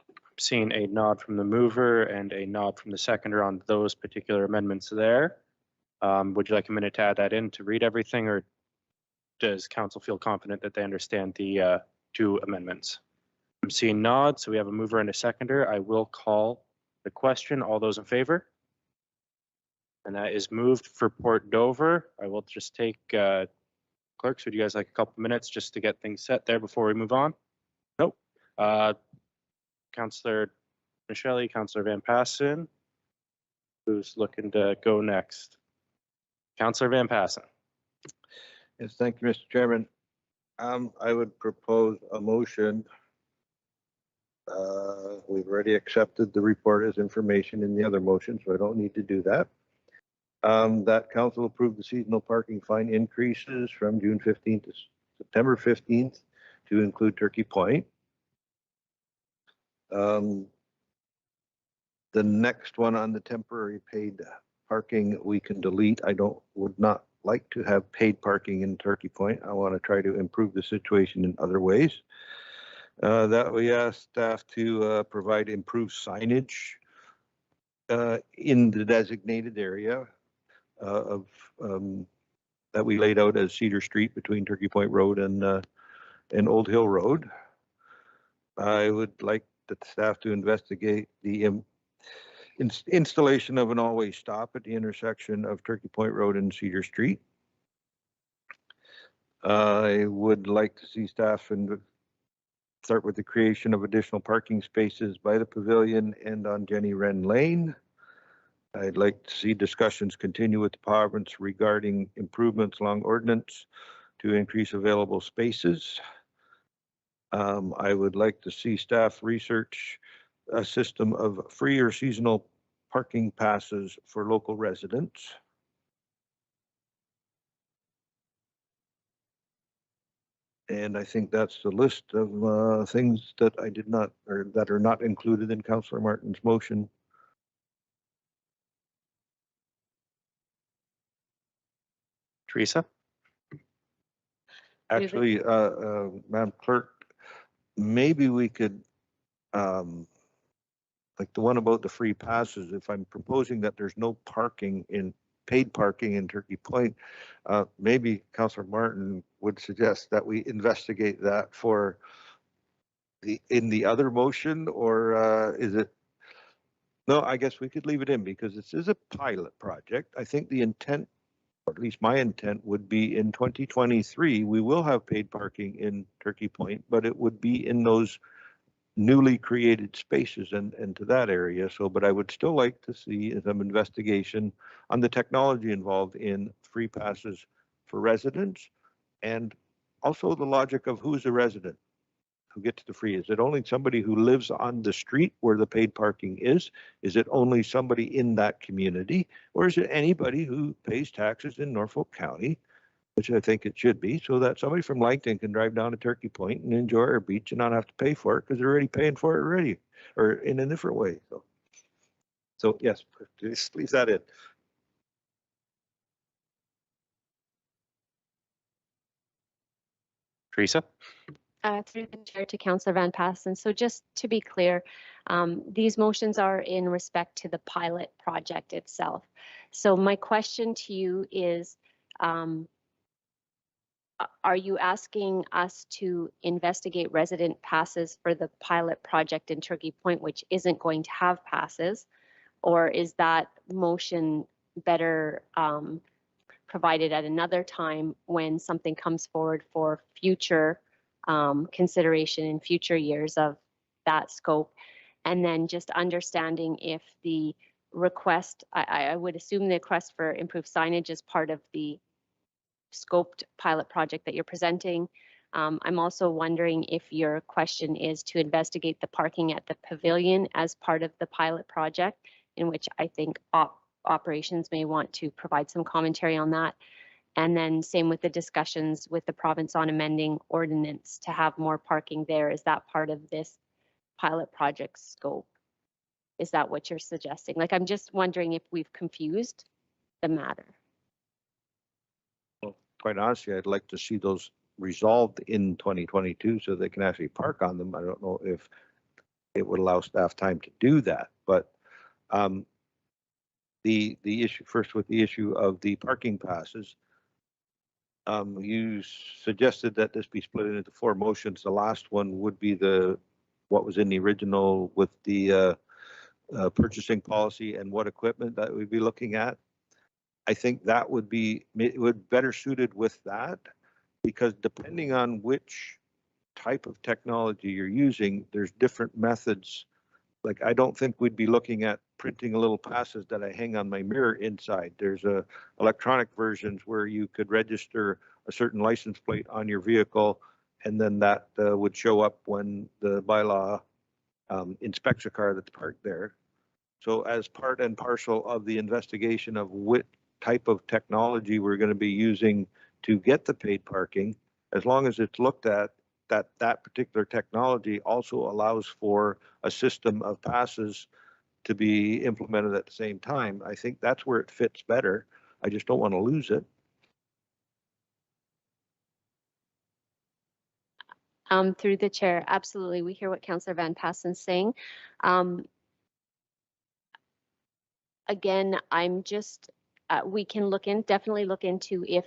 I'm seeing a nod from the mover and a nod from the seconder on those particular amendments there. Would you like a minute to add that in to read everything, or does council feel confident that they understand the two amendments? I'm seeing nods, so we have a mover and a seconder. I will call the question. All those in favor? And that is moved for Port Dover. I will just take clerks, would you guys like a couple minutes just to get things set there before we move on? Nope. Councillor Michele, Councillor Van Passen, who's looking to go next? Councillor Van Passen. Yes, thank you, Mr. Chairman. I would propose a motion. We've already accepted the report as information in the other motion, so I don't need to do that. That council approved the seasonal parking fine increases from June 15th to September 15th to include Turkey Point. The next one on the temporary paid parking we can delete. I would not like to have paid parking in Turkey Point. I want to try to improve the situation in other ways. That we asked staff to provide improved signage in the designated area of that we laid out as Cedar Street between Turkey Point Road and Old Hill Road. I would like the staff to investigate the installation of an always stop at the intersection of Turkey Point Road and Cedar Street. I would like to see staff start with the creation of additional parking spaces by the pavilion and on Jenny Wren Lane. I'd like to see discussions continue with the province regarding improvements along ordinance to increase available spaces. I would like to see staff research a system of free or seasonal parking passes for local residents. And I think that's the list of things that I did not, or that are not included in Councillor Martin's motion. Teresa? Actually, Madam Clerk, maybe we could, like the one about the free passes, if I'm proposing that there's no paid parking in Turkey Point, maybe Councillor Martin would suggest that we investigate that for in the other motion, or is it? No, I guess we could leave it in because this is a pilot project. I think the intent, or at least my intent, would be in 2023, we will have paid parking in Turkey Point, but it would be in those newly created spaces and to that area. So, but I would still like to see some investigation on the technology involved in free passes for residents, and also the logic of who's a resident who gets the free. Is it only somebody who lives on the street where the paid parking is? Is it only somebody in that community? Or is it anybody who pays taxes in Norfolk County, which I think it should be, so that somebody from Langton can drive down to Turkey Point and enjoy our beach and not have to pay for it because they're already paying for it already, or in a different way. So yes, just leave that in. Teresa? Through the chair to Councillor Van Passen. So just to be clear, these motions are in respect to the pilot project itself. So my question to you is, are you asking us to investigate resident passes for the pilot project in Turkey Point, which isn't going to have passes? Or is that motion better provided at another time when something comes forward for future consideration in future years of that scope? And then just understanding if the request, I would assume the request for improved signage is part of the scoped pilot project that you're presenting. I'm also wondering if your question is to investigate the parking at the pavilion as part of the pilot project, in which I think operations may want to provide some commentary on that. And then same with the discussions with the province on amending ordinance to have more parking there. Is that part of this pilot project scope? Is that what you're suggesting? Like, I'm just wondering if we've confused the matter. Well, quite honestly, I'd like to see those resolved in 2022 so they can actually park on them. I don't know if it would allow staff time to do that, but the issue first with the issue of the parking passes. You suggested that this be split into 4 motions. The last one would be what was in the original with the purchasing policy and what equipment that we'd be looking at. I think that would be better suited with that, because depending on which type of technology you're using, there's different methods. Like, I don't think we'd be looking at printing little passes that I hang on my mirror inside. There's electronic versions where you could register a certain license plate on your vehicle, and then that would show up when the bylaw inspects a car that's parked there. So as part and parcel of the investigation of what type of technology we're going to be using to get the paid parking, as long as it's looked at, that particular technology also allows for a system of passes to be implemented at the same time. I think that's where it fits better. I just don't want to lose it. Through the chair, absolutely. We hear what Councillor Van Passen's saying. Again, I'm just, we can definitely look into if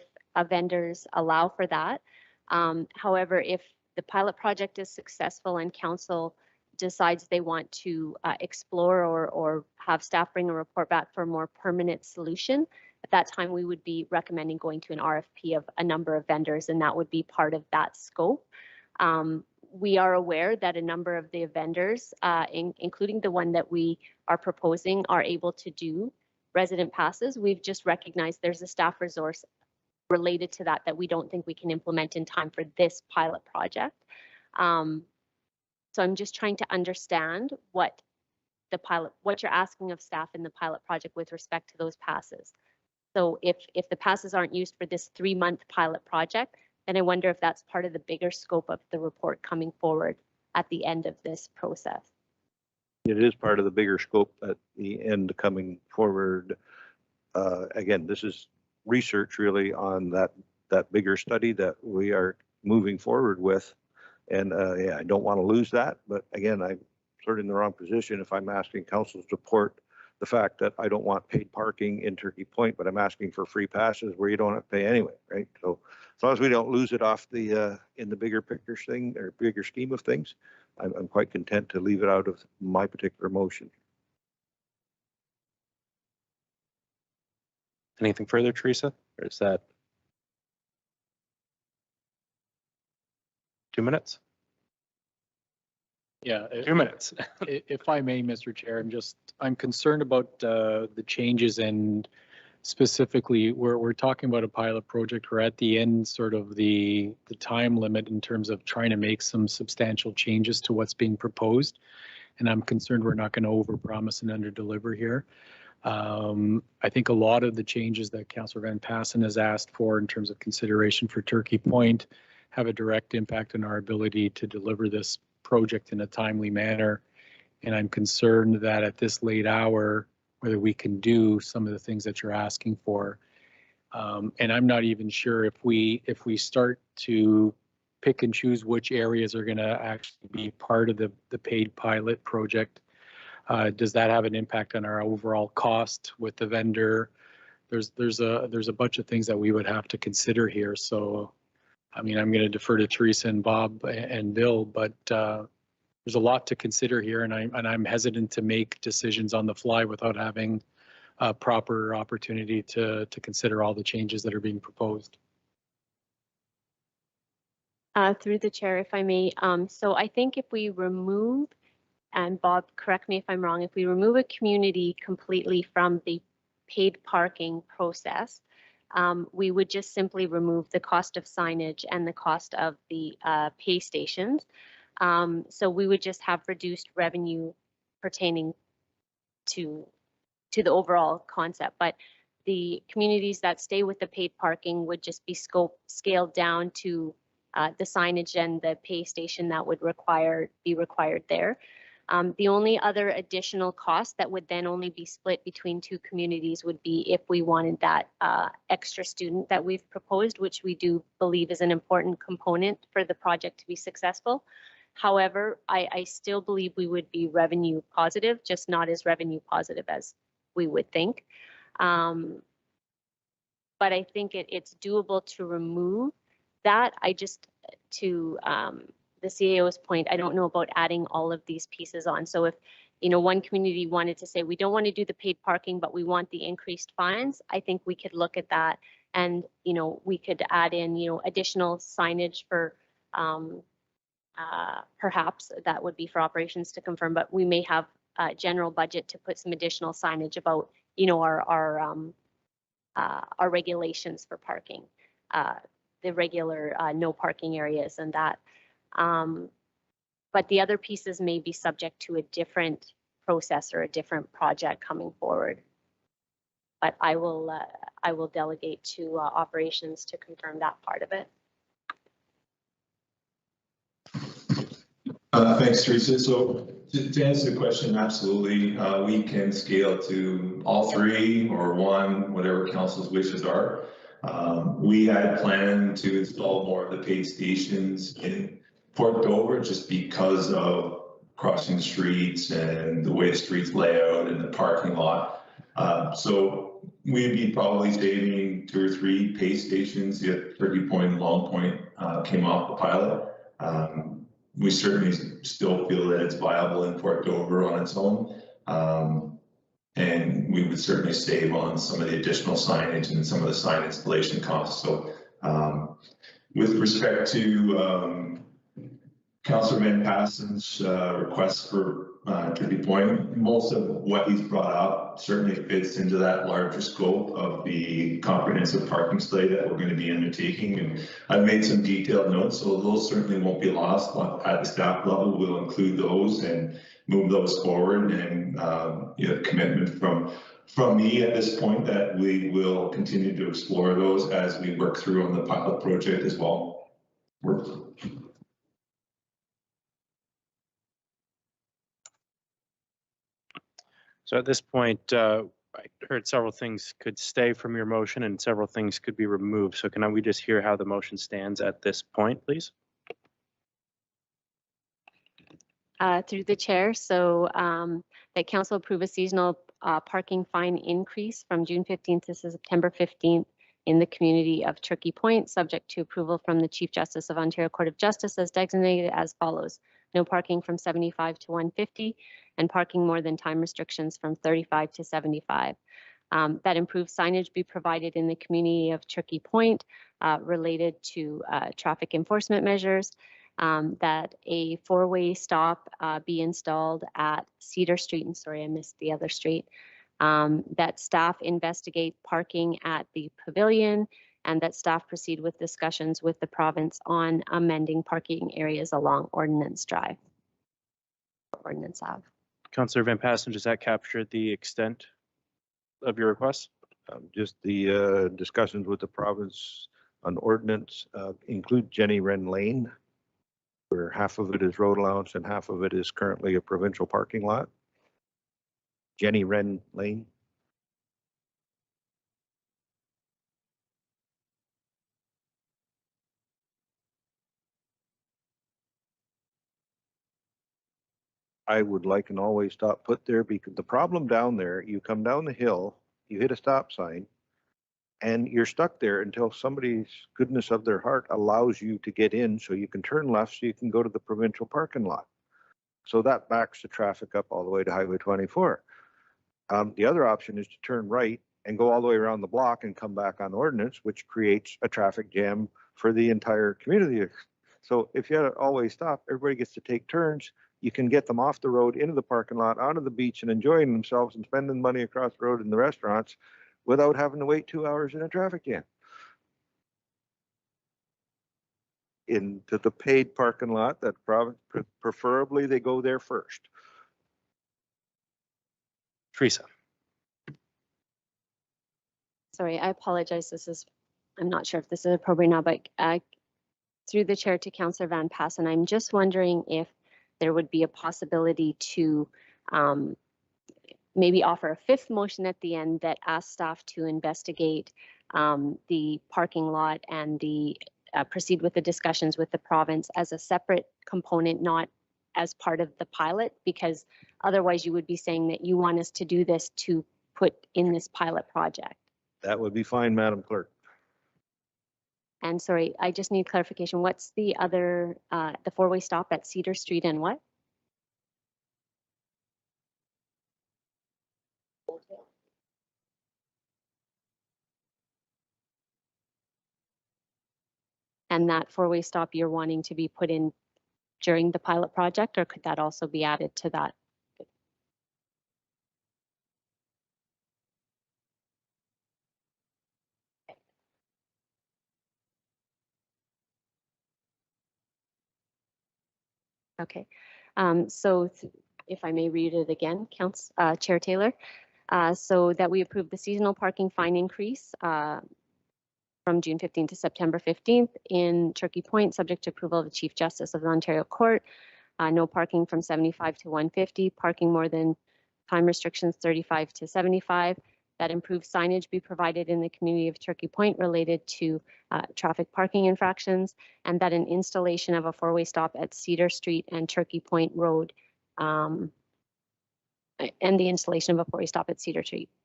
vendors allow for that. However, if the pilot project is successful and council decides they want to explore or have staff bring a report back for a more permanent solution, at that time we would be recommending going to an RFP of a number of vendors, and that would be part of that scope. We are aware that a number of the vendors, including the one that we are proposing, are able to do resident passes. We've just recognized there's a staff resource related to that we don't think we can implement in time for this pilot project. So I'm just trying to understand what the pilot, what you're asking of staff in the pilot project with respect to those passes. So if the passes aren't used for this 3-month pilot project, then I wonder if that's part of the bigger scope of the report coming forward at the end of this process. It is part of the bigger scope at the end coming forward. Again, this is research really on that bigger study that we are moving forward with. And yeah, I don't want to lose that. But again, I'm sort of in the wrong position if I'm asking council to support the fact that I don't want paid parking in Turkey Point, but I'm asking for free passes where you don't have to pay anyway, right? So as long as we don't lose it off the in the bigger picture thing or bigger scheme of things, I'm quite content to leave it out of my particular motion. Anything further, Teresa? Or is that 2 minutes? Yeah. 2 minutes. If I may, Mr. Chair, I'm concerned about the changes, and specifically we're talking about a pilot project. We're at the end sort of the time limit in terms of trying to make some substantial changes to what's being proposed. And I'm concerned we're not going to overpromise and underdeliver here. I think a lot of the changes that Councillor Van Passen has asked for in terms of consideration for Turkey Point have a direct impact on our ability to deliver this project in a timely manner. And I'm concerned that at this late hour, whether we can do some of the things that you're asking for. And I'm not even sure if we start to pick and choose which areas are going to actually be part of the paid pilot project. Does that have an impact on our overall cost with the vendor? There's a bunch of things that we would have to consider here. So, I mean, I'm going to defer to Teresa and Bob and Bill, but there's a lot to consider here, and I'm hesitant to make decisions on the fly without having a proper opportunity to consider all the changes that are being proposed. Through the chair, if I may, so I think if we remove, and Bob, correct me if I'm wrong, if we remove a community completely from the paid parking process, we would just simply remove the cost of signage and the cost of the pay stations. So we would just have reduced revenue pertaining to the overall concept. But the communities that stay with the paid parking would just be scaled down to the signage and the pay station that would be required there. The only other additional cost that would then only be split between two communities would be if we wanted that extra student that we've proposed, which we do believe is an important component for the project to be successful. However, I still believe we would be revenue positive, just not as revenue positive as we would think. But I think it's doable to remove that. To the CAO's point, I don't know about adding all of these pieces on. So if, one community wanted to say, we don't want to do the paid parking, but we want the increased fines, I think we could look at that. And, we could add in, additional signage for, perhaps that would be for operations to confirm, but we may have a general budget to put some additional signage about, our regulations for parking, the regular no parking areas and that. But the other pieces may be subject to a different process or a different project coming forward. But I will delegate to operations to confirm that part of it. Thanks, Teresa. So to answer the question, absolutely, we can scale to all three or one, whatever council's wishes are. We had planned to install more of the paid stations in Port Dover just because of crossing the streets and the way the streets lay out and the parking lot. So we'd be probably saving 2 or 3 pay stations if Turkey Point and Long Point came off the pilot. We certainly still feel that it's viable in Port Dover on its own. And we would certainly save on some of the additional signage and some of the sign installation costs. So with respect to Councillor Van Passen's request for Turkey Point, most of what he's brought up certainly fits into that larger scope of the comprehensive parking study that we're going to be undertaking. And I've made some detailed notes, so those certainly won't be lost. But at the staff level, we'll include those and move those forward. And commitment from me at this point that we will continue to explore those as we work through on the pilot project as well. So at this point, I heard several things could stay from your motion and several things could be removed. So can we just hear how the motion stands at this point, please? Through the chair, so that council approve a seasonal parking fine increase from June 15th to September 15th in the community of Turkey Point, subject to approval from the Chief Justice of Ontario Court of Justice as designated as follows. No parking from 75 to 150 and parking more than time restrictions from 35 to 75. That improved signage be provided in the community of Turkey Point related to traffic enforcement measures. That a four-way stop be installed at Cedar Street, and sorry, I missed the other street. That staff investigate parking at the pavilion, and that staff proceed with discussions with the province on amending parking areas along Ordnance Drive. Ordnance Ave. Councillor Van Passen, does that capture the extent of your request? Just the discussions with the province on ordinance include Jenny Wren Lane, where half of it is road allowance and half of it is currently a provincial parking lot. Jenny Wren Lane. I would like an always stop put there, because the problem down there, you come down the hill, you hit a stop sign, and you're stuck there until somebody's goodness of their heart allows you to get in so you can turn left so you can go to the provincial parking lot. So that backs the traffic up all the way to Highway 24. The other option is to turn right and go all the way around the block and come back on Ordnance, which creates a traffic jam for the entire community. So if you had to always stop, everybody gets to take turns. You can get them off the road into the parking lot, onto the beach, and enjoying themselves and spending money across the road in the restaurants without having to wait 2 hours in a traffic jam. Into the paid parking lot, that province, preferably they go there first. Teresa. Sorry, I apologize. I'm not sure if this is appropriate now, but through the chair to Councillor Van Passen, I'm just wondering if there would be a possibility to maybe offer a fifth motion at the end that asks staff to investigate the parking lot and the proceed with the discussions with the province as a separate component, not as part of the pilot, because otherwise you would be saying that you want us to do this to put in this pilot project. That would be fine, Madam Clerk. And sorry, I just need clarification. What's the other, the four-way stop at Cedar Street and what? And that four-way stop you're wanting to be put in during the pilot project, or could that also be added to that? Okay, so if I may read it again, Chair Taylor, so that we approve the seasonal parking fine increase from June 15th to September 15th in Turkey Point, subject to approval of the Chief Justice of the Ontario Court. No parking from 75 to 150, parking more than time restrictions 35 to 75. That improved signage be provided in the community of Turkey Point related to traffic parking infractions, and that an installation of a four-way stop at Cedar Street and Turkey Point Road, and the installation of a four-way stop at Cedar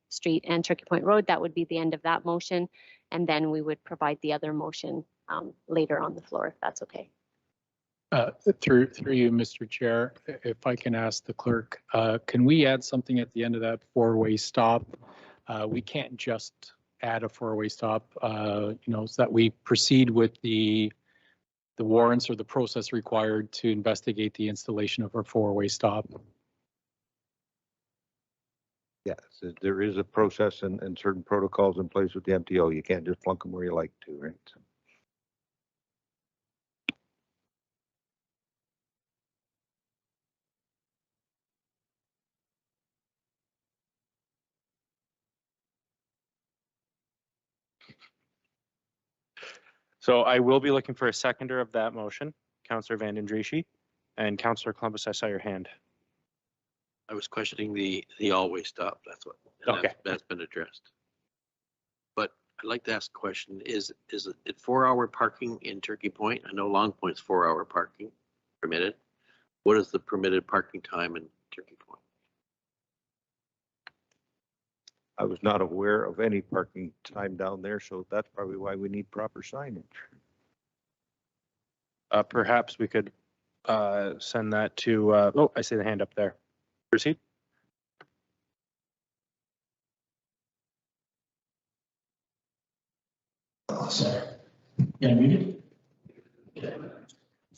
Street and Turkey Point Road. That would be the end of that motion, and then we would provide the other motion later on the floor, if that's okay. Through you, Mr. Chair, if I can ask the clerk, can we add something at the end of that four-way stop? We can't just add a four-way stop, so that we proceed with the the warrants or the process required to investigate the installation of our four-way stop. Yes, there is a process and certain protocols in place with the MTO. You can't just plunk them where you like to, right? So. So I will be looking for a seconder of that motion, Councillor Van Den Drieschie, and Councillor Columbus, I saw your hand. I was questioning the always stop. That's what. Okay. That's been addressed. But I'd like to ask a question. Is it 4-hour parking in Turkey Point? I know Long Point's 4-hour parking permitted. What is the permitted parking time in Turkey Point? I was not aware of any parking time down there, so that's probably why we need proper signage. Perhaps we could send that to, oh, I see the hand up there. Proceed. Oh, sorry. Yeah, muted.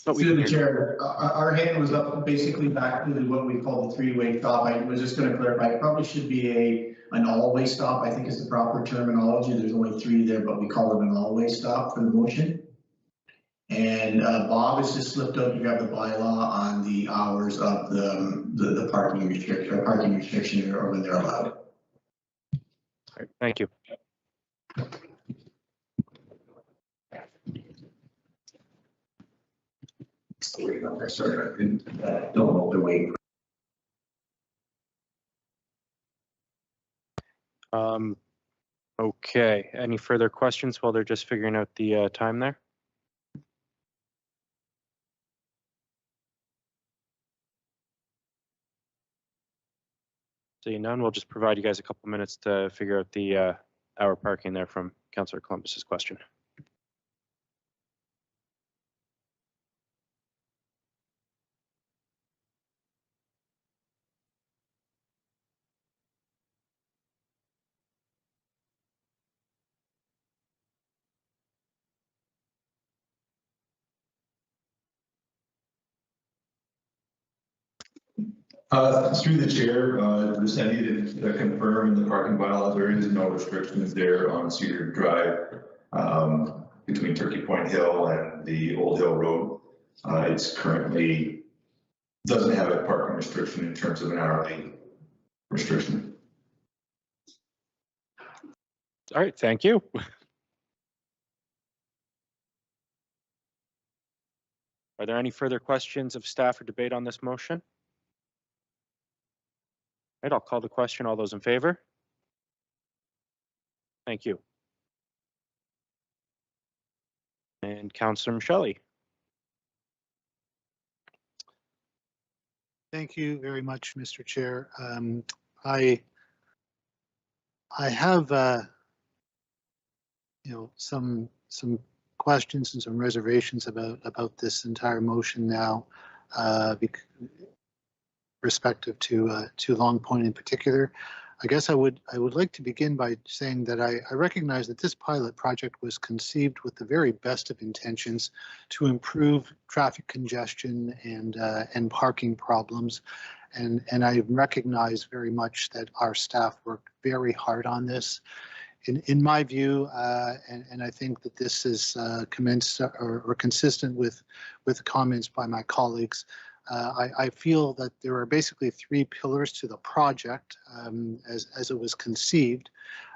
But Through the chair, our hand was up basically back to what we call the three-way stop. I was just going to clarify, it probably should be an all-way stop, I think is the proper terminology. There's only 3 there, but we call it an all-way stop for the motion. And Bob has just slipped out to grab the bylaw on the hours of the parking restriction or when they're allowed. All right, thank you. Sorry, I don't know the way. Okay, any further questions while they're just figuring out the time there? Seeing none, we'll just provide you guys a couple minutes to figure out the hour parking there from Councillor Columbus's question. Through the chair, just I needed to confirm in the parking bylaws, there is no restrictions there on Cedar Drive between Turkey Point Hill and the Old Hill Road. It's currently doesn't have a parking restriction in terms of an hourly restriction. All right, thank you. Are there any further questions of staff or debate on this motion? All right, I'll call the question. All those in favor? Thank you. And Councillor Michelli. Thank you very much, Mr. Chair. I have some questions and some reservations about this entire motion now, respective to Long Point in particular. I guess I would like to begin by saying that I recognize that this pilot project was conceived with the very best of intentions to improve traffic congestion and parking problems, and I recognize very much that our staff worked very hard on this. In my view, and I think that this is commenced or consistent with comments by my colleagues, I feel that there are basically 3 pillars to the project as it was conceived.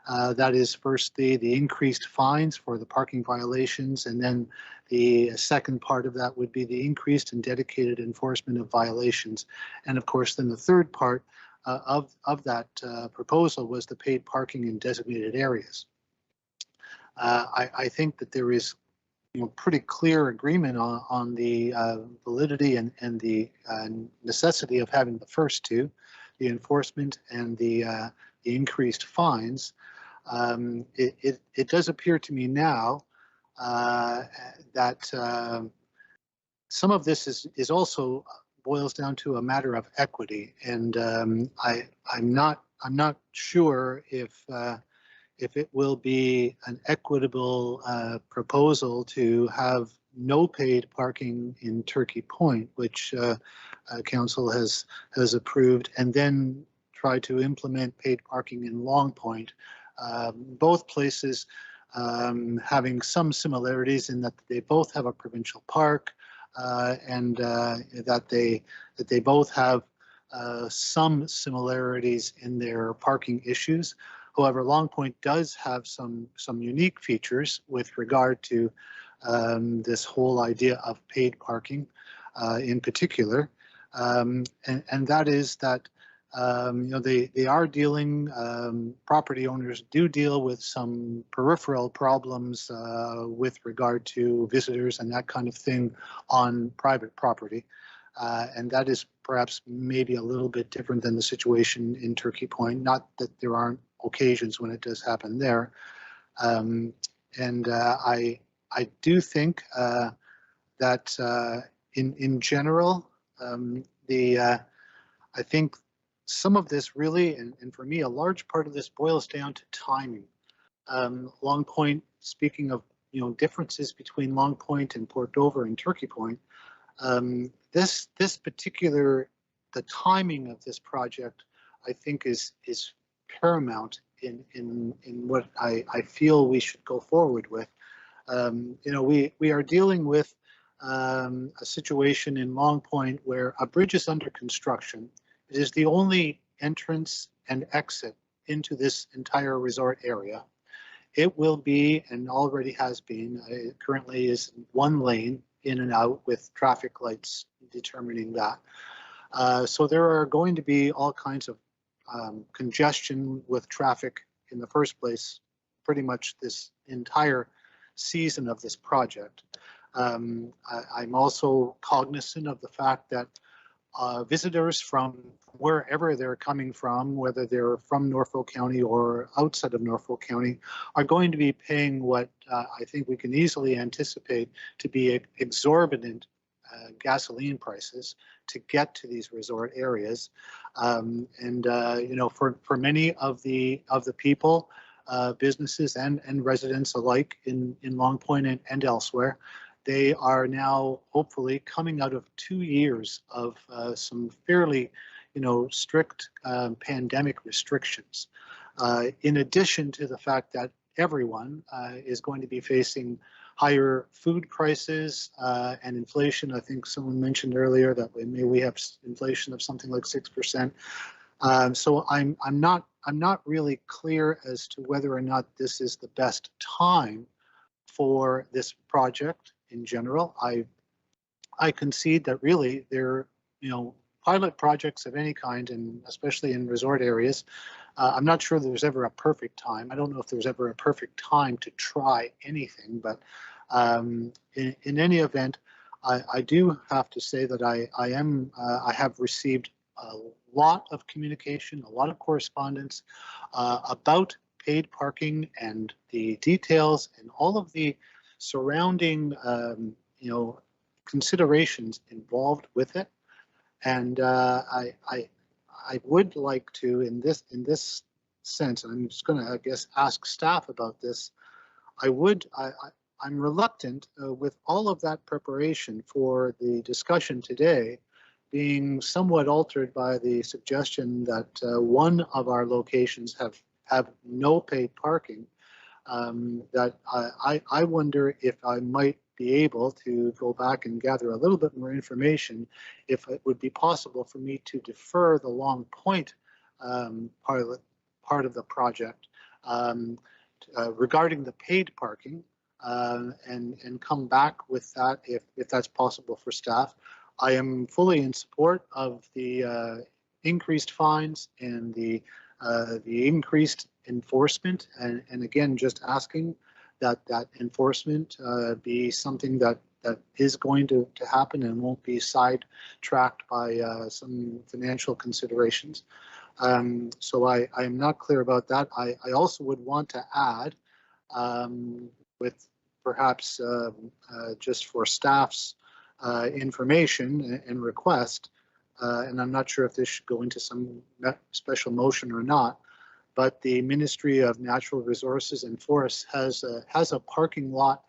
That is, firstly, the increased fines for the parking violations, and then the second part of that would be the increased and dedicated enforcement of violations. And of course, then the third part of that proposal was the paid parking in designated areas. I think that there is pretty clear agreement on the validity and the necessity of having the first 2, the enforcement and the increased fines. It does appear to me now that some of this is also boils down to a matter of equity, and I'm not sure if it will be an equitable proposal to have no paid parking in Turkey Point, which council has approved, and then try to implement paid parking in Long Point. Both places having some similarities in that they both have a provincial park, and that they both have some similarities in their parking issues. However, Long Point does have some unique features with regard to this whole idea of paid parking in particular, and that is that they are dealing, property owners do deal with some peripheral problems with regard to visitors and that kind of thing on private property. And that is perhaps maybe a little bit different than the situation in Turkey Point. Not that there aren't occasions when it does happen there. I do think that in general, I think some of this really, and for me, a large part of this boils down to timing. Long Point, speaking of differences between Long Point and Port Dover and Turkey Point, this particular, the timing of this project, I think is paramount in what I feel we should go forward with. We are dealing with a situation in Long Point where a bridge is under construction. It is the only entrance and exit into this entire resort area. It will be, and already has been, currently is one lane in and out with traffic lights determining that. So there are going to be all kinds of congestion with traffic in the first place, pretty much this entire season of this project. I'm also cognizant of the fact that visitors from wherever they're coming from, whether they're from Norfolk County or outside of Norfolk County, are going to be paying what I think we can easily anticipate to be exorbitant gasoline prices to get to these resort areas. For many of the people, businesses and residents alike in Long Point and elsewhere, they are now hopefully coming out of 2 years of some fairly, strict pandemic restrictions. In addition to the fact that everyone is going to be facing higher food prices and inflation. I think someone mentioned earlier that we have inflation of something like 6%. So I'm not really clear as to whether or not this is the best time for this project in general. I concede that really there, pilot projects of any kind, and especially in resort areas, I'm not sure there's ever a perfect time. I don't know if there's ever a perfect time to try anything, but in any event, I do have to say that I have received a lot of communication, a lot of correspondence about paid parking and the details and all of the surrounding, considerations involved with it. And I would like to, in this sense, and I'm just going to, I guess, ask staff about this. I'm reluctant with all of that preparation for the discussion today being somewhat altered by the suggestion that one of our locations have no paid parking. That I wonder if I might be able to go back and gather a little bit more information, if it would be possible for me to defer the Long Point part of the project regarding the paid parking and come back with that if that's possible for staff. I am fully in support of the increased fines and the increased enforcement, and again, just asking that enforcement be something that is going to happen and won't be sidetracked by some financial considerations. So I am not clear about that. I also would want to add, with perhaps just for staff's information and request, and I'm not sure if this should go into some special motion or not, but the Ministry of Natural Resources and Forests has a parking lot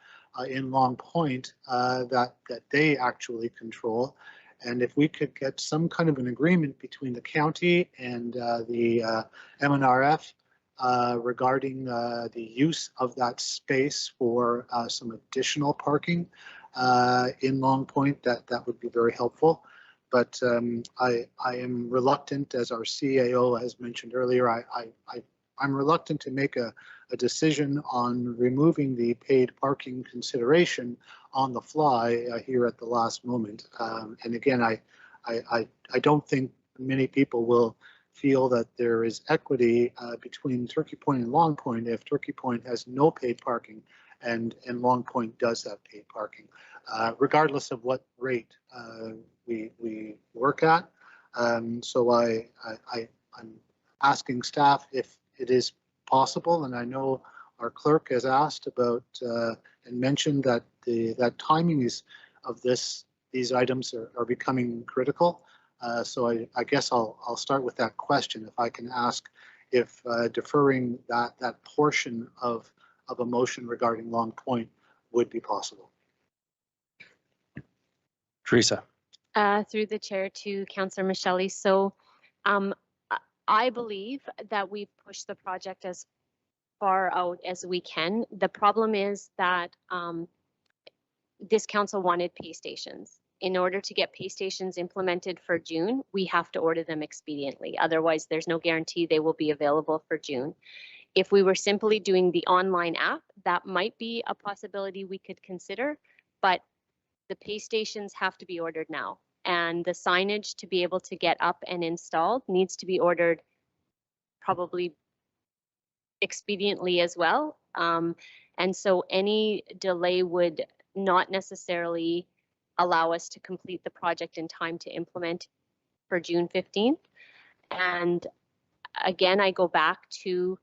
in Long Point that they actually control. And if we could get some kind of an agreement between the county and the MNRF regarding the use of that space for some additional parking in Long Point, that would be very helpful. But I am reluctant, as our CAO has mentioned earlier, I'm reluctant to make a decision on removing the paid parking consideration on the fly here at the last moment. And again, I don't think many people will feel that there is equity between Turkey Point and Long Point if Turkey Point has no paid parking and Long Point does have paid parking, regardless of what rate we work at. So I'm asking staff if it is possible, and I know our clerk has asked about and mentioned that that timing is of these items are becoming critical. So I guess I'll start with that question. If I can ask if deferring that portion of a motion regarding Long Point would be possible. Teresa. Through the chair to Councillor Michelli. So I believe that we push the project as far out as we can. The problem is that this council wanted pay stations. In order to get pay stations implemented for June, we have to order them expediently. Otherwise, there's no guarantee they will be available for June. If we were simply doing the online app, that might be a possibility we could consider, but the pay stations have to be ordered now. And the signage to be able to get up and installed needs to be ordered probably expediently as well. And so any delay would not necessarily allow us to complete the project in time to implement for June 15th. And again, I go back to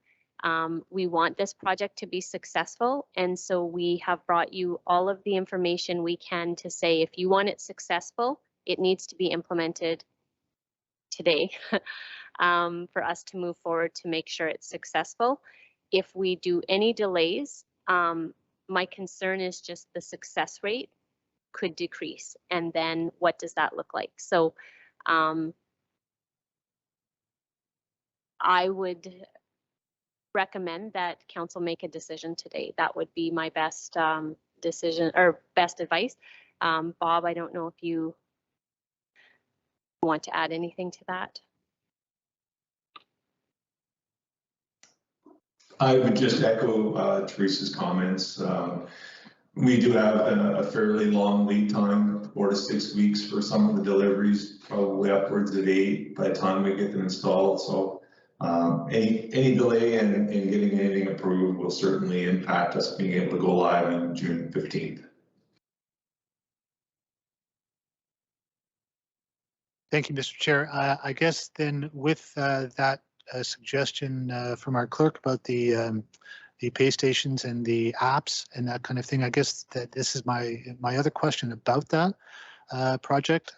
we want this project to be successful. And so we have brought you all of the information we can to say, if you want it successful, it needs to be implemented today for us to move forward to make sure it's successful. If we do any delays, my concern is just the success rate could decrease. And then what does that look like? So I would recommend that council make a decision today. That would be my best decision or best advice. Bob, I don't know if you want to add anything to that. I would just echo Teresa's comments. We do have a fairly long lead time, 4 to 6 weeks for some of the deliveries, probably upwards of 8 by the time we get them installed. So any delay in getting anything approved will certainly impact us being able to go live on June 15th. Thank you, Mr. Chair. I guess then with that suggestion from our clerk about the pay stations and the apps and that kind of thing, I guess that this is my other question about that project.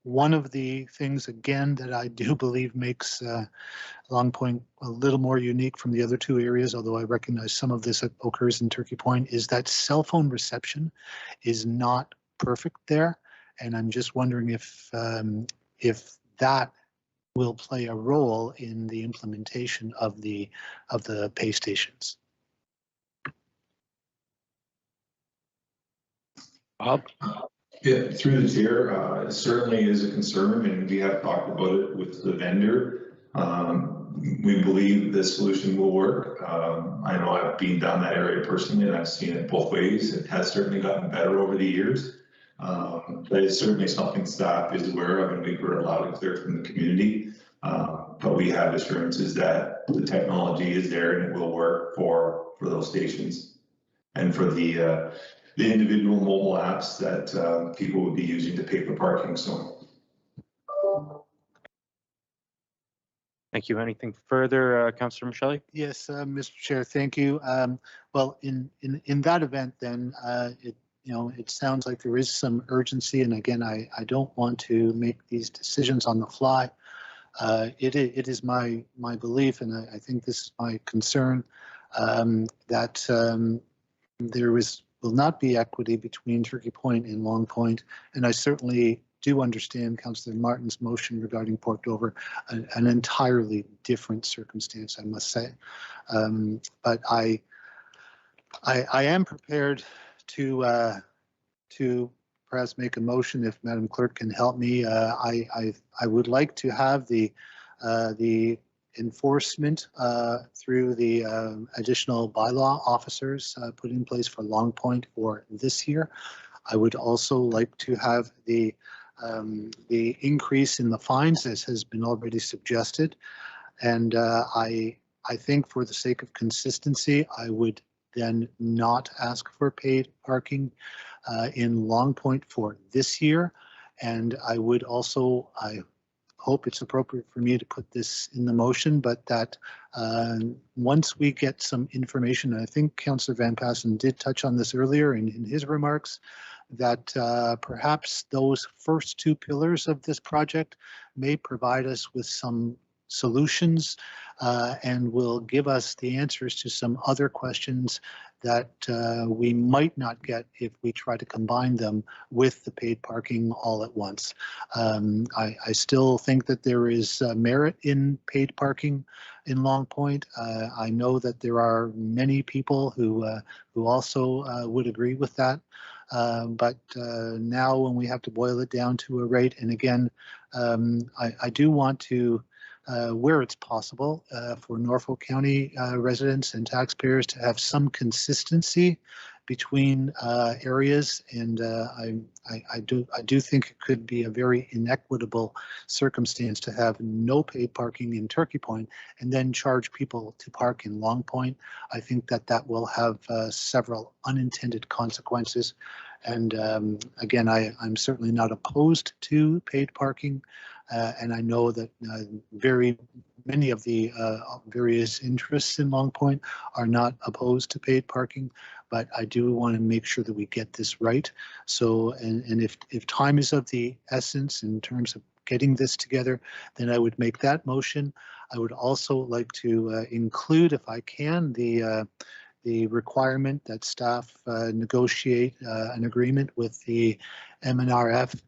One of the things, again, that I do believe makes Long Point a little more unique from the other two areas, although I recognize some of this occurs in Turkey Point, is that cell phone reception is not perfect there. And I'm just wondering if that will play a role in the implementation of the pay stations. Bob? Yeah, through the chair, it certainly is a concern, and we have talked about it with the vendor. We believe this solution will work. I know I've been down that area personally, and I've seen it both ways. It has certainly gotten better over the years. But it's certainly something staff is aware of, and we've heard loud and clear from the community. But we have assurances that the technology is there and it will work for those stations and for the individual mobile apps that people would be using to pay for parking. So. Thank you. Anything further, Councillor Michelli? Yes, Mr. Chair, thank you. Well, in that event, then it sounds like there is some urgency, and again, I don't want to make these decisions on the fly. It is my belief, and I think this is my concern, that there was will not be equity between Turkey Point and Long Point, and I certainly do understand Councillor Martin's motion regarding Port Dover, an entirely different circumstance, I must say. But I am prepared to perhaps make a motion if Madam Clerk can help me. I would like to have the enforcement through the additional bylaw officers put in place for Long Point for this year. I would also like to have the increase in the fines, as has been already suggested. And I think for the sake of consistency, I would then not ask for paid parking in Long Point for this year. And I would also, I hope it's appropriate for me to put this in the motion, but that once we get some information, and I think Councillor Van Passen did touch on this earlier in his remarks, that perhaps those first two pillars of this project may provide us with some solutions and will give us the answers to some other questions that we might not get if we try to combine them with the paid parking all at once. I still think that there is merit in paid parking in Long Point. I know that there are many people who also would agree with that. But now when we have to boil it down to a rate, and again, I do want to, where it's possible, for Norfolk County residents and taxpayers to have some consistency between areas, and I do think it could be a very inequitable circumstance to have no paid parking in Turkey Point and then charge people to park in Long Point. I think that will have several unintended consequences. And again, I'm certainly not opposed to paid parking, and I know that very many of the various interests in Long Point are not opposed to paid parking, but I do want to make sure that we get this right. So, and if time is of the essence in terms of getting this together, then I would make that motion. I would also like to include, if I can, the requirement that staff negotiate an agreement with the MNRF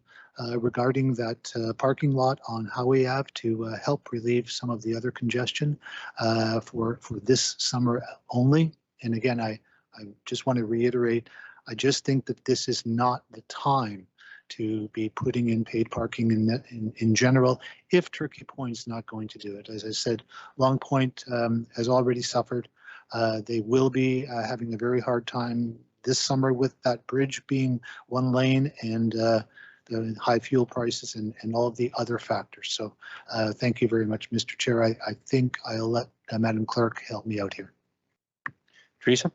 regarding that parking lot on Howie Ave to help relieve some of the other congestion for this summer only. And again, I just want to reiterate, I just think that this is not the time to be putting in paid parking in general if Turkey Point is not going to do it. As I said, Long Point has already suffered. They will be having a very hard time this summer with that bridge being one lane and the high fuel prices and all of the other factors. So thank you very much, Mr. Chair. I think I'll let Madam Clerk help me out here. Teresa?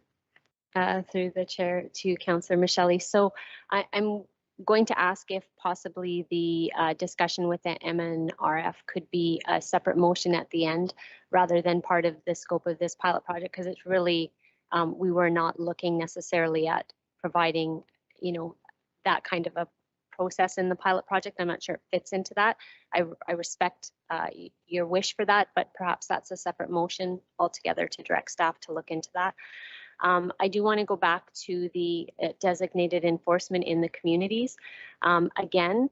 Through the chair to Councillor Michelli. So I'm going to ask if possibly the discussion with the MNRF could be a separate motion at the end rather than part of the scope of this pilot project, because it's really, we were not looking necessarily at providing, that kind of a process in the pilot project. I'm not sure it fits into that. I respect your wish for that, but perhaps that's a separate motion altogether to direct staff to look into that. I do want to go back to the designated enforcement in the communities. Again,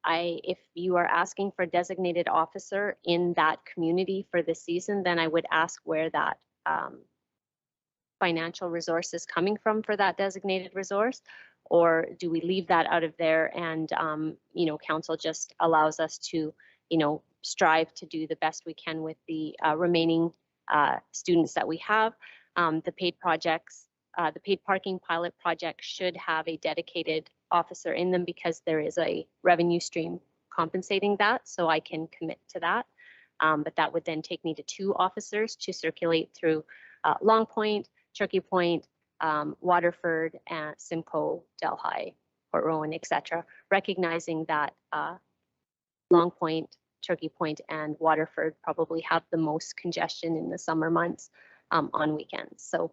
if you are asking for a designated officer in that community for the season, then I would ask where that financial resource is coming from for that designated resource, or do we leave that out of there and, council just allows us to, strive to do the best we can with the remaining students that we have. The paid parking pilot project should have a dedicated officer in them because there is a revenue stream compensating that, so I can commit to that. But that would then take me to 2 officers to circulate through Long Point, Turkey Point, Waterford, and Simcoe, Delhi, Port Rowan, etc. Recognizing that Long Point, Turkey Point, and Waterford probably have the most congestion in the summer months. On weekends. So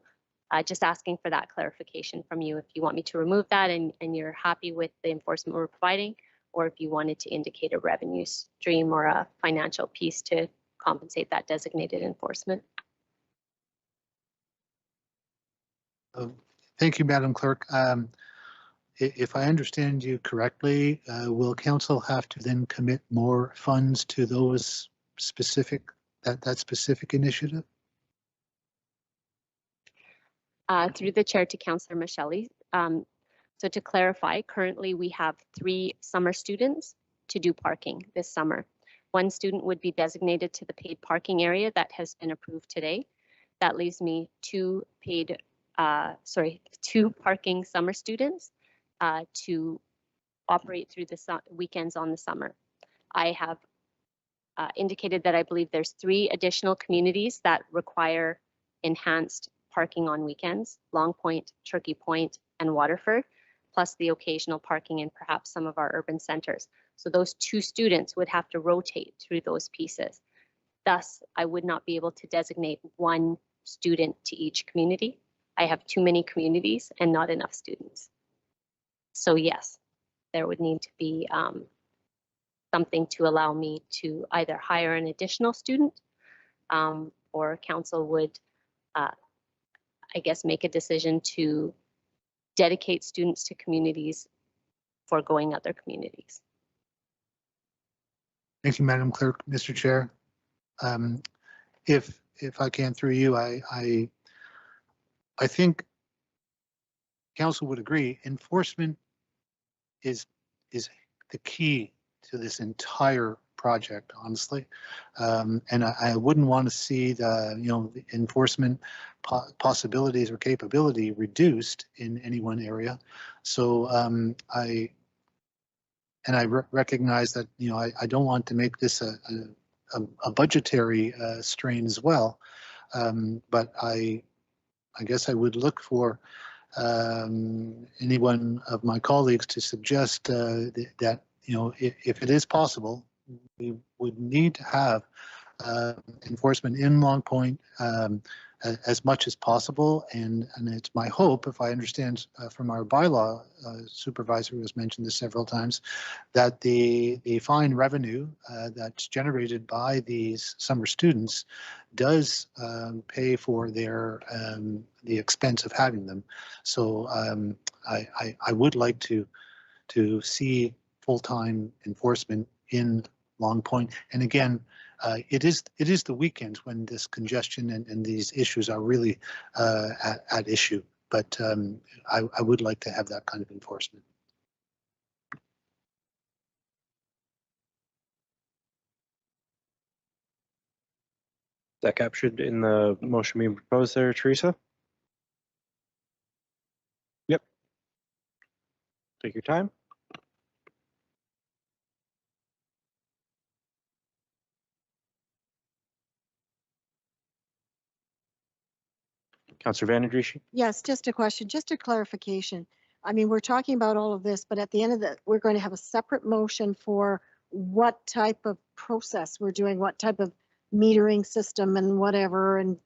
just asking for that clarification from you if you want me to remove that and you're happy with the enforcement we're providing, or if you wanted to indicate a revenue stream or a financial piece to compensate that designated enforcement. Thank you, Madam Clerk. If I understand you correctly, will council have to then commit more funds to those specific, that specific initiative? Through the chair to Councillor Michelli. So to clarify, currently we have 3 summer students to do parking this summer. 1 student would be designated to the paid parking area that has been approved today. That leaves me 2 parking summer students to operate through the weekends on the summer. I have indicated that I believe there's 3 additional communities that require enhanced parking on weekends: Long Point, Turkey Point, and Waterford, plus the occasional parking in perhaps some of our urban centers. So those 2 students would have to rotate through those pieces. Thus, I would not be able to designate 1 student to each community. I have too many communities and not enough students. So yes, there would need to be something to allow me to either hire an additional student or council would, I guess, make a decision to dedicate students to communities for going other communities. Thank you, Madam Clerk. Mr. Chair, if I can through you, I think council would agree enforcement is the key to this entire project, honestly. And I wouldn't want to see the enforcement possibilities or capability reduced in any one area. So I recognize that I don't want to make this a budgetary strain as well. But I guess I would look for any one of my colleagues to suggest that if it is possible, we would need to have enforcement in Long Point as much as possible. And it's my hope, if I understand from our bylaw supervisor who has mentioned this several times, that the fine revenue that's generated by these summer students does pay for their the expense of having them. So I would like to see full-time enforcement in Long Point. And again, it is the weekends when this congestion and these issues are really at issue. But I would like to have that kind of enforcement. Is that captured in the motion being proposed there, Teresa? Yep. Take your time. Councillor Van Adrishi? Yes, just a question, just a clarification. I mean, we're talking about all of this, but at the end of the, we're going to have a separate motion for what type of process we're doing, what type of metering system and whatever. And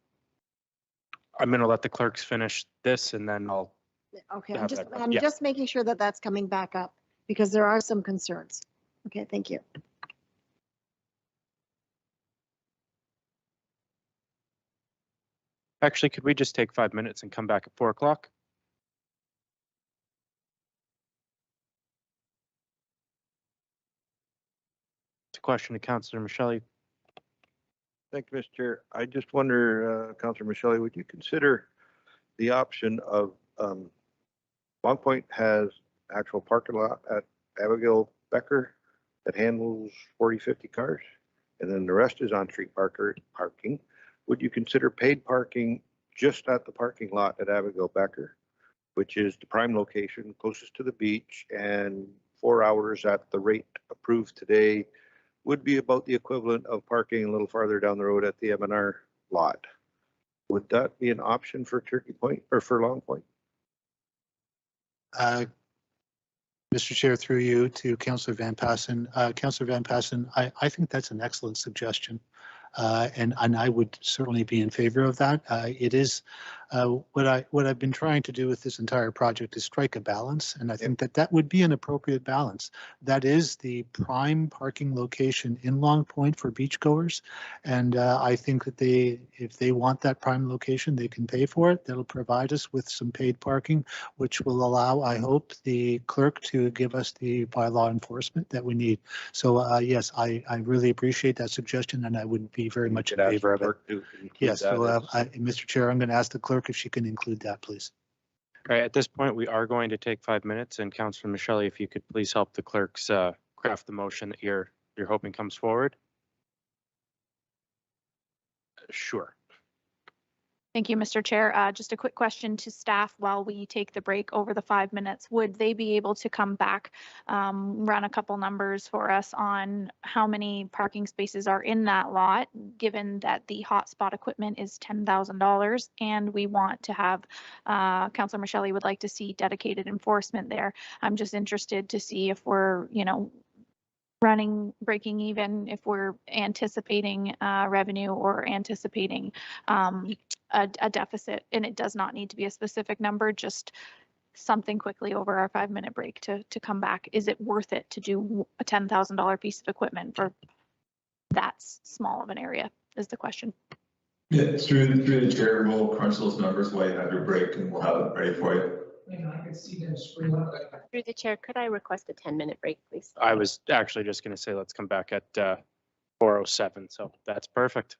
I'm going to let the clerks finish this and then I'll. okay, have I'm yeah. just making sure that that's coming back up because there are some concerns. Okay, thank you. Actually, could we just take 5 minutes and come back at 4 o'clock? It's a question to Councillor Michelli. Thank you, Mr. Chair. I just wonder, Councillor Michelli, would you consider the option of Long Point has actual parking lot at Abigail Becker that handles 40, 50 cars, and then the rest is on-street parking. Would you consider paid parking just at the parking lot at Abigail Becker, which is the prime location closest to the beach, and 4 hours at the rate approved today would be about the equivalent of parking a little farther down the road at the M&R lot? Would that be an option for Turkey Point or for Long Point? Mr. Chair, through you to Councillor Van Passen. Councillor Van Passen, I think that's an excellent suggestion. And I would certainly be in favor of that. It is What I've been trying to do with this entire project is strike a balance, and I think that that would be an appropriate balance. That is the prime parking location in Long Point for beachgoers, and I think that if they want that prime location, they can pay for it. That'll provide us with some paid parking, which will allow, I hope, the clerk to give us the bylaw enforcement that we need. So yes, I really appreciate that suggestion, and I would be very much in favor of it. Yes, so Mr. Chair, I'm going to ask the clerk if she can include that, please. All right, at this point, we are going to take 5 minutes, and Councillor Michelle, if you could please help the clerks craft the motion that you're hoping comes forward. Sure. Thank you, Mr. Chair. Just a quick question to staff while we take the break over the 5 minutes. Would they be able to come back, run a couple numbers for us on how many parking spaces are in that lot, given that the hotspot equipment is $10,000 and we want to have, Councilor Michelli would like to see dedicated enforcement there. I'm just interested to see if we're, breaking even, if we're anticipating revenue or anticipating a deficit, and it does not need to be a specific number, just something quickly over our 5 minute break to come back. Is it worth it to do a $10,000 piece of equipment for that small of an area is the question. Yeah, through the chair, we'll crunch those numbers while you have your break and we'll have it ready for you. Through the chair, could I request a 10-minute break, please? I was actually just going to say, let's come back at 4:07, so that's perfect.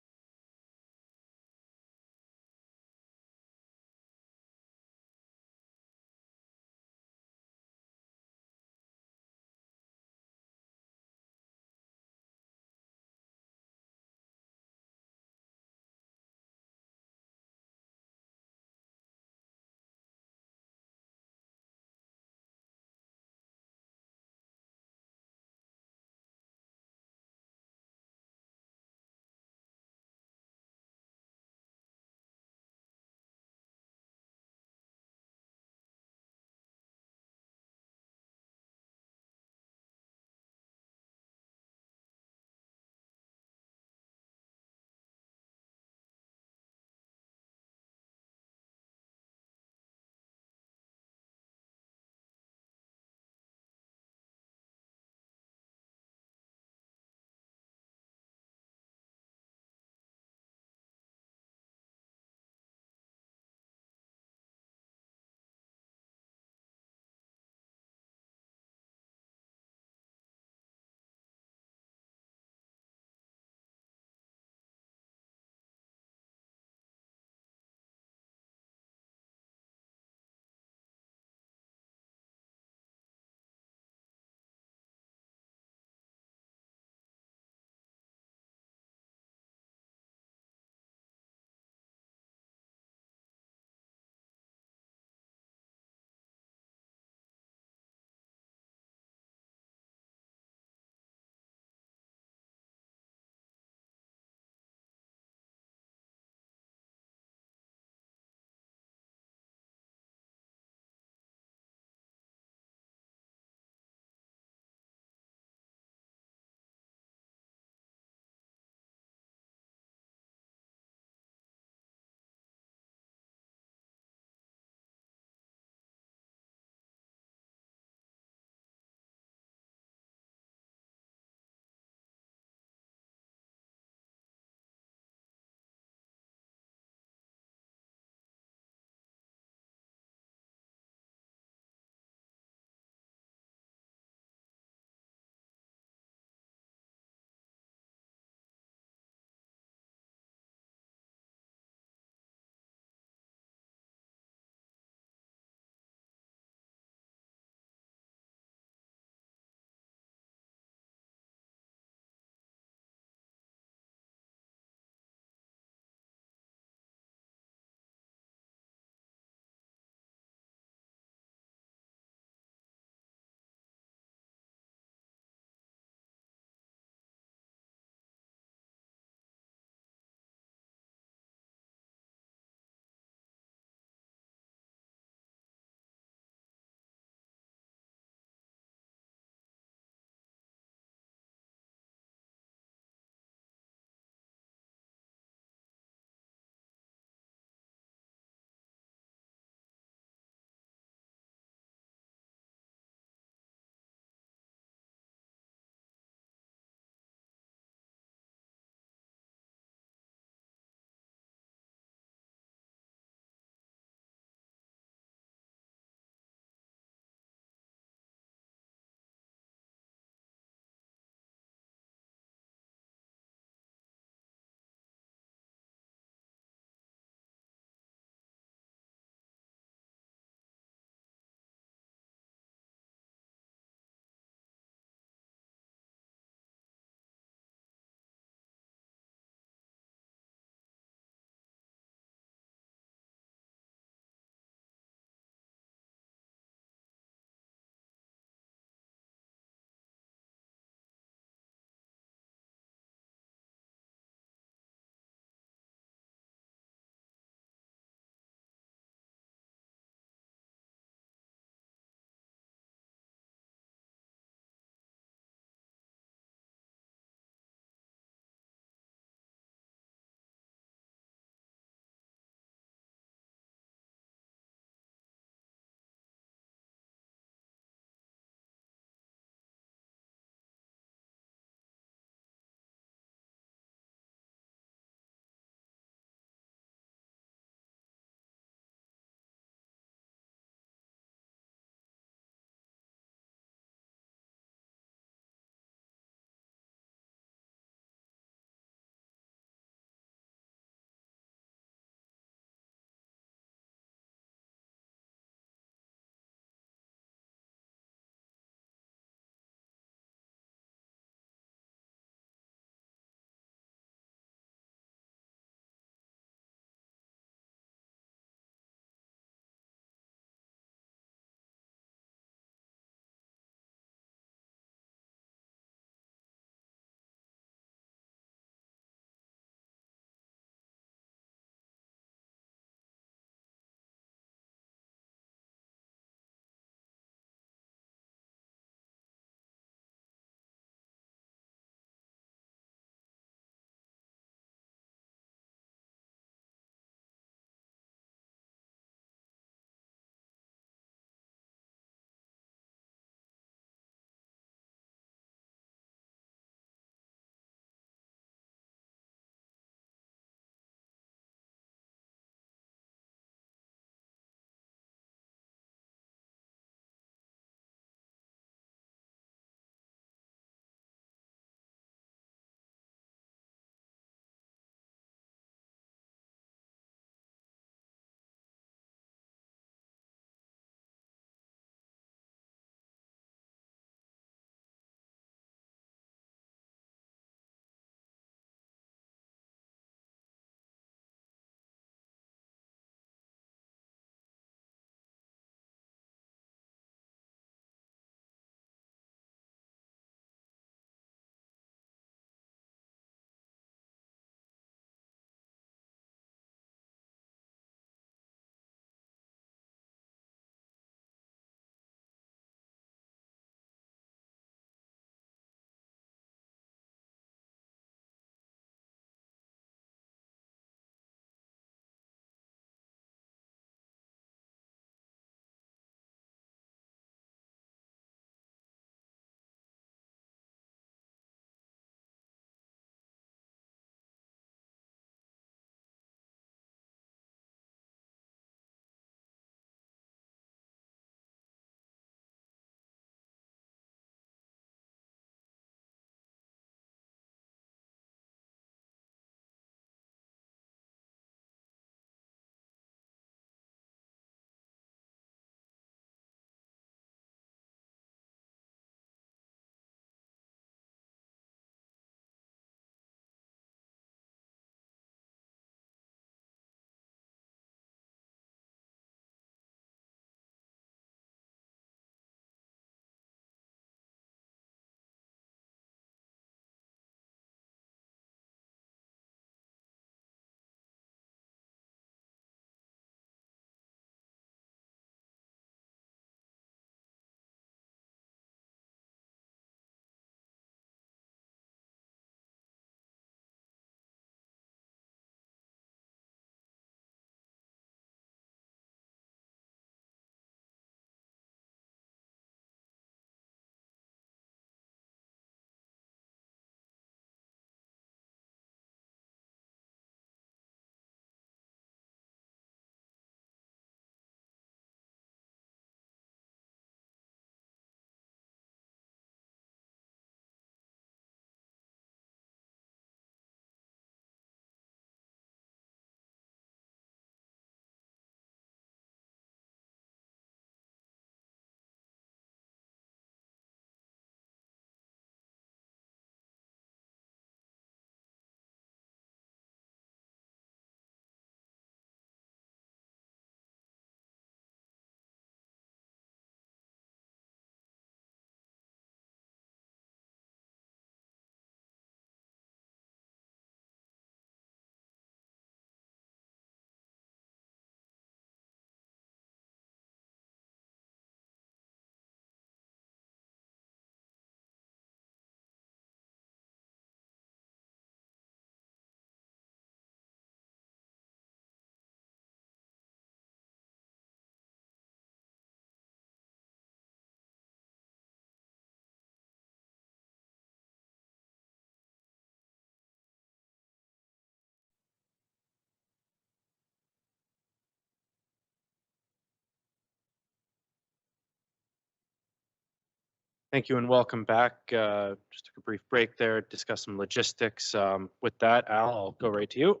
Thank you and welcome back. Just took a brief break there, discuss some logistics. With that, Al, I'll go right to you.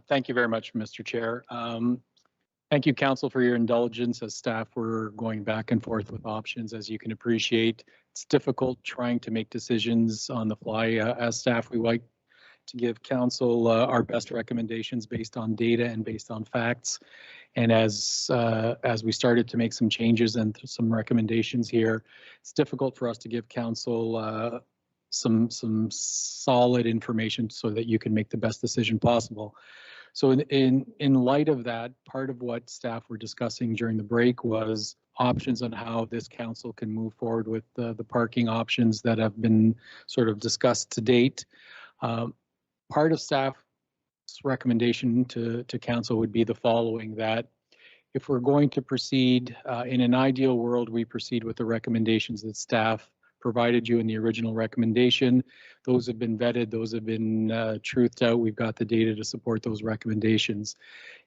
Thank you very much, Mr. Chair. Thank you, Council, for your indulgence. As staff, we're going back and forth with options. As you can appreciate, it's difficult trying to make decisions on the fly. As staff, we like to give Council our best recommendations based on data and based on facts. And as we started to make some changes and some recommendations here, it's difficult for us to give Council some solid information so that you can make the best decision possible. So in light of that, part of what staff were discussing during the break was options on how this council can move forward with the parking options that have been sort of discussed to date. Part of staff's recommendation to council would be the following, that if we're going to proceed, in an ideal world, we proceed with the recommendations that staff provided you in the original recommendation. Those have been vetted, those have been truthed out. We've got the data to support those recommendations.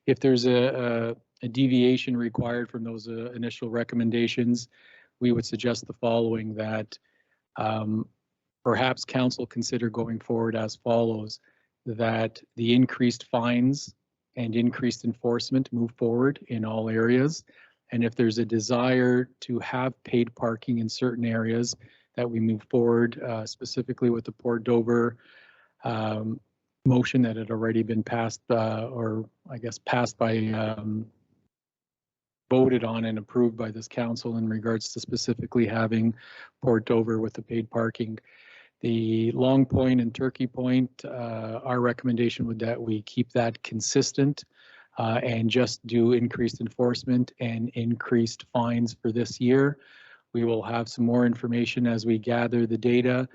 If there's a deviation required from those initial recommendations, we would suggest the following, that perhaps council consider going forward as follows, that the increased fines and increased enforcement move forward in all areas. And if there's a desire to have paid parking in certain areas, that we move forward specifically with the Port Dover motion that had already been passed, or I guess passed by, voted on and approved by this council in regards to specifically having Port Dover with the paid parking. The Long Point and Turkey Point, our recommendation would that we keep that consistent and just do increased enforcement and increased fines for this year. We will have some more information as we gather the data.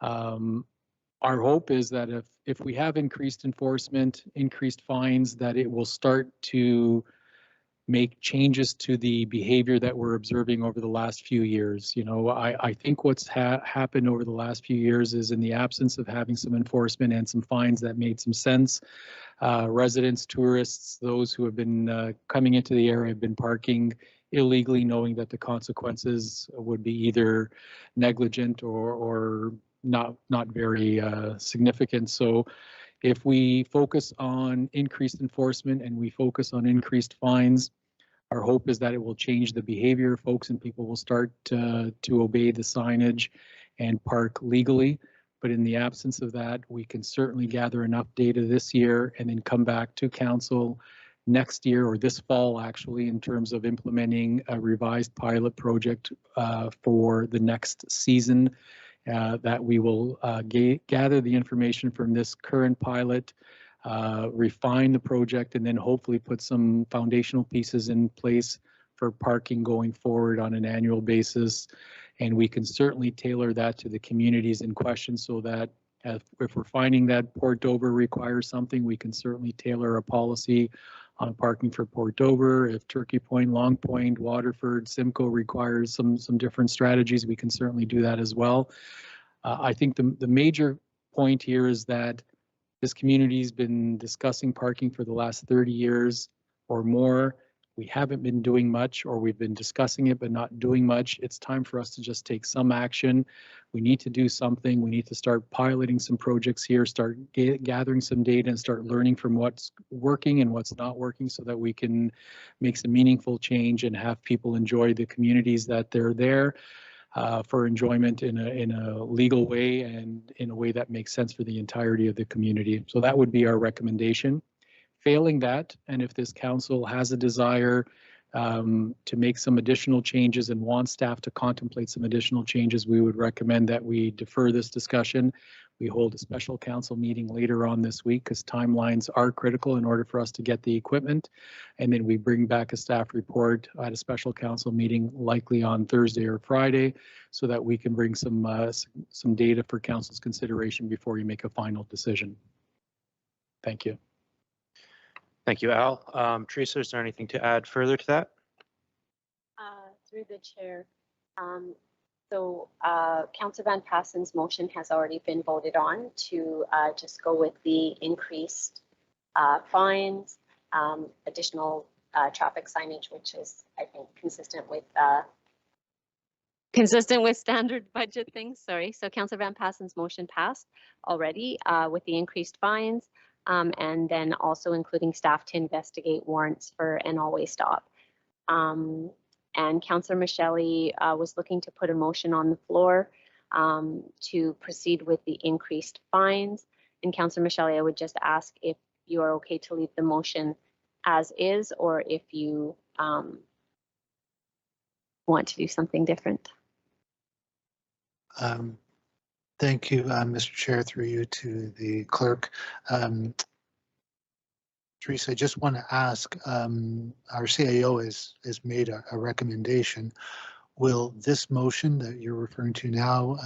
Our hope is that if we have increased enforcement, increased fines, that it will start to make changes to the behavior that we're observing over the last few years. You know, I think what's happened over the last few years is, in the absence of having some enforcement and some fines that made some sense, residents, tourists, those who have been coming into the area have been parking illegally, knowing that the consequences would be either negligent or not very significant. So if we focus on increased enforcement and we focus on increased fines, our hope is that it will change the behavior of folks and people will start to obey the signage and park legally. But in the absence of that, we can certainly gather enough data this year and then come back to council next year, or this fall actually, in terms of implementing a revised pilot project for the next season, that we will gather the information from this current pilot, refine the project, and then hopefully put some foundational pieces in place for parking going forward on an annual basis. And we can certainly tailor that to the communities in question, so that if we're finding that Port Dover requires something, we can certainly tailor a policy on parking for Port Dover. If Turkey Point, Long Point, Waterford, Simcoe requires some different strategies, we can certainly do that as well. I think the major point here is that this community's been discussing parking for the last 30 years or more. We haven't been doing much, or we've been discussing it but not doing much. It's time for us to just take some action. We need to do something. We need to start piloting some projects here, start gathering some data, and start learning from what's working and what's not working, so that we can make some meaningful change and have people enjoy the communities that they're there for enjoyment in a legal way and in a way that makes sense for the entirety of the community. So that would be our recommendation. Failing that, and if this council has a desire to make some additional changes and wants staff to contemplate some additional changes, we would recommend that we defer this discussion. We hold a special council meeting later on this week, because timelines are critical in order for us to get the equipment. And then we bring back a staff report at a special council meeting, likely on Thursday or Friday, so that we can bring some data for council's consideration before you make a final decision. Thank you. Thank you, Al. Teresa, is there anything to add further to that? Through the chair. Councillor Van Passen's motion has already been voted on to just go with the increased fines, additional traffic signage, which is, I think, consistent with Consistent with standard budget things, sorry. So Councillor Van Passen's motion passed already with the increased fines, and then also including staff to investigate warrants for an all-way stop. And Councillor Michelli was looking to put a motion on the floor to proceed with the increased fines. And Councillor Michelli, I would just ask if you are okay to leave the motion as is, or if you want to do something different. Thank you, Mr. Chair, through you to the clerk. Teresa, I just want to ask, our CAO has made a recommendation. Will this motion that you're referring to now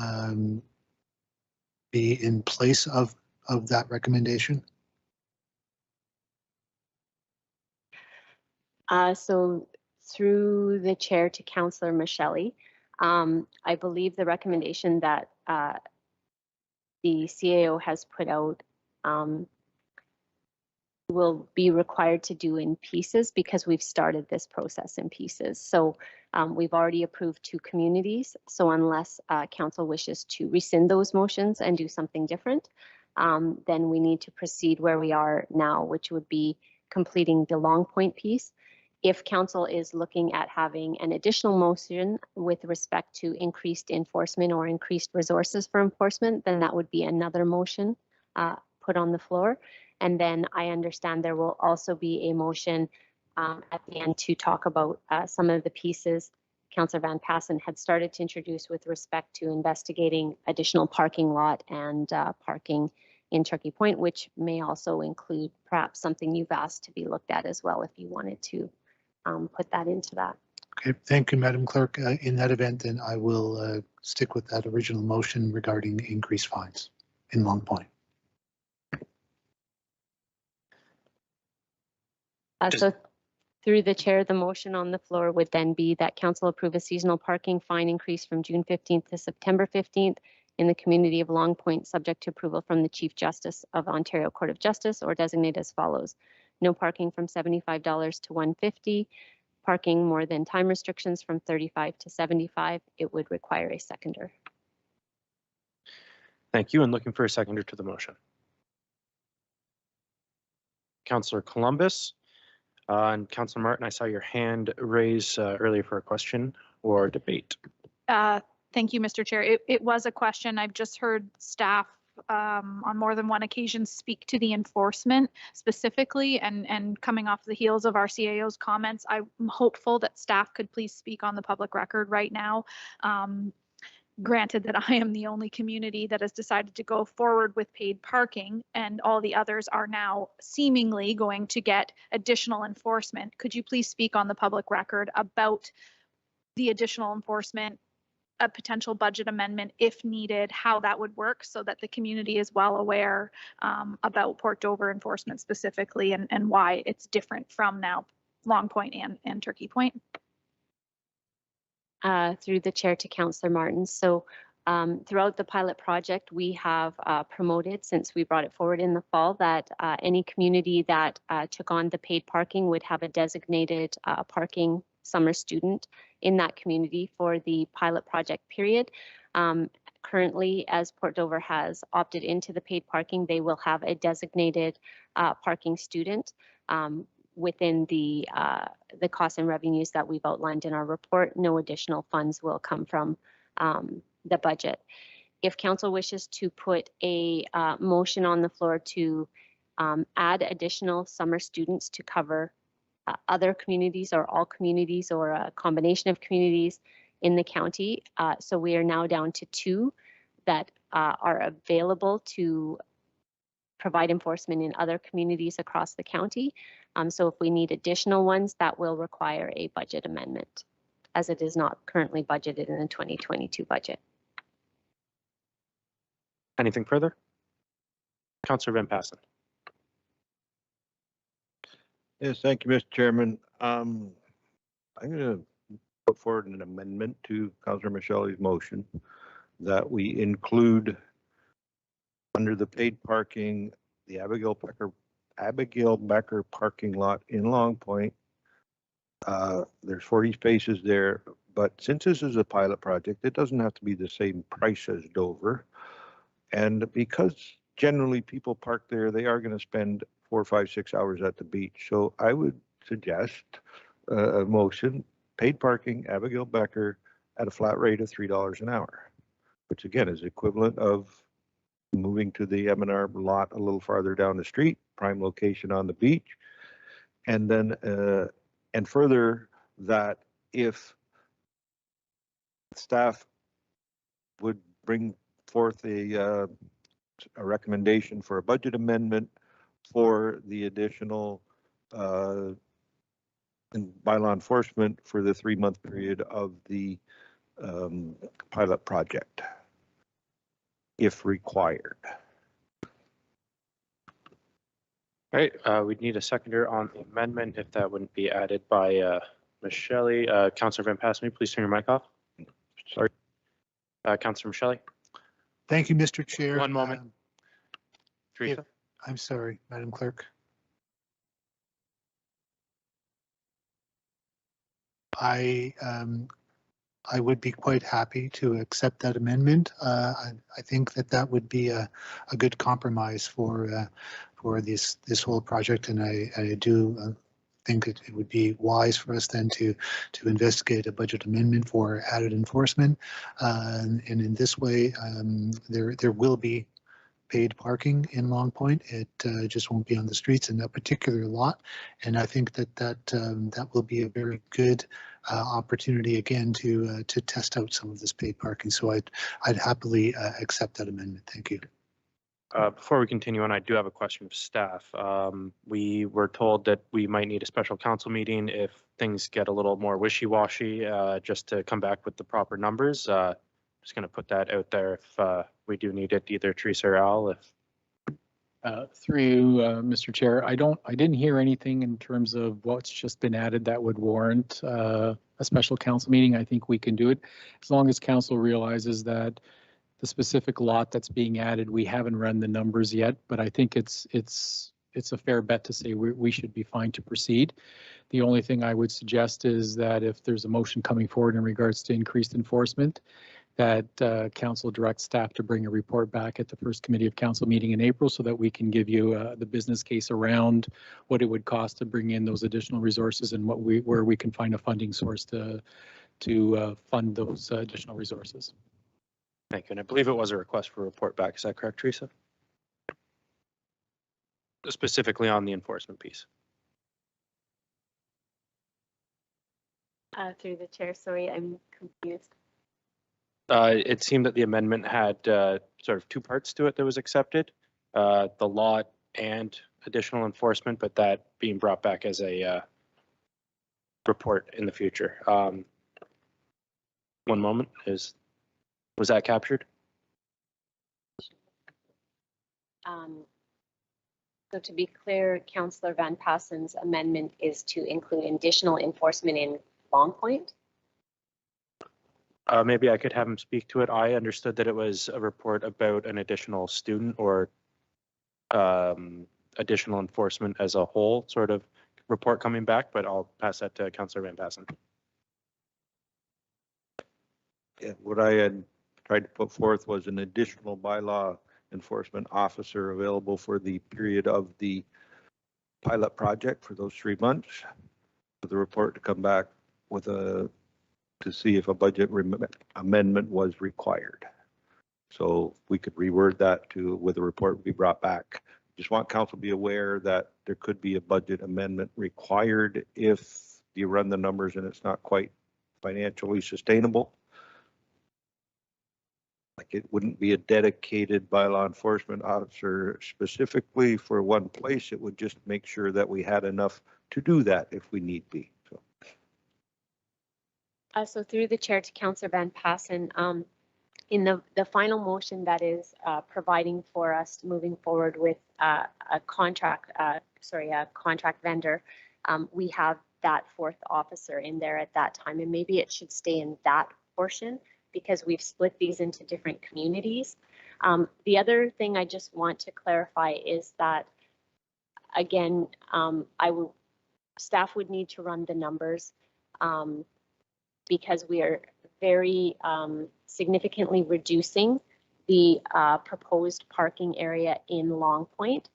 be in place of that recommendation? So through the chair to Councillor Michelli, I believe the recommendation that the CAO has put out will be required to do in pieces because we've started this process in pieces. So we've already approved 2 communities. So unless council wishes to rescind those motions and do something different, then we need to proceed where we are now, which would be completing the Long Point piece. If council is looking at having an additional motion with respect to increased enforcement or increased resources for enforcement, then that would be another motion put on the floor. And then I understand there will also be a motion at the end to talk about some of the pieces Councillor Van Passen had started to introduce with respect to investigating additional parking lot and parking in Turkey Point, which may also include perhaps something you've asked to be looked at as well if you wanted to put that into that. Okay, thank you, Madam Clerk. In that event, then I will stick with that original motion regarding increased fines in Long Point. So through the chair, the motion on the floor would then be that council approve a seasonal parking fine increase from June 15th to September 15th in the community of Long Point, subject to approval from the Chief Justice of Ontario Court of Justice, or designate as follows. No parking from $75 to $150, parking more than time restrictions from 35 to 75. It would require a seconder. Thank you, and looking for a seconder to the motion. Councillor Columbus. And Councillor Martin, I saw your hand raised earlier for a question or debate. Thank you, Mr. Chair. It was a question. I've just heard staff on more than one occasion speak to the enforcement specifically, and coming off the heels of our CAO's comments, I'm hopeful that staff could please speak on the public record right now. Granted that I am the only community that has decided to go forward with paid parking, and all the others are now seemingly going to get additional enforcement. Could you please speak on the public record about the additional enforcement, a potential budget amendment if needed, how that would work so that the community is well aware about Port Dover enforcement specifically, and why it's different from now Long Point and Turkey Point? Through the chair to Councillor Martin. So throughout the pilot project, we have promoted, since we brought it forward in the fall, that any community that took on the paid parking would have a designated parking summer student in that community for the pilot project period. Currently, as Port Dover has opted into the paid parking, they will have a designated parking student. Within the costs and revenues that we've outlined in our report, no additional funds will come from the budget. If council wishes to put a motion on the floor to add additional summer students to cover other communities or all communities or a combination of communities in the county, so we are now down to 2 that are available to provide enforcement in other communities across the county. So if we need additional ones, that will require a budget amendment, as it is not currently budgeted in the 2022 budget. Anything further? Councillor Van Passen. Yes, thank you, Mr. Chairman. I'm going to put forward an amendment to Councillor Michelli's motion that we include under the paid parking, the Abigail Becker parking lot in Long Point. There's 40 spaces there, But since this is a pilot project, it doesn't have to be the same price as Dover. And because generally people park there, they are going to spend 4, 5, 6 hours at the beach. So I would suggest a motion, paid parking, Abigail Becker, at a flat rate of $3 an hour, which again is equivalent of moving to the M&R lot a little farther down the street, prime location on the beach. And then, and further, that if staff would bring forth a recommendation for a budget amendment for the additional bylaw enforcement for the 3-month period of the pilot project, if required. All right, we'd need a seconder on the amendment if that wouldn't be added by Ms. Shelley. Councillor Van Passen, please turn your mic off. Sorry. Councillor Shelley. Thank you, Mr. Chair. One moment. Teresa. I'm sorry, Madam Clerk. I would be quite happy to accept that amendment. I think that would be a good compromise for this whole project, and I do think it would be wise for us then to investigate a budget amendment for added enforcement, and in this way there will be paid parking in Long Point. It just won't be on the streets in that particular lot, and I think that will be a very good opportunity again to test out some of this paid parking. So I'd happily accept that amendment. Thank you. Before we continue on, I do have a question for staff. We were told that we might need a special council meeting if things get a little more wishy-washy, just to come back with the proper numbers. Just going to put that out there if we do need it, either Teresa or Al. Through you, Mr. Chair, I didn't hear anything in terms of what's just been added that would warrant a special council meeting. I think we can do it as long as council realizes that the specific lot that's being added, we haven't run the numbers yet, but I think it's a fair bet to say we should be fine to proceed. The only thing I would suggest is that if there's a motion coming forward in regards to increased enforcement, that council directs staff to bring a report back at the first committee of council meeting in April so that we can give you the business case around what it would cost to bring in those additional resources and where we can find a funding source to fund those additional resources. Thank you. And I believe it was a request for a report back. Is that correct, Teresa? Specifically on the enforcement piece. Through the chair, sorry, I'm confused. It seemed that the amendment had sort of 2 parts to it that was accepted, the lot and additional enforcement, but that being brought back as a report in the future. One moment, was that captured? So to be clear, Councillor Van Passen's amendment is to include additional enforcement in Long Point? Maybe I could have him speak to it. I understood that it was a report about an additional student or additional enforcement as a whole sort of report coming back, but I'll pass that to Councillor Van Passen. Yeah, what I had tried to put forth was an additional bylaw enforcement officer available for the period of the pilot project for those 3 months, for the report to come back with to see if a budget amendment was required. So we could reword that with a report be brought back. Just want council to be aware that there could be a budget amendment required if you run the numbers and it's not quite financially sustainable. Like it wouldn't be a dedicated bylaw enforcement officer specifically for one place. It would just make sure that we had enough to do that if we need be. So through the chair to Councillor Van Passen, in the final motion that is providing for us moving forward with a contract vendor, we have that 4th officer in there at that time, and maybe it should stay in that portion because we've split these into different communities. The other thing I just want to clarify is that, again, staff would need to run the numbers. because we are very significantly reducing the proposed parking area in Long Point.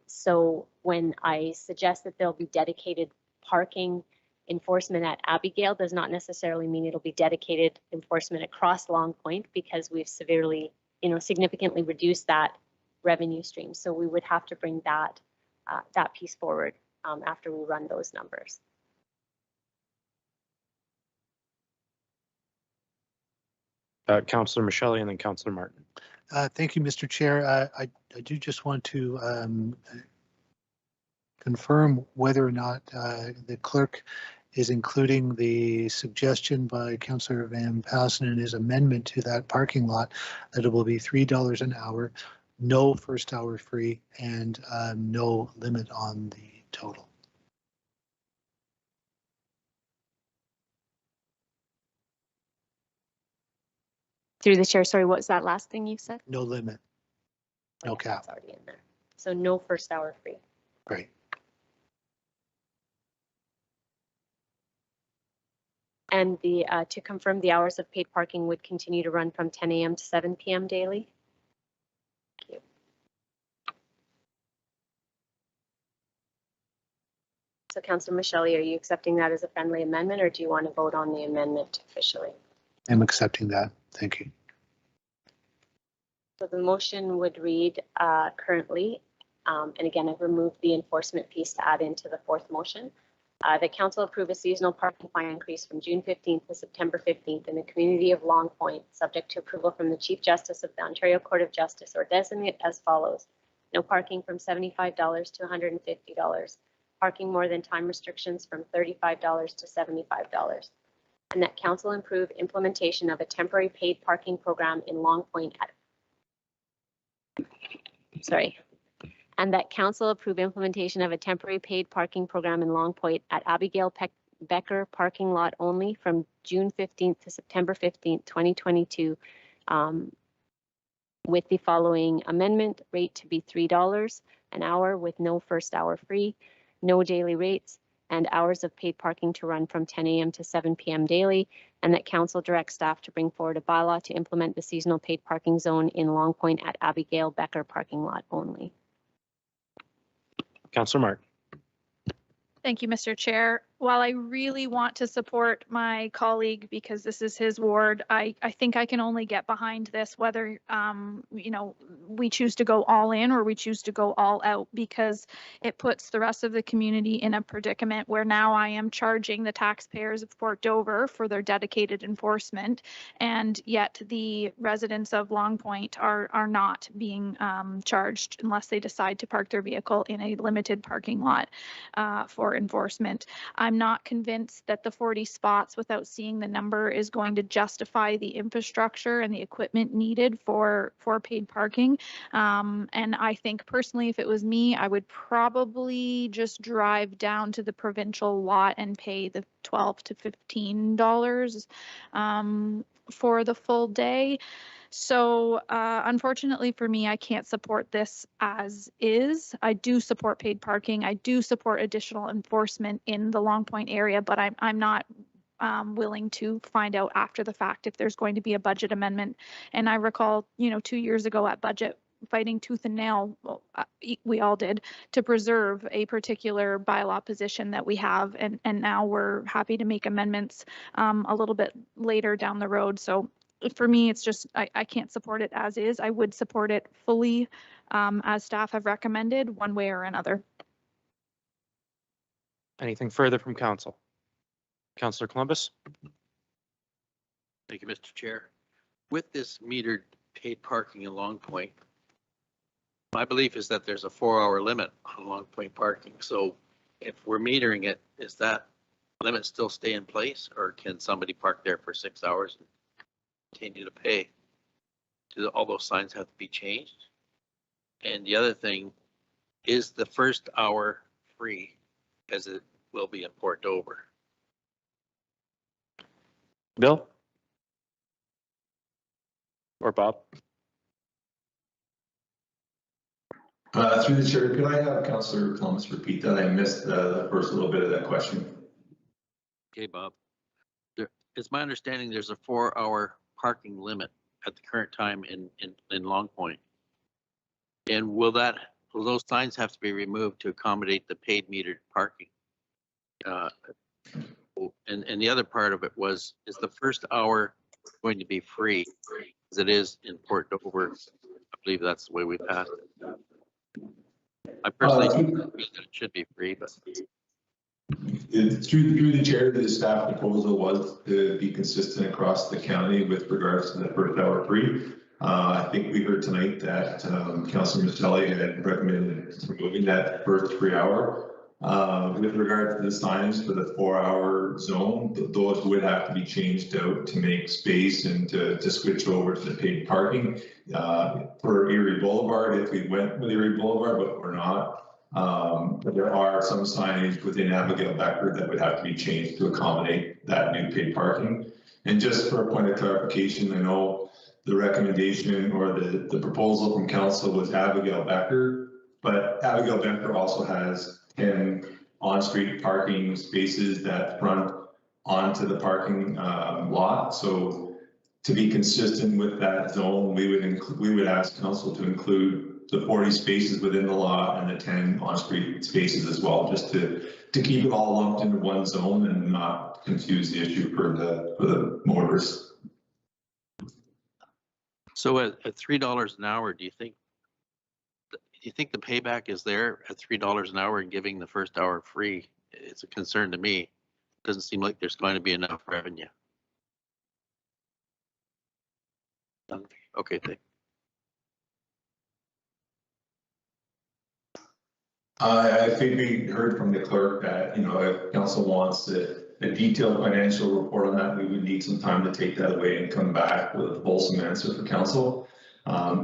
So when I suggest that there'll be dedicated parking enforcement at Abigail, does not necessarily mean it'll be dedicated enforcement across Long Point, because we've severely, significantly reduced that revenue stream. So we would have to bring that that piece forward after we run those numbers. Councillor Michelle and then Councillor Martin. Thank you, Mr. Chair. I do just want to confirm whether or not the clerk is including the suggestion by Councillor Van Passen in his amendment to that parking lot that it will be $3 an hour, no first hour free, and no limit on the total. Through the chair, sorry, what was that last thing you said? No limit, no cap. That's already in there. So no first hour free. Great. And the to confirm, the hours of paid parking would continue to run from 10 a.m. to 7 p.m. daily. Thank you. So Councillor Michelle, are you accepting that as a friendly amendment, or do you want to vote on the amendment officially? I'm accepting that. Thank you. So the motion would read currently, and again, I've removed the enforcement piece to add into the fourth motion. That council approve a seasonal parking fine increase from June 15th to September 15th in the community of Long Point, subject to approval from the Chief Justice of the Ontario Court of Justice, or designate as follows. No parking from $75 to $150. Parking more than time restrictions from $35 to $75. And that council approve implementation of a temporary paid parking program in Long Point and that council approve implementation of a temporary paid parking program in Long Point at Abigail Becker parking lot only from June 15th to September 15th, 2022, with the following amendment: rate to be $3 an hour with no first hour free, no daily rates, and hours of paid parking to run from 10 a.m. to 7 p.m. daily, and that council direct staff to bring forward a bylaw to implement the seasonal paid parking zone in Long Point at Abigail Becker parking lot only. Councillor Martin. Thank you, Mr. Chair. While I really want to support my colleague because this is his ward, I think I can only get behind this whether, we choose to go all in or we choose to go all out, because it puts the rest of the community in a predicament where now I am charging the taxpayers of Port Dover for their dedicated enforcement, and yet the residents of Long Point are not being charged unless they decide to park their vehicle in a limited parking lot for enforcement. I'm not convinced that the 40 spots without seeing the number is going to justify the infrastructure and the equipment needed for paid parking. And I think personally, if it was me, I would probably just drive down to the provincial lot and pay the $12 to $15 for the full day. So unfortunately for me, I can't support this as is. I do support paid parking. I do support additional enforcement in the Long Point area, but I'm not willing to find out after the fact if there's going to be a budget amendment. And I recall, 2 years ago at budget, fighting tooth and nail, well, we all did, to preserve a particular bylaw position that we have. And now we're happy to make amendments a little bit later down the road. So for me, it's just, I can't support it as is. I would support it fully as staff have recommended, one way or another. Anything further from council? Councillor Columbus. Thank you, Mr. Chair. With this metered paid parking in Long Point, my belief is that there's a 4-hour limit on Long Point parking. So if we're metering it, is that limit still stay in place, or can somebody park there for 6 hours and continue to pay? Do all those signs have to be changed? And the other thing, is the first hour free, as it will be in Port Dover? Bill? Or Bob? Through the chair, could I have Councillor Columbus repeat that? I missed the first little bit of that question. Okay, Bob. It's my understanding there's a 4-hour parking limit at the current time in Long Point. And will those signs have to be removed to accommodate the paid metered parking? And the other part of it is the first hour going to be free, as it is in Port Dover? I believe that's the way we passed it. I personally think that it should be free, but through the chair, the staff proposal was to be consistent across the county with regards to the first hour free. I think we heard tonight that Councilor Mastelli had recommended removing that first free hour. With regard to the signs for the 4-hour zone, those would have to be changed out to make space and to switch over to the paid parking. For Erie Boulevard, if we went with Erie Boulevard, but we're not. But there are some signage within Abigail Becker that would have to be changed to accommodate that new paid parking. And just for a point of clarification, I know the recommendation or the proposal from council was Abigail Becker, but Abigail Becker also has 10 on-street parking spaces that front onto the parking lot. So to be consistent with that zone, we would ask council to include the 40 spaces within the lot and the 10 on-street spaces as well, just to keep it all lumped into one zone and not confuse the issue for the motorists. so at $3 an hour, do you think the payback is there at $3 an hour and giving the first hour free? It's a concern to me. Doesn't seem like there's going to be enough revenue. Okay, thanks. I think we heard from the clerk that, if council wants a detailed financial report on that, we would need some time to take that away and come back with a fulsome answer for council. I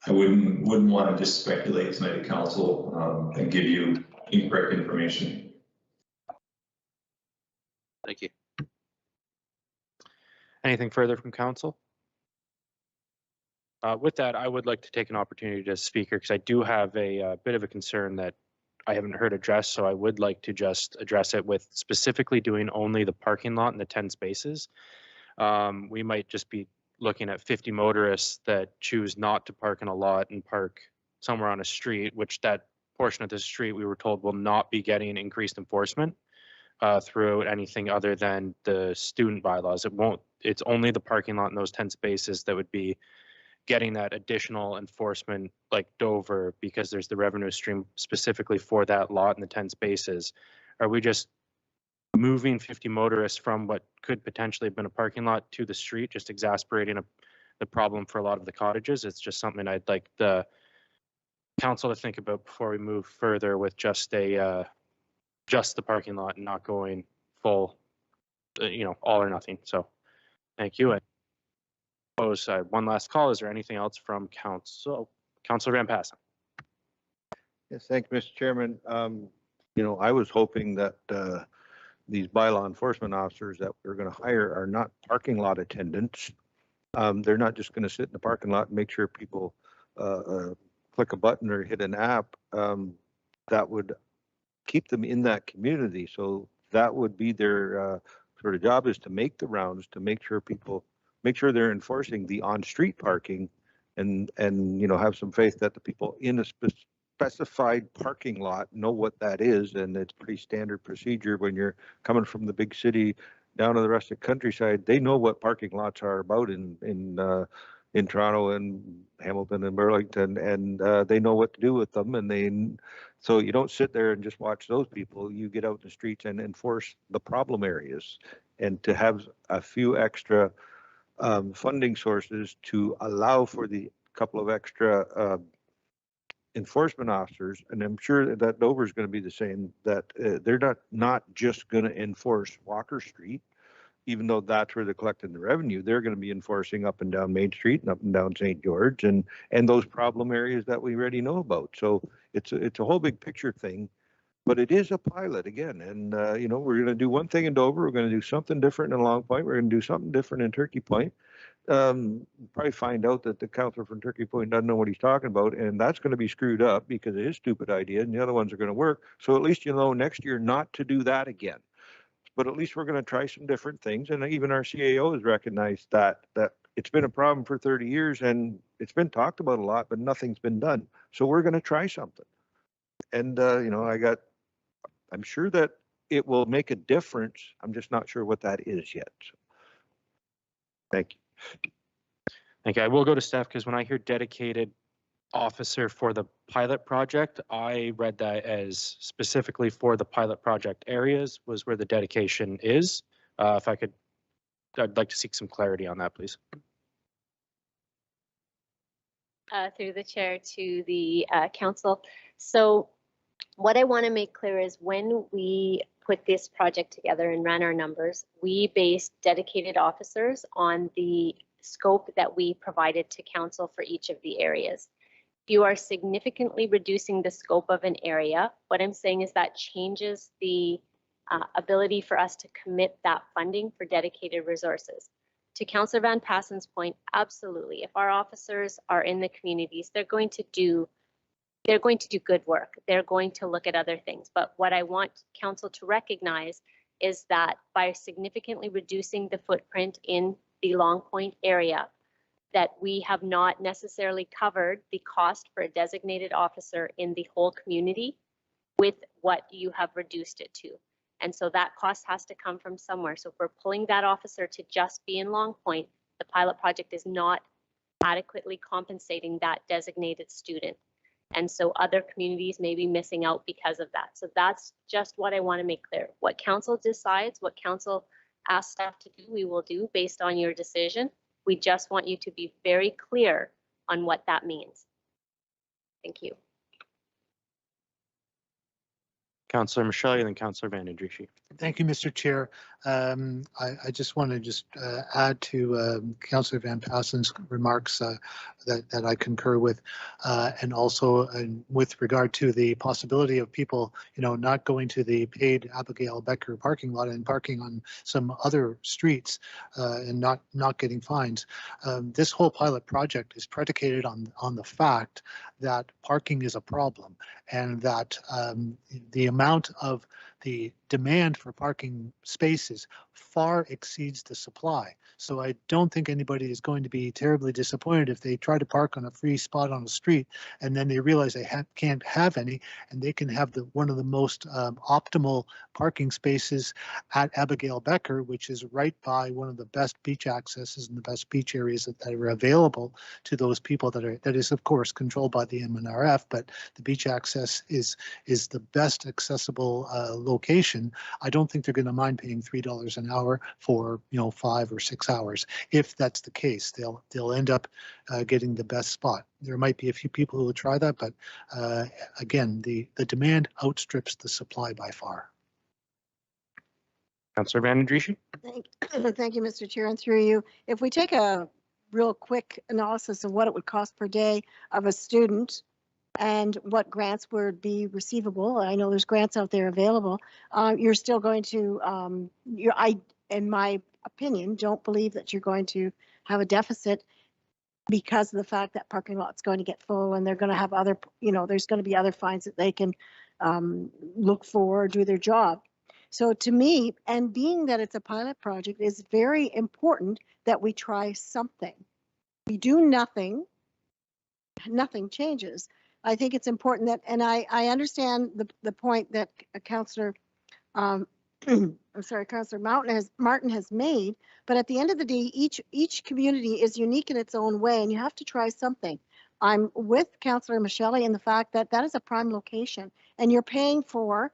wouldn't want to just speculate tonight at council and give you incorrect information. Thank you. Anything further from council? With that, I would like to take an opportunity to speak here because I do have a bit of a concern that I haven't heard addressed. So I would like to just address it with specifically doing only the parking lot and the 10 spaces. We might just be looking at 50 motorists that choose not to park in a lot and park somewhere on a street, which that portion of the street we were told will not be getting increased enforcement through anything other than the student bylaws. It's only the parking lot and those 10 spaces that would be getting that additional enforcement like Dover, because there's the revenue stream specifically for that lot and the 10 spaces. Are we just moving 50 motorists from what could potentially have been a parking lot to the street, just exasperating the problem for a lot of the cottages? It's just something I'd like the council to think about before we move further with just the parking lot and not going full, all or nothing. So thank you. One last call. Is there anything else from council? Councilor Van Passen. Yes, thank you, Mr. Chairman. I was hoping that these bylaw enforcement officers that we're going to hire are not parking lot attendants. They're not just going to sit in the parking lot and make sure people click a button or hit an app. That would keep them in that community. So that would be their sort of job, is to make the rounds, to make sure they're enforcing the on-street parking, and have some faith that the people in a specified parking lot know what that is. And it's pretty standard procedure when you're coming from the big city down to the rest of the countryside. They know what parking lots are about in Toronto and Hamilton and Burlington, and they know what to do with them. So you don't sit there and just watch those people. You get out in the streets and enforce the problem areas, and to have a few extra funding sources to allow for the couple of extra enforcement officers. And I'm sure that Dover is going to be the same, that they're not just going to enforce Walker Street, even though that's where they're collecting the revenue. They're going to be enforcing up and down Main Street and up and down St. George and those problem areas that we already know about. So it's a whole big picture thing. But it is a pilot again, and we're going to do one thing in Dover. We're going to do something different in Long Point. We're going to do something different in Turkey Point. Probably find out that the councillor from Turkey Point doesn't know what he's talking about, and that's going to be screwed up because of his stupid idea, and the other ones are going to work. So at least next year not to do that again. but at least we're going to try some different things. And even our CAO has recognized that it's been a problem for 30 years and it's been talked about a lot, but nothing's been done. So we're going to try something. And, I'm sure that it will make a difference. I'm just not sure what that is yet. So, thank you. Thank you. I will go to staff because when I hear dedicated officer for the pilot project, I read that as specifically for the pilot project areas was where the dedication is. If I could, I'd like to seek some clarity on that, please. Through the chair to the council. So what I want to make clear is when we put this project together and ran our numbers, we based dedicated officers on the scope that we provided to council for each of the areas. If you are significantly reducing the scope of an area, what I'm saying is that changes the ability for us to commit that funding for dedicated resources. To Councillor Van Passen's point, absolutely. If our officers are in the communities, they're going to do good work. They're going to look at other things. But what I want council to recognize is that by significantly reducing the footprint in the Long Point area, that we have not necessarily covered the cost for a designated officer in the whole community with what you have reduced it to. And so that cost has to come from somewhere. So if we're pulling that officer to just be in Long Point, the pilot project is not adequately compensating that designated student. And so other communities may be missing out because of that. So that's just what I want to make clear. What council decides, what council asks staff to do, we will do based on your decision. We just want you to be very clear on what that means. Thank you. Councillor Michelle and then Councillor Van Andrieschie. Thank you, Mr. Chair. I just want to add to Councillor Van Passen's remarks that I concur with, and also with regard to the possibility of people, not going to the paid Abigail Becker parking lot and parking on some other streets and not getting fines. This whole pilot project is predicated on the fact that parking is a problem, and that the amount of the demand for parking spaces far exceeds the supply. So I don't think anybody is going to be terribly disappointed if they try to park on a free spot on the street and then they realize they can't have any, and they can have one of the most optimal parking spaces at Abigail Becker, which is right by one of the best beach accesses and the best beach areas that are available to those people that is of course controlled by the MNRF, but the beach access is the best accessible location. I don't think they're going to mind paying $3 an hour for 5 or 6 hours. If that's the case, they'll end up getting the best spot. There might be a few people who will try that, but again, the demand outstrips the supply by far. Councillor Van Andrieschie. Thank you, Mr. Chair, and through you. If we take a real quick analysis of what it would cost per day of a student and what grants would be receivable, I know there's grants out there available, you're still going to, I, in my opinion, don't believe that you're going to have a deficit because of the fact that parking lot's going to get full and they're going to have other, there's going to be other fines that they can look for or do their job. So to me, and being that it's a pilot project, is very important that we try something. We do nothing, nothing changes. I think it's important that, and I understand the point that Councillor, I'm sorry, Councillor Martin has made, but at the end of the day, each community is unique in its own way, and you have to try something. I'm with Councillor Michelle in the fact that that is a prime location, and you're paying for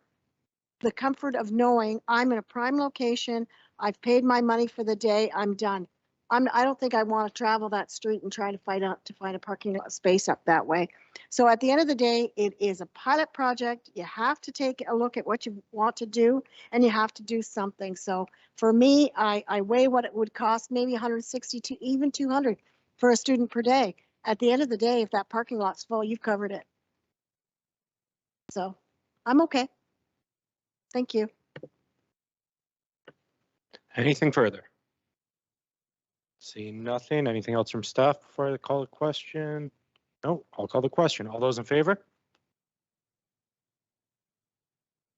the comfort of knowing I'm in a prime location, I've paid my money for the day, I'm done. I don't think I want to travel that street and try to find a parking lot space up that way. So at the end of the day, it is a pilot project. You have to take a look at what you want to do, and you have to do something. So for me, I weigh what it would cost, maybe 160 to even 200 for a student per day. At the end of the day, if that parking lot's full, you've covered it. So I'm okay. Thank you. Anything further? See nothing. Anything else from staff before I call the question? No, I'll call the question. All those in favor?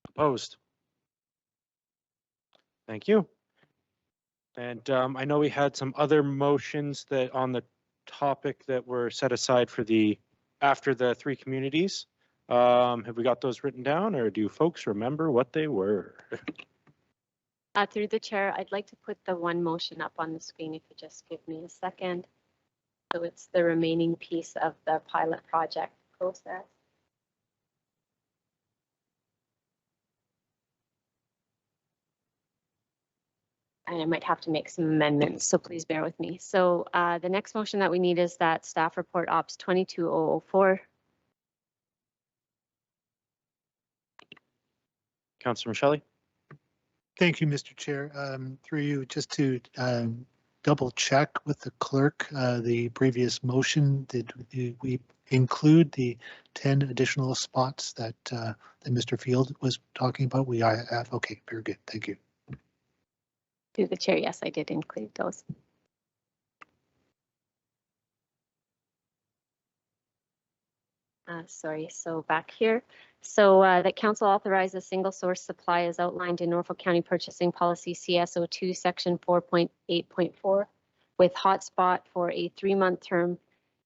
Opposed? Thank you. And I know we had some other motions that on the topic that were set aside for after the 3 communities. Have we got those written down, or do folks remember what they were? Through the chair, I'd like to put the one motion up on the screen if you just give me a second. So it's the remaining piece of the pilot project process. And I might have to make some amendments, so please bear with me. So the next motion that we need is that staff report ops 22004. Councillor Michelli? Thank you, Mr. Chair. Through you, just to double check with the clerk, the previous motion, did we include the 10 additional spots that Mr. Field was talking about? We have. Okay, very good. Thank you. Through the chair, yes, I did include those. Sorry, so back here. So that council authorize a single source supply as outlined in Norfolk County Purchasing Policy CSO2 Section 4.8.4 with hotspot for a 3-month term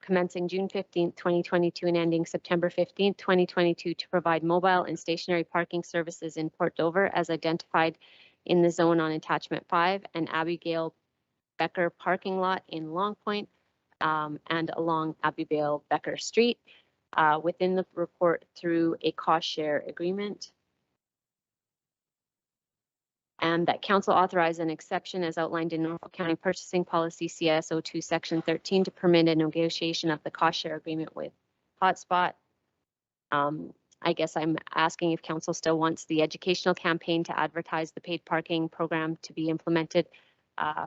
commencing June 15th, 2022 and ending September 15th, 2022 to provide mobile and stationary parking services in Port Dover as identified in the zone on attachment 5 and Abigail Becker parking lot in Long Point and along Abigail Becker Street. Within the report through a cost share agreement. And that council authorize an exception as outlined in Norfolk County Purchasing Policy CSO2 Section 13 to permit a negotiation of the cost share agreement with Hotspot. I guess I'm asking if council still wants the educational campaign to advertise the paid parking program to be implemented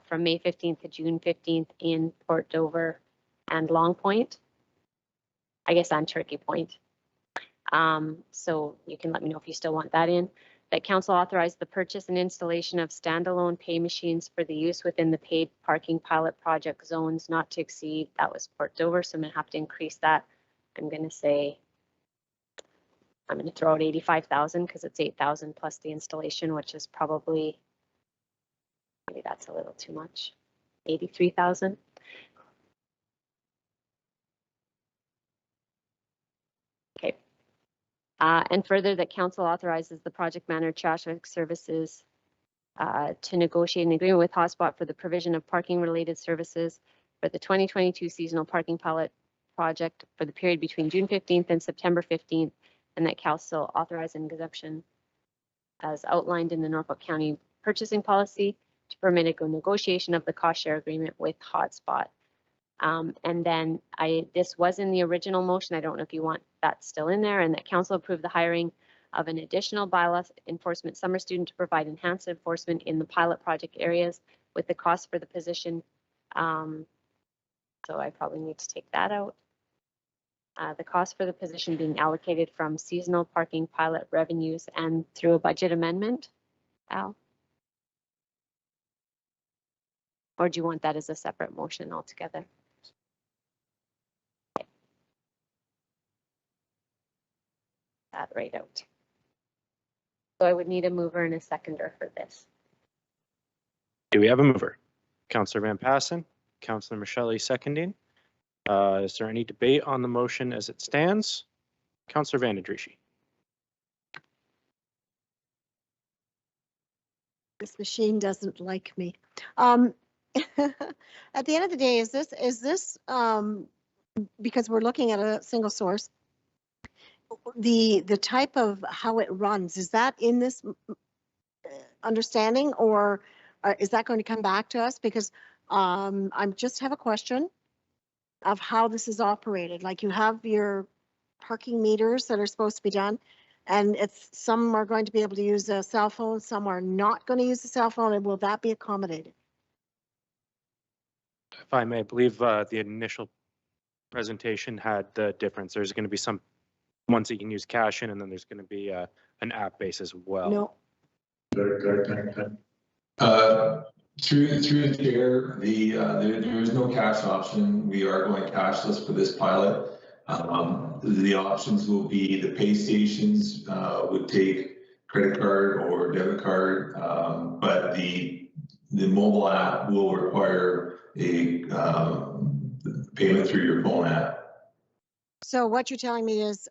from May 15th to June 15th in Port Dover and Long Point. I guess on Turkey Point. So you can let me know if you still want that in. That council authorized the purchase and installation of standalone pay machines for the use within the paid parking pilot project zones not to exceed, that was Port Dover, so I'm gonna have to increase that. I'm gonna throw out 85,000 because it's 8,000 plus the installation, which is probably, maybe that's a little too much, 83,000. Okay. And further, that council authorizes the project manager traffic services to negotiate an agreement with Hotspot for the provision of parking related services for the 2022 seasonal parking pilot project for the period between June 15th and September 15th, and that council authorize an exemption as outlined in the Norfolk County Purchasing Policy to permit a negotiation of the cost share agreement with Hotspot. And then this was in the original motion. I don't know if you want that still in there, and that council approved the hiring of an additional bylaw enforcement summer student to provide enhanced enforcement in the pilot project areas with the cost for the position. So I probably need to take that out. The cost for the position being allocated from seasonal parking pilot revenues and through a budget amendment. Al? Or do you want that as a separate motion altogether? That right out. So I would need a mover and a seconder for this. Do we have a mover? Councillor Van Passen, Councillor Michelli seconding. Is there any debate on the motion as it stands? Councillor Van Adrishi. This machine doesn't like me. At the end of the day, is this because we're looking at a single source, the type of how it runs, is that in this understanding, or is that going to come back to us? Because I just have a question of how this is operated. Like, you have your parking meters that are supposed to be done, and some are going to be able to use a cell phone, some are not going to use a cell phone, and will that be accommodated? If I may, I believe the initial presentation had the difference. There's going to be some ones that you can use cash in, and then there's going to be an app base as well. No. Through the chair, there is no cash option. We are going cashless for this pilot. The options will be the pay stations would take credit card or debit card, but the mobile app will require a payment through your phone app. So what you're telling me is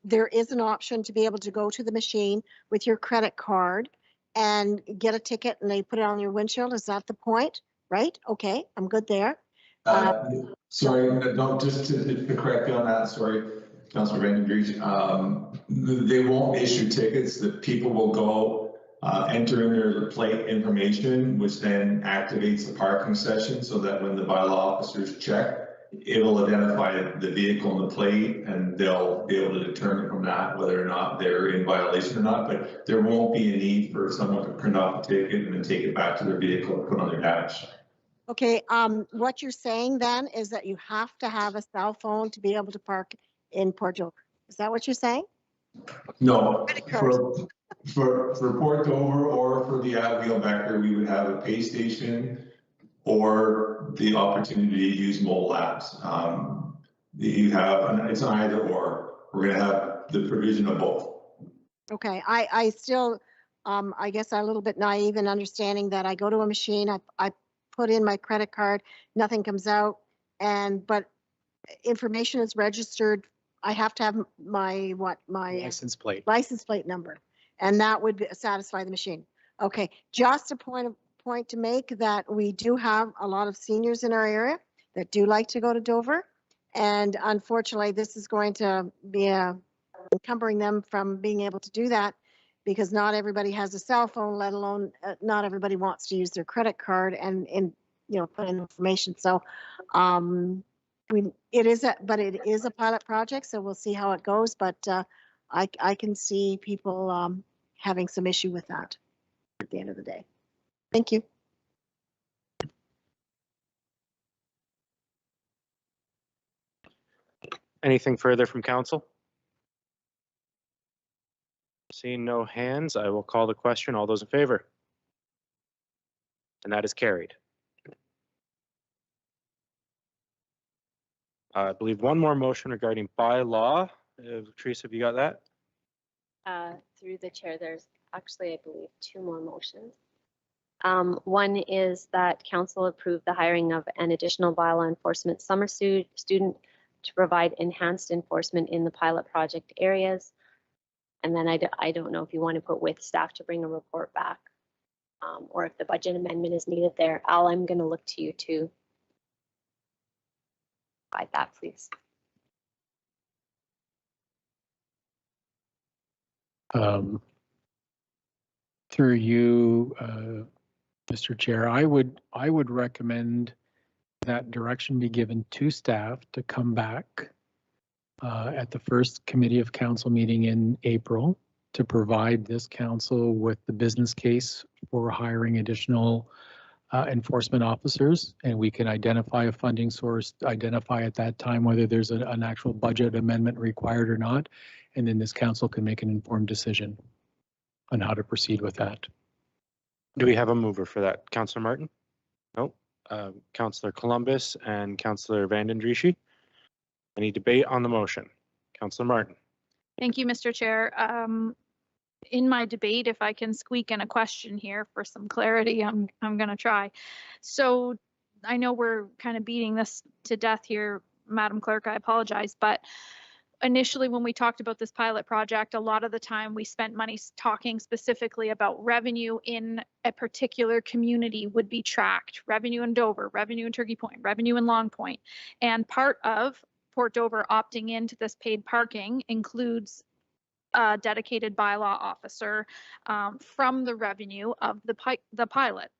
there is an option to be able to go to the machine with your credit card and get a ticket and they put it on your windshield. Is that the point? Right? Okay, I'm good there. Sorry, no, just to correct you on that, sorry, Councillor Van Den Breech. They won't issue tickets. The people will go enter in their plate information, which then activates the parking session so that when the bylaw officers check, it'll identify the vehicle and the plate, and they'll be able to determine from that whether or not they're in violation or not. But there won't be a need for someone to print off a ticket and then take it back to their vehicle and put on their dash. Okay, what you're saying then is that you have to have a cell phone to be able to park in Port Dover. Is that what you're saying? No, for Port Dover or for the Abbeville Becker, we would have a pay station or the opportunity to use mobile apps. You have, it's an either or. We're going to have the provision of both. Okay, I still, I guess I'm a little bit naive in understanding that I go to a machine, I put in my credit card, nothing comes out, but information is registered. I have to have my License plate. License plate number, and that would satisfy the machine. Okay, just a point to make that we do have a lot of seniors in our area that do like to go to Dover, and unfortunately this is going to be encumbering them from being able to do that, because not everybody has a cell phone, let alone not everybody wants to use their credit card and put in information. So it is a pilot project, so we'll see how it goes, but I can see people having some issue with that at the end of the day. Thank you. Anything further from council? Seeing no hands, I will call the question. All those in favor? And that is carried. I believe one more motion regarding bylaw. Teresa, have you got that? Through the chair, there's actually, I believe, two more motions. One is that council approve the hiring of an additional bylaw enforcement summer student to provide enhanced enforcement in the pilot project areas. And then I don't know if you want to put with staff to bring a report back, or if the budget amendment is needed there. Al, I'm going to look to you to provide that, please. Through you, Mr. Chair, I would recommend that direction be given to staff to come back at the first committee of council meeting in April to provide this council with the business case for hiring additional enforcement officers, and we can identify a funding source, identify at that time whether there's an actual budget amendment required or not, and then this council can make an informed decision on how to proceed with that. Do we have a mover for that? Councillor Martin? No. Councillor Columbus and Councillor Van Den Breech. Any debate on the motion? Councillor Martin. Thank you, Mr. Chair. In my debate, if I can squeak in a question here for some clarity, I'm going to try. So I know we're kind of beating this to death here, Madam Clerk, I apologize, but initially when we talked about this pilot project, a lot of the time we spent money talking specifically about revenue in a particular community would be tracked. Revenue in Dover, revenue in Turkey Point, revenue in Long Point. And part of Port Dover opting into this paid parking includes a dedicated bylaw officer from the revenue of the pilot.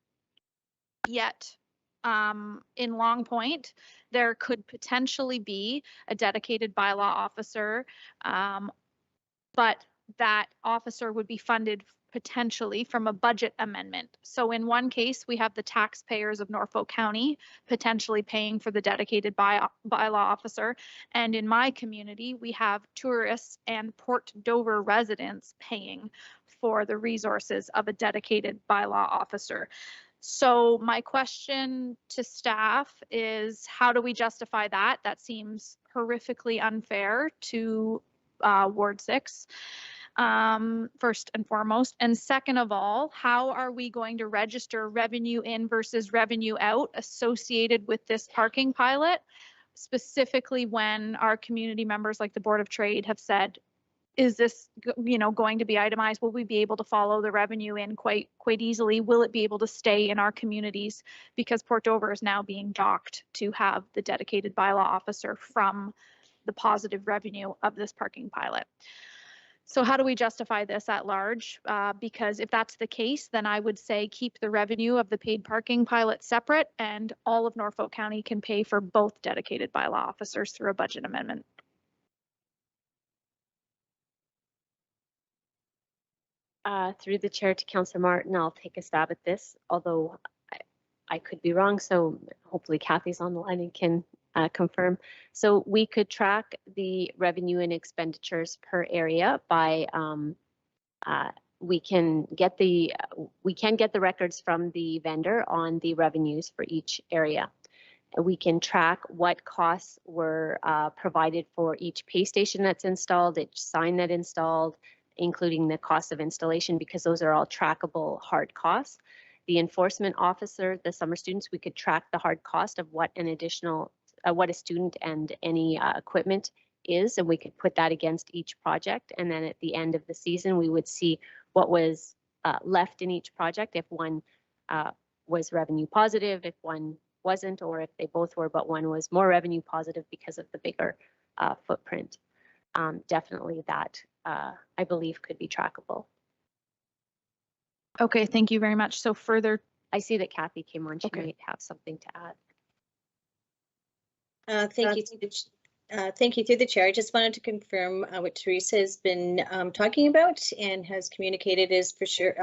Yet, in Long Point, there could potentially be a dedicated bylaw officer, but that officer would be funded potentially from a budget amendment. So in one case, we have the taxpayers of Norfolk County potentially paying for the dedicated bylaw officer. And in my community, we have tourists and Port Dover residents paying for the resources of a dedicated bylaw officer. So my question to staff is, how do we justify that? That seems horrifically unfair to Ward 6. first and foremost. And second of all, how are we going to register revenue in versus revenue out associated with this parking pilot? Specifically when our community members like the Board of Trade have said, is this, going to be itemized? Will we be able to follow the revenue in quite easily? Will it be able to stay in our communities? Because Port Dover is now being docked to have the dedicated bylaw officer from the positive revenue of this parking pilot. So how do we justify this at large? Because if that's the case, then I would say keep the revenue of the paid parking pilot separate, and all of Norfolk County can pay for both dedicated bylaw officers through a budget amendment. Through the chair to Councillor Martin, I'll take a stab at this, although I could be wrong. So hopefully Kathy's on the line and can confirm. So we could track the revenue and expenditures per area by we can get the records from the vendor on the revenues for each area. We can track what costs were provided for each pay station that's installed, each sign that installed, including the cost of installation, because those are all trackable hard costs. The enforcement officer, the summer students, we could track the hard cost of what an additional, what a student and any equipment is, and we could put that against each project. And then at the end of the season, we would see what was left in each project, if one was revenue positive, if one wasn't, or if they both were, but one was more revenue positive because of the bigger footprint. Definitely that, I believe, could be trackable. Okay, thank you very much. So further, I see that Kathy came on. She might have something to add. Thank you through the chair. I just wanted to confirm what Teresa has been talking about and has communicated is for sure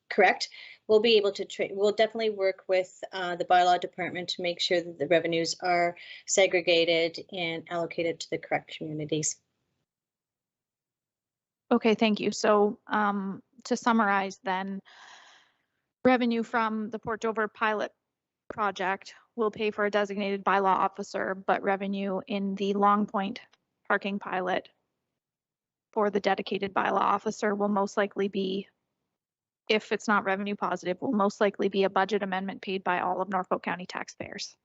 correct. We'll be able to we'll definitely work with the bylaw department to make sure that the revenues are segregated and allocated to the correct communities. Okay, thank you. So to summarize then, revenue from the Port Dover pilot project will pay for a designated bylaw officer, but revenue in the Long Point parking pilot for the dedicated bylaw officer will most likely be, if it's not revenue positive, will most likely be a budget amendment paid by all of Norfolk County taxpayers.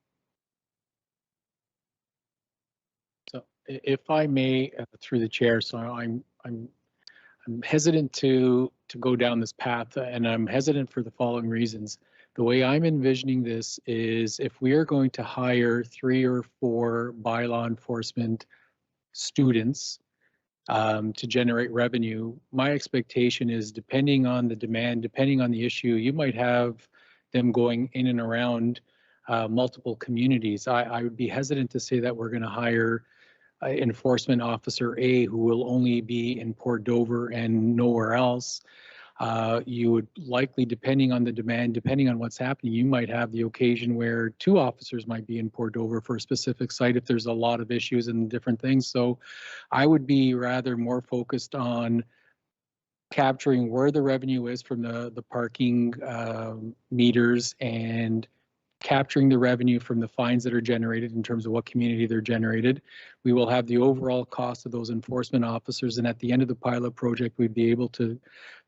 So if I may, through the chair, so I'm hesitant to go down this path, and I'm hesitant for the following reasons. The way I'm envisioning this is if we are going to hire 3 or 4 bylaw enforcement students to generate revenue, my expectation is, depending on the demand, depending on the issue, you might have them going in and around multiple communities. I would be hesitant to say that we're going to hire enforcement officer A who will only be in Port Dover and nowhere else. You would likely, depending on the demand, depending on what's happening, you might have the occasion where 2 officers might be in Port Dover for a specific site if there's a lot of issues and different things. So I would be rather more focused on capturing where the revenue is from the parking meters, and capturing the revenue from the fines that are generated in terms of what community they're generated. We will have the overall cost of those enforcement officers, and at the end of the pilot project, we'd be able to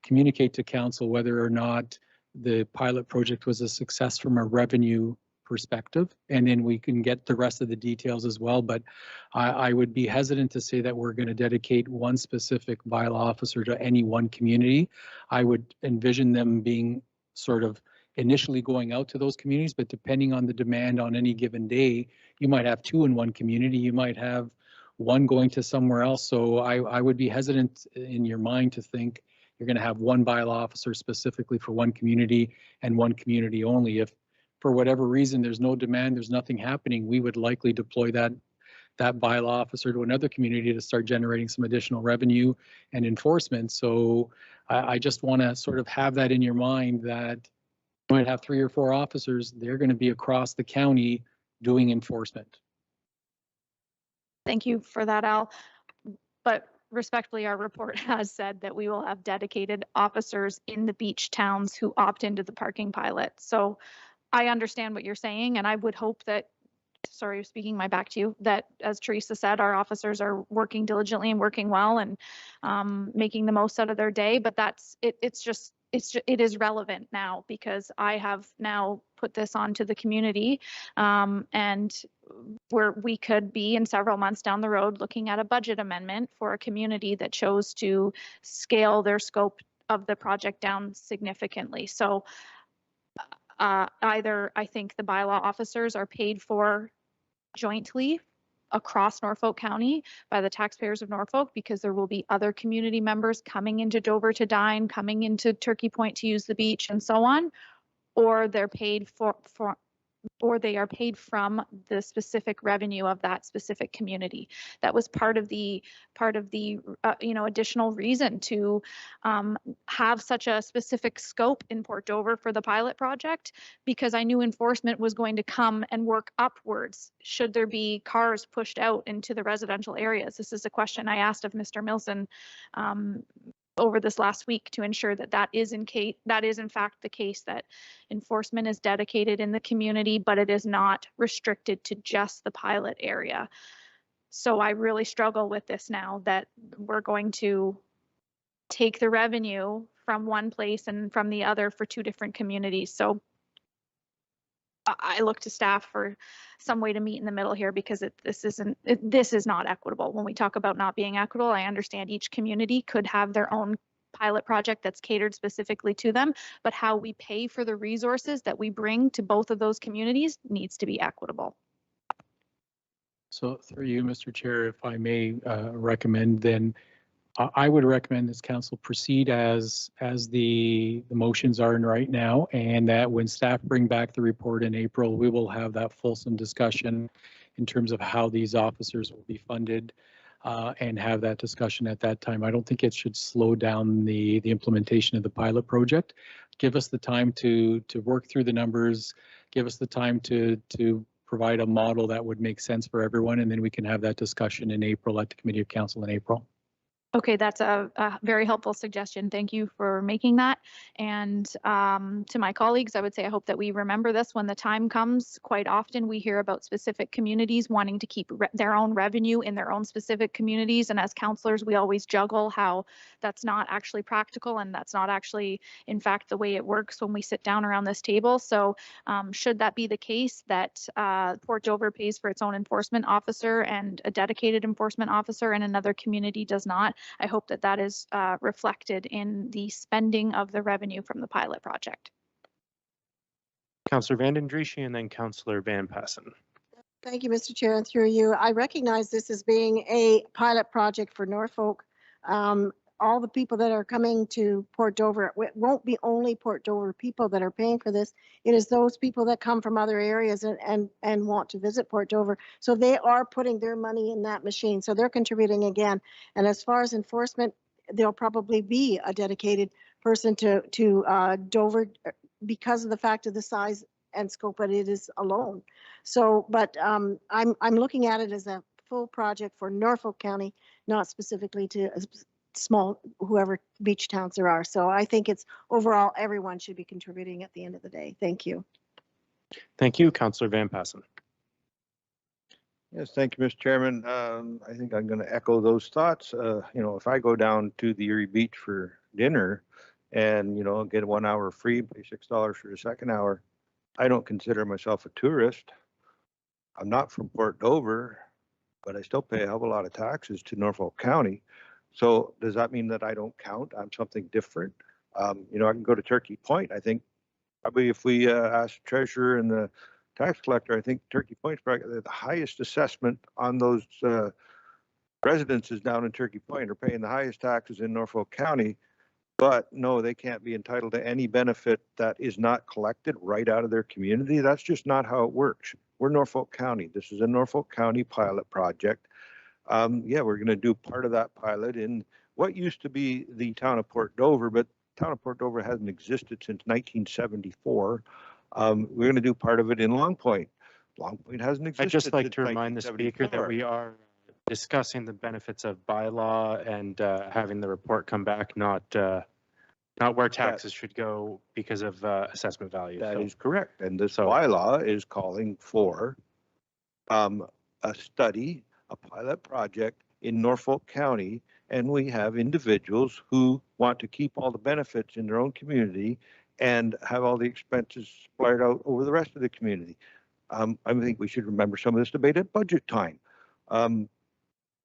communicate to council whether or not the pilot project was a success from a revenue perspective, and then we can get the rest of the details as well. But I would be hesitant to say that we're going to dedicate one specific bylaw officer to any one community. I would envision them being sort of initially going out to those communities, but depending on the demand on any given day, you might have 2 in one community, you might have 1 going to somewhere else. So I would be hesitant in your mind to think you're going to have 1 bylaw officer specifically for 1 community and 1 community only. If for whatever reason there's no demand, there's nothing happening, we would likely deploy that bylaw officer to another community to start generating some additional revenue and enforcement. So I just want to sort of have that in your mind, that you might have 3 or 4 officers, they're going to be across the county doing enforcement. Thank you for that, Al. But respectfully, our report has said that we will have dedicated officers in the beach towns who opt into the parking pilot. So I understand what you're saying, and I would hope that sorry, speaking my back to you, that as Teresa said, our officers are working diligently and working well and making the most out of their day. But that's it. It is relevant now because I have now put this onto the community, and where we could be in several months down the road looking at a budget amendment for a community that chose to scale their scope of the project down significantly. So either I think the bylaw officers are paid for jointly across Norfolk County by the taxpayers of Norfolk, because there will be other community members coming into Dover to dine, coming into Turkey Point to use the beach and so on, or they're paid or they are paid from the specific revenue of that specific community. That was part of the additional reason to have such a specific scope in Port Dover for the pilot project, because I knew enforcement was going to come and work upwards should there be cars pushed out into the residential areas. This is a question I asked of Mr. Milson over this last week to ensure that that is in fact the case, that enforcement is dedicated in the community, but it is not restricted to just the pilot area. So I really struggle with this now, that we're going to take the revenue from one place and from the other for two different communities. So I look to staff for some way to meet in the middle here, because this is not equitable. When we talk about not being equitable, I understand each community could have their own pilot project that's catered specifically to them, but how we pay for the resources that we bring to both of those communities needs to be equitable. So through you, Mr. Chair, if I may recommend, then I would recommend this council proceed as the motions are in right now, and that when staff bring back the report in April, we will have that fulsome discussion in terms of how these officers will be funded, and have that discussion at that time. I don't think it should slow down the implementation of the pilot project. Give us the time to work through the numbers, give us the time to provide a model that would make sense for everyone, and then we can have that discussion in April at the Committee of Council in April. Okay, that's a very helpful suggestion. Thank you for making that. And to my colleagues, I would say I hope that we remember this when the time comes. Quite often we hear about specific communities wanting to keep their own revenue in their own specific communities. And as councillors, we always juggle how that's not actually practical, and that's not actually, in fact, the way it works when we sit down around this table. So should that be the case, that Port Dover pays for its own enforcement officer and a dedicated enforcement officer, and another community does not, I hope that that is reflected in the spending of the revenue from the pilot project. Councillor Vanden Driesche and then Councillor Van Passen. Thank you, Mr. Chair, and through you. I recognize this as being a pilot project for Norfolk. All the people that are coming to Port Dover, it won't be only Port Dover people that are paying for this. It is those people that come from other areas and want to visit Port Dover. So they are putting their money in that machine. So they're contributing again. And as far as enforcement, there'll probably be a dedicated person to Dover because of the fact of the size and scope that it is alone. So, but I'm looking at it as a full project for Norfolk County, not specifically to small, whoever beach towns there are. So I think it's overall, everyone should be contributing at the end of the day. Thank you. Thank you, Councillor Van Passen. Yes, thank you, Mr. Chairman. I think I'm going to echo those thoughts. If I go down to the Erie Beach for dinner and, get 1 hour free, pay $6 for the second hour, I don't consider myself a tourist. I'm not from Port Dover, but I still pay a hell of a lot of taxes to Norfolk County. So does that mean that I don't count? I'm something different. I can go to Turkey Point. I think probably if we ask the treasurer and the tax collector, I think Turkey Point's probably the highest assessment on those residences down in Turkey Point are paying the highest taxes in Norfolk County. But no, they can't be entitled to any benefit that is not collected right out of their community. That's just not how it works. We're Norfolk County. This is a Norfolk County pilot project. We're going to do part of that pilot in what used to be the town of Port Dover, but the town of Port Dover hasn't existed since 1974. We're going to do part of it in Long Point. Long Point hasn't existed. I'd just like since to remind the speaker that we are discussing the benefits of bylaw and having the report come back, not where taxes should go because of assessment value. That is correct. And this bylaw is calling for a study, a pilot project in Norfolk County, and we have individuals who want to keep all the benefits in their own community and have all the expenses spread out over the rest of the community. I think we should remember some of this debate at budget time.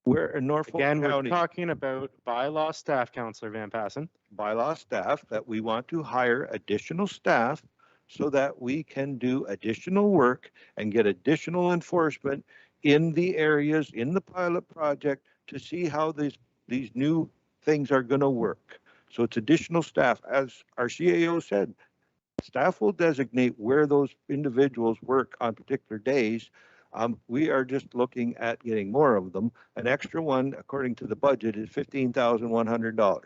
We're in Norfolk Again, County. we're talking about bylaw staff, Councillor Van Passen. Bylaw staff, that we want to hire additional staff so that we can do additional work and get additional enforcement in the areas in the pilot project to see how these new things are going to work. So it's additional staff. As our CAO said, staff will designate where those individuals work on particular days. We are just looking at getting more of them. An extra one, according to the budget, is $15,100.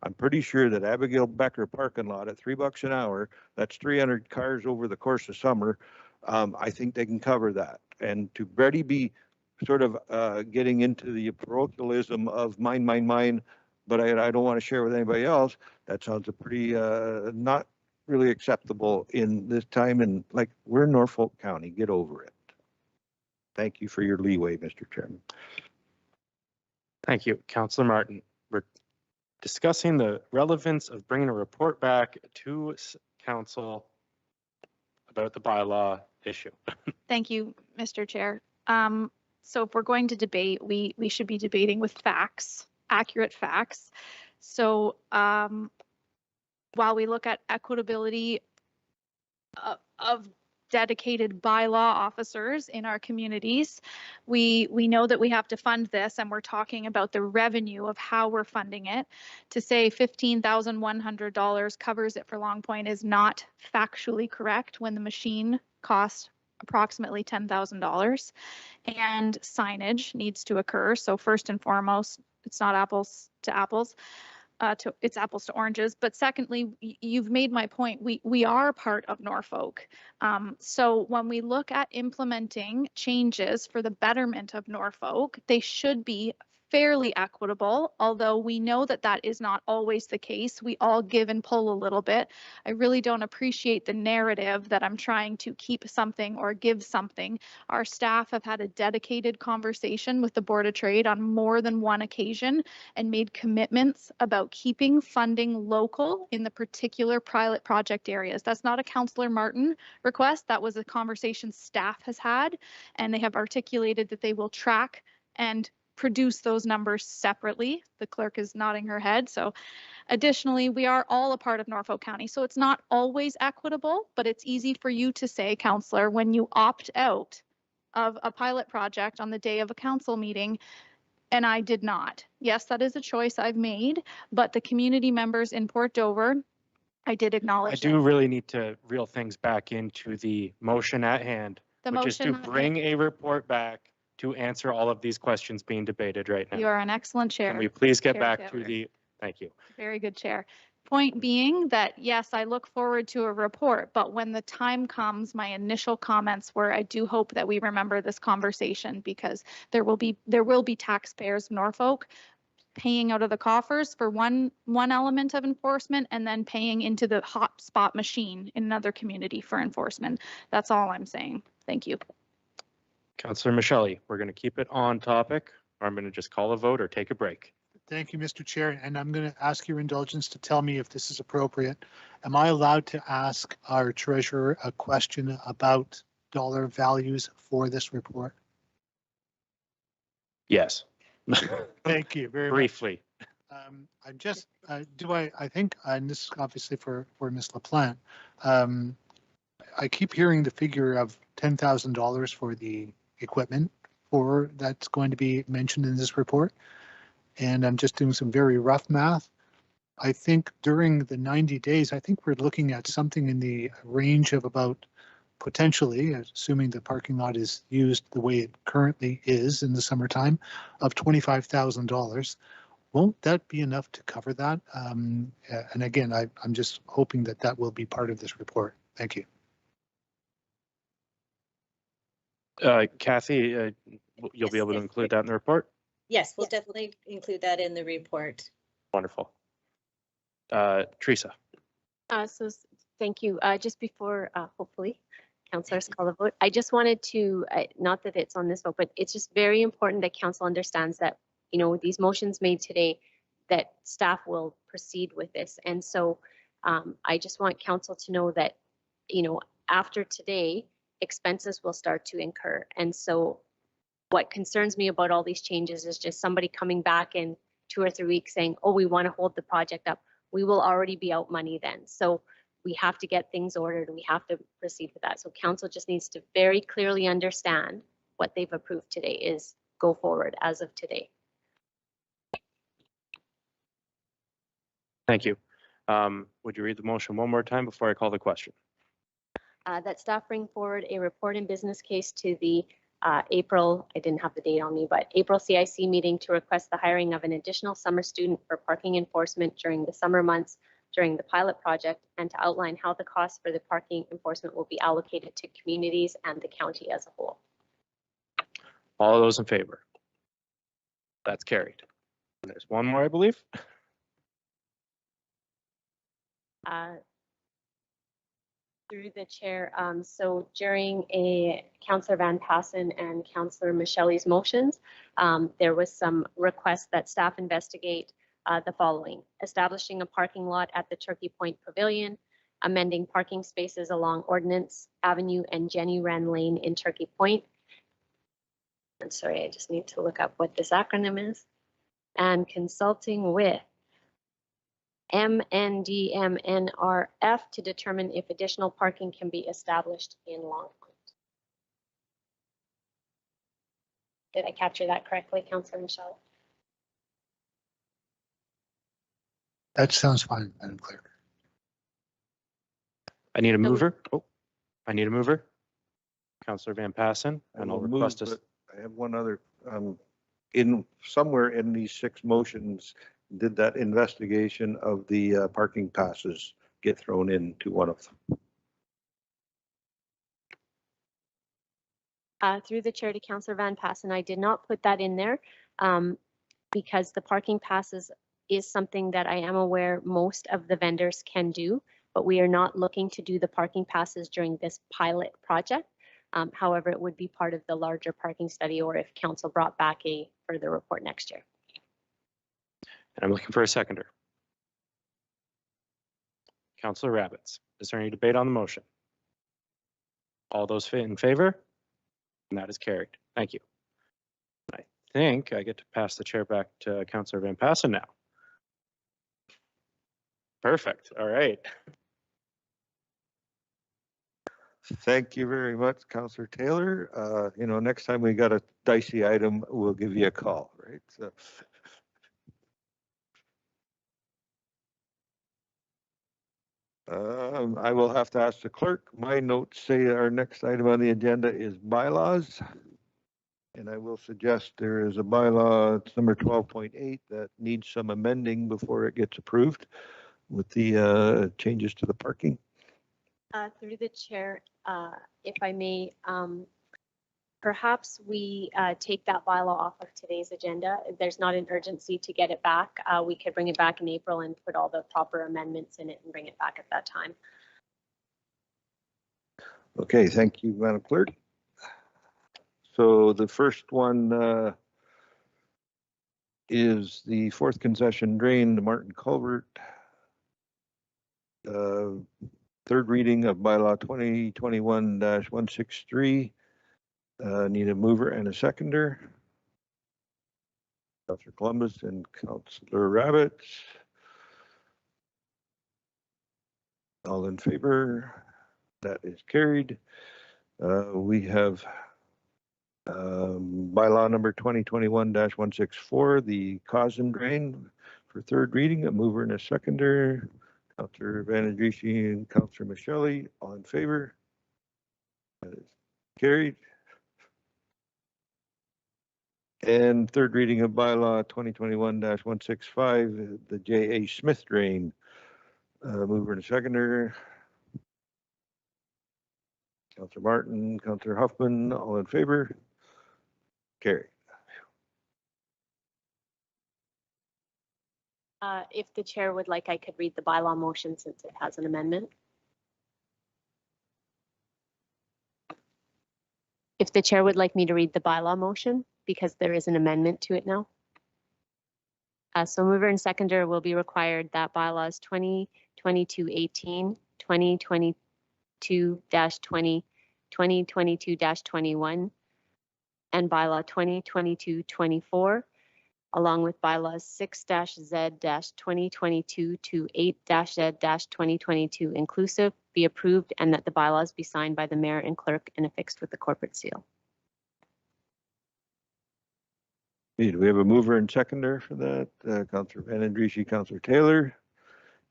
I'm pretty sure that Abigail Becker parking lot at $3 an hour, that's 300 cars over the course of summer. I think they can cover that. And to Brady be sort of getting into the parochialism of mine, but I don't want to share with anybody else, that sounds a pretty not really acceptable in this time. And like, we're in Norfolk County, get over it. Thank you for your leeway, Mr. Chairman. Thank you, Councillor Martin. We're discussing the relevance of bringing a report back to council about the bylaw issue. Thank you, Mr. Chair. So if we're going to debate, we should be debating with facts, accurate facts. So while we look at equitability of dedicated bylaw officers in our communities, we know that we have to fund this, and we're talking about the revenue of how we're funding it. To say $15,100 covers it for Long Point is not factually correct when the machine costs approximately $10,000, and signage needs to occur. So first and foremost, it's not apples to apples. It's apples to oranges. But secondly, you've made my point. We are part of Norfolk. So when we look at implementing changes for the betterment of Norfolk, they should be fairly equitable, although we know that that is not always the case. We all give and pull a little bit. I really don't appreciate the narrative that I'm trying to keep something or give something. Our staff have had a dedicated conversation with the Board of Trade on more than one occasion and made commitments about keeping funding local in the particular pilot project areas. That's not a Councillor Martin request. That was a conversation staff has had, and they have articulated that they will track and produce those numbers separately. The clerk is nodding her head. So additionally, we are all a part of Norfolk County. So it's not always equitable, but it's easy for you to say, Councillor, when you opt out of a pilot project on the day of a council meeting, and I did not. Yes, that is a choice I've made, but the community members in Port Dover, I did acknowledge. I do really need to reel things back into the motion at hand, which is to bring a report back to answer all of these questions being debated right now. You are an excellent chair. Can we please get Chair back Taylor. to the, thank you. Very good, Chair. Point being that, yes, I look forward to a report, but when the time comes, my initial comments were, I do hope that we remember this conversation, because there will be taxpayers of Norfolk paying out of the coffers for one element of enforcement and then paying into the hotspot machine in another community for enforcement. That's all I'm saying. Thank you. Councillor Michelli, we're going to keep it on topic, or I'm going to just call a vote or take a break. Thank you, Mr. Chair, and I'm going to ask your indulgence to tell me if this is appropriate. Am I allowed to ask our treasurer a question about dollar values for this report? Yes. Thank you very Briefly. much. I'm just, I think, and this is obviously for Ms. LaPlante, I keep hearing the figure of $10,000 for the equipment that's going to be mentioned in this report. And I'm just doing some very rough math. I think during the 90 days, I think we're looking at something in the range of about, potentially, assuming the parking lot is used the way it currently is in the summertime, of $25,000. Won't that be enough to cover that? And again, I'm just hoping that that will be part of this report. Thank you. Kathy, you'll be able to include that in the report? Yes, we'll definitely include that in the report. Wonderful. Teresa. So thank you. Just before, hopefully, Councillors call the vote. I just wanted to, not that it's on this vote, but it's just very important that council understands that, you know, with these motions made today, that staff will proceed with this. And so I just want council to know that, you know, after today, expenses will start to incur. And so what concerns me about all these changes is just somebody coming back in 2 or 3 weeks saying, oh, we want to hold the project up. We will already be out money then. So we have to get things ordered. We have to proceed with that. So council just needs to very clearly understand what they've approved today is go forward as of today. Thank you. Would you read the motion one more time before I call the question? That staff bring forward a report and business case to the April, I didn't have the date on me, but April CIC meeting to request the hiring of an additional summer student for parking enforcement during the summer months during the pilot project, and to outline how the cost for the parking enforcement will be allocated to communities and the county as a whole. All those in favor? That's carried. And there's one more, I believe. Through the chair, so during Councillor Van Passen and Councillor Michelle's motions, there was some requests that staff investigate the following: establishing a parking lot at the Turkey Point Pavilion, amending parking spaces along Ordnance Avenue and Jenny Wren Lane in Turkey Point. I'm sorry, I just need to look up what this acronym is. And consulting with MNDMNRF to determine if additional parking can be established in Longpoint. Did I capture that correctly, Councillor Michelle? That sounds fine, Madam Clerk. I need a mover. Oh, I need a mover. Councillor Van Passen, and I'll request I have one other. In somewhere in these 6 motions, did that investigation of the parking passes get thrown into one of them? Through the chair to Councillor Van Passen, I did not put that in there because the parking passes is something that I am aware most of the vendors can do, but we are not looking to do the parking passes during this pilot project. However, it would be part of the larger parking study, or if council brought back a further report next year. And I'm looking for a seconder. Councillor Rabbits, is there any debate on the motion? All those in favor? And that is carried. Thank you. I think I get to pass the chair back to Councillor Van Passen now. Perfect. All right. Thank you very much, Councillor Taylor. You know, next time we got a dicey item, we'll give you a call, right? So. I will have to ask the clerk. My notes say our next item on the agenda is bylaws. And I will suggest there is a bylaw, it's number 12.8, that needs some amending before it gets approved with the changes to the parking. Through the chair, if I may, perhaps we take that bylaw off of today's agenda. There's not an urgency to get it back. We could bring it back in April and put all the proper amendments in it and bring it back at that time. Okay, thank you, Madam Clerk. So the first one is the 4th concession drain, the Martin Culvert. 3rd reading of bylaw 2021-163. Need a mover and a seconder. Councillor Columbus and Councillor Rabbits. All in favor? That is carried. We have bylaw number 2021-164, the Causen drain for 3rd reading. A mover and a seconder. Councillor Van Adrici and Councillor Michelle, all in favor? That is carried. And 3rd reading of bylaw 2021-165, the J.A. Smith drain. Mover and seconder. Councillor Martin, Councillor Huffman, all in favor? Carried. If the chair would like, I could read the bylaw motion since it has an amendment. If the chair would like me to read the bylaw motion, because there is an amendment to it now. So mover and seconder will be required that bylaws 2022-18, 2022-20, 2022-21, and bylaw 2022-24, along with bylaws 6-Z-2022 to 8-Z-2022 inclusive, be approved, and that the bylaws be signed by the mayor and clerk and affixed with the corporate seal. Do we have a mover and seconder for that? Councillor Van Andriessen, Councillor Taylor.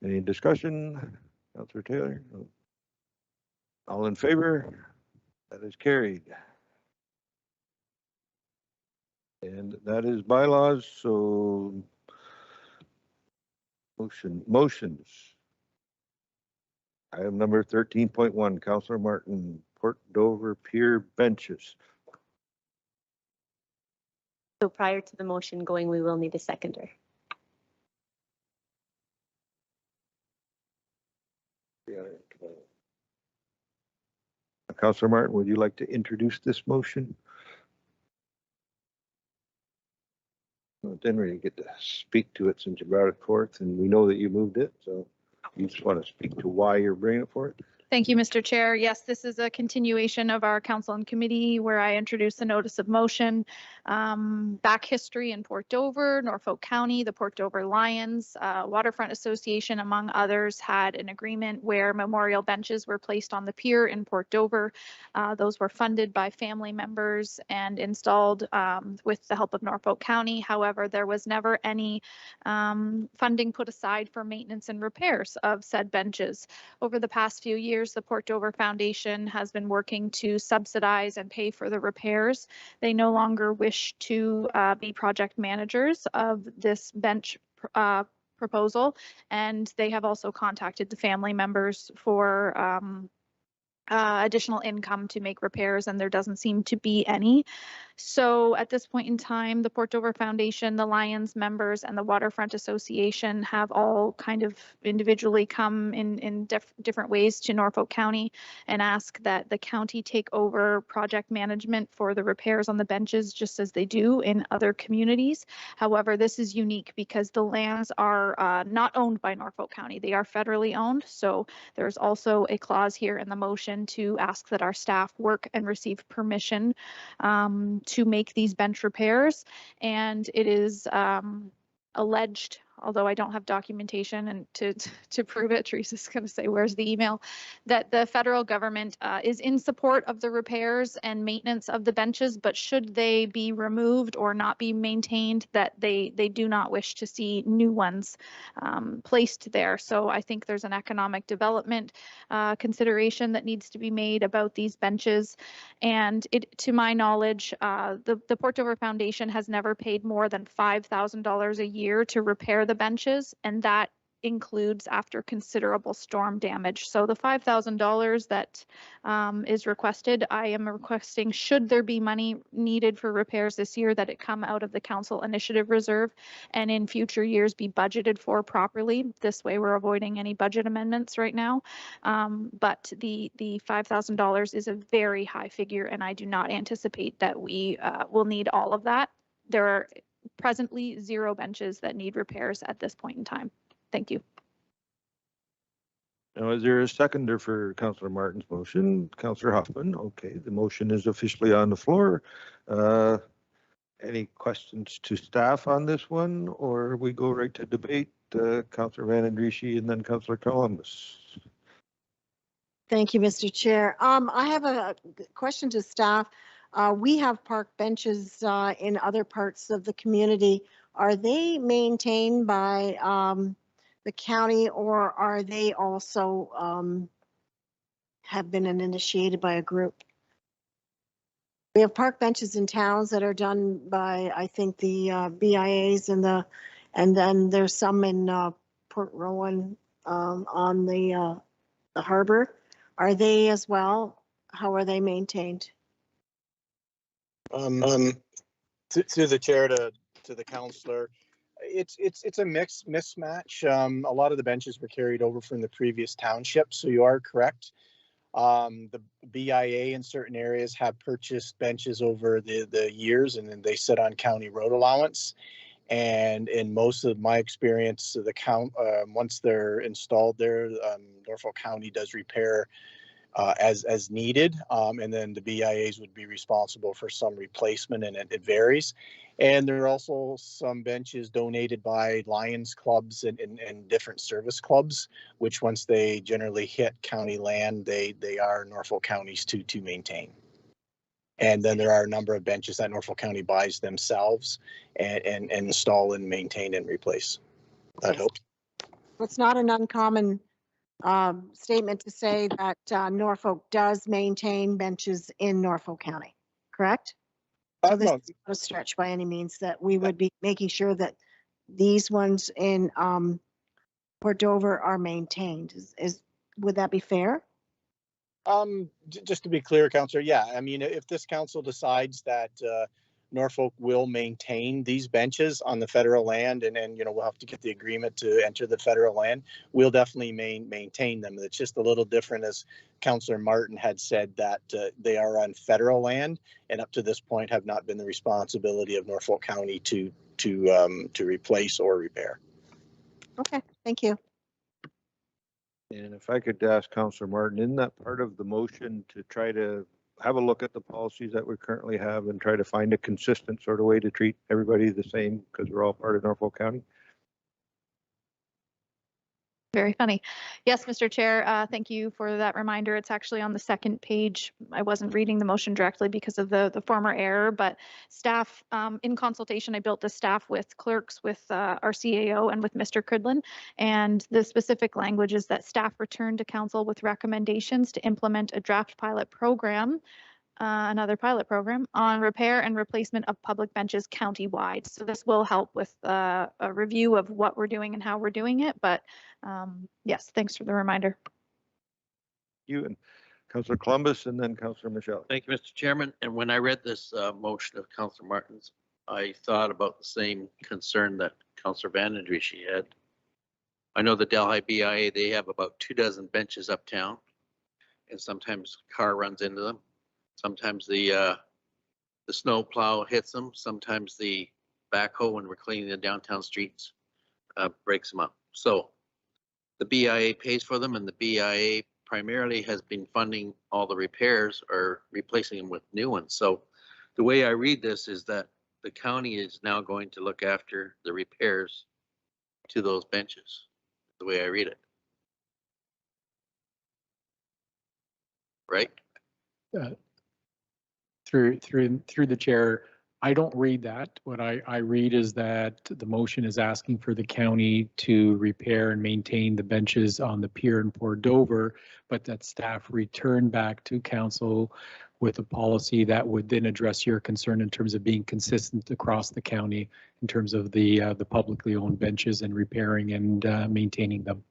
Any discussion? Councillor Taylor? No. All in favor? That is carried. And that is bylaws, so motions. Item number 13.1, Councillor Martin, Port Dover Pier benches. So prior to the motion going, we will need a seconder. Councillor Martin, would you like to introduce this motion? Well, then we get to speak to it since you brought it forth, and we know that you moved it, so you just want to speak to why you're bringing it forth? Thank you, Mr. Chair. Yes, this is a continuation of our council and committee where I introduced the notice of motion. Back history in Port Dover, Norfolk County, the Port Dover Lions, Waterfront Association, among others, had an agreement where memorial benches were placed on the pier in Port Dover. Those were funded by family members and installed with the help of Norfolk County. However, there was never any funding put aside for maintenance and repairs of said benches. Over the past few years, the Port Dover Foundation has been working to subsidize and pay for the repairs. They no longer wish to be project managers of this bench proposal, and they have also contacted the family members for additional income to make repairs, and there doesn't seem to be any. So at this point in time, the Port Dover Foundation, the Lions members, and the Waterfront Association have all kind of individually come in different ways to Norfolk County and ask that the county take over project management for the repairs on the benches, just as they do in other communities. However, this is unique because the lands are not owned by Norfolk County. They are federally owned. So there's also a clause here in the motion to ask that our staff work and receive permission to make these bench repairs, and it is alleged, although I don't have documentation and to prove it, Teresa's going to say, where's the email, that the federal government is in support of the repairs and maintenance of the benches, but should they be removed or not be maintained, that they do not wish to see new ones placed there. So I think there's an economic development consideration that needs to be made about these benches. And to my knowledge, the Port Dover Foundation has never paid more than $5,000 a year to repair the benches, and that includes after considerable storm damage. So the $5,000 that is requested, I am requesting, should there be money needed for repairs this year, that it come out of the council initiative reserve and in future years be budgeted for properly. This way we're avoiding any budget amendments right now. But the $5,000 is a very high figure, and I do not anticipate that we will need all of that. There are presently 0 benches that need repairs at this point in time. Thank you. Now, is there a seconder for Councillor Martin's motion? Councillor Huffman. Okay, the motion is officially on the floor. Any questions to staff on this one, or we go right to debate? Councillor Van Andriessen and then Councillor Columbus. Thank you, Mr. Chair. I have a question to staff. We have park benches in other parts of the community. Are they maintained by the county, or are they also have been initiated by a group? We have park benches in towns that are done by, I think, the BIAs and then there's some in Port Rowan on the harbor. Are they as well? How are they maintained? Through the chair to the councillor, it's a mismatch. A lot of the benches were carried over from the previous township, so you are correct. The BIA in certain areas have purchased benches over the years, and then they sit on county road allowance. And in most of my experience, the once they're installed there, Norfolk County does repair as needed, and then the BIAs would be responsible for some replacement, and it varies. And there are also some benches donated by Lions clubs and different service clubs, which once they generally hit county land, they are Norfolk County's to maintain. And then there are a number of benches that Norfolk County buys themselves and install and maintain and replace. That helps. It's not an uncommon statement to say that Norfolk does maintain benches in Norfolk County, correct? So this No. is not a stretch by any means, that we would be making sure that these ones in Port Dover are maintained. Would that be fair? Just to be clear, Councillor, yeah, I mean, if this council decides that Norfolk will maintain these benches on the federal land, and then, you know, we'll have to get the agreement to enter the federal land, we'll definitely maintain them. It's just a little different, as Councillor Martin had said, that they are on federal land, and up to this point have not been the responsibility of Norfolk County to replace or repair. Okay, thank you. And if I could ask Councillor Martin, in that part of the motion to try to have a look at the policies that we currently have and try to find a consistent sort of way to treat everybody the same, because we're all part of Norfolk County? Very funny. Yes, Mr. Chair, thank you for that reminder. It's actually on the second page. I wasn't reading the motion directly because of the former error, but staff, in consultation, I built the staff with clerks, with our CAO, and with Mr. Cridlin. And the specific language is that staff return to council with recommendations to implement a draft pilot program, another pilot program on repair and replacement of public benches countywide. So this will help with a review of what we're doing and how we're doing it. But yes, thanks for the reminder. You and Councillor Columbus, and then Councillor Michelle. Thank you, Mr. Chairman. And when I read this motion of Councillor Martin's, I thought about the same concern that Councillor Van Den Riesche had. I know the Delhi BIA, they have about 24 benches uptown, and sometimes a car runs into them. Sometimes the snow plow hits them. Sometimes the backhoe, when we're cleaning the downtown streets, breaks them up. So the BIA pays for them, and the BIA primarily has been funding all the repairs or replacing them with new ones. So the way I read this is that the county is now going to look after the repairs to those benches, the way I read it. Right? Through the chair, I don't read that. What I read is that the motion is asking for the county to repair and maintain the benches on the pier in Port Dover, but that staff return back to council with a policy that would then address your concern in terms of being consistent across the county in terms of the publicly owned benches and repairing and maintaining them.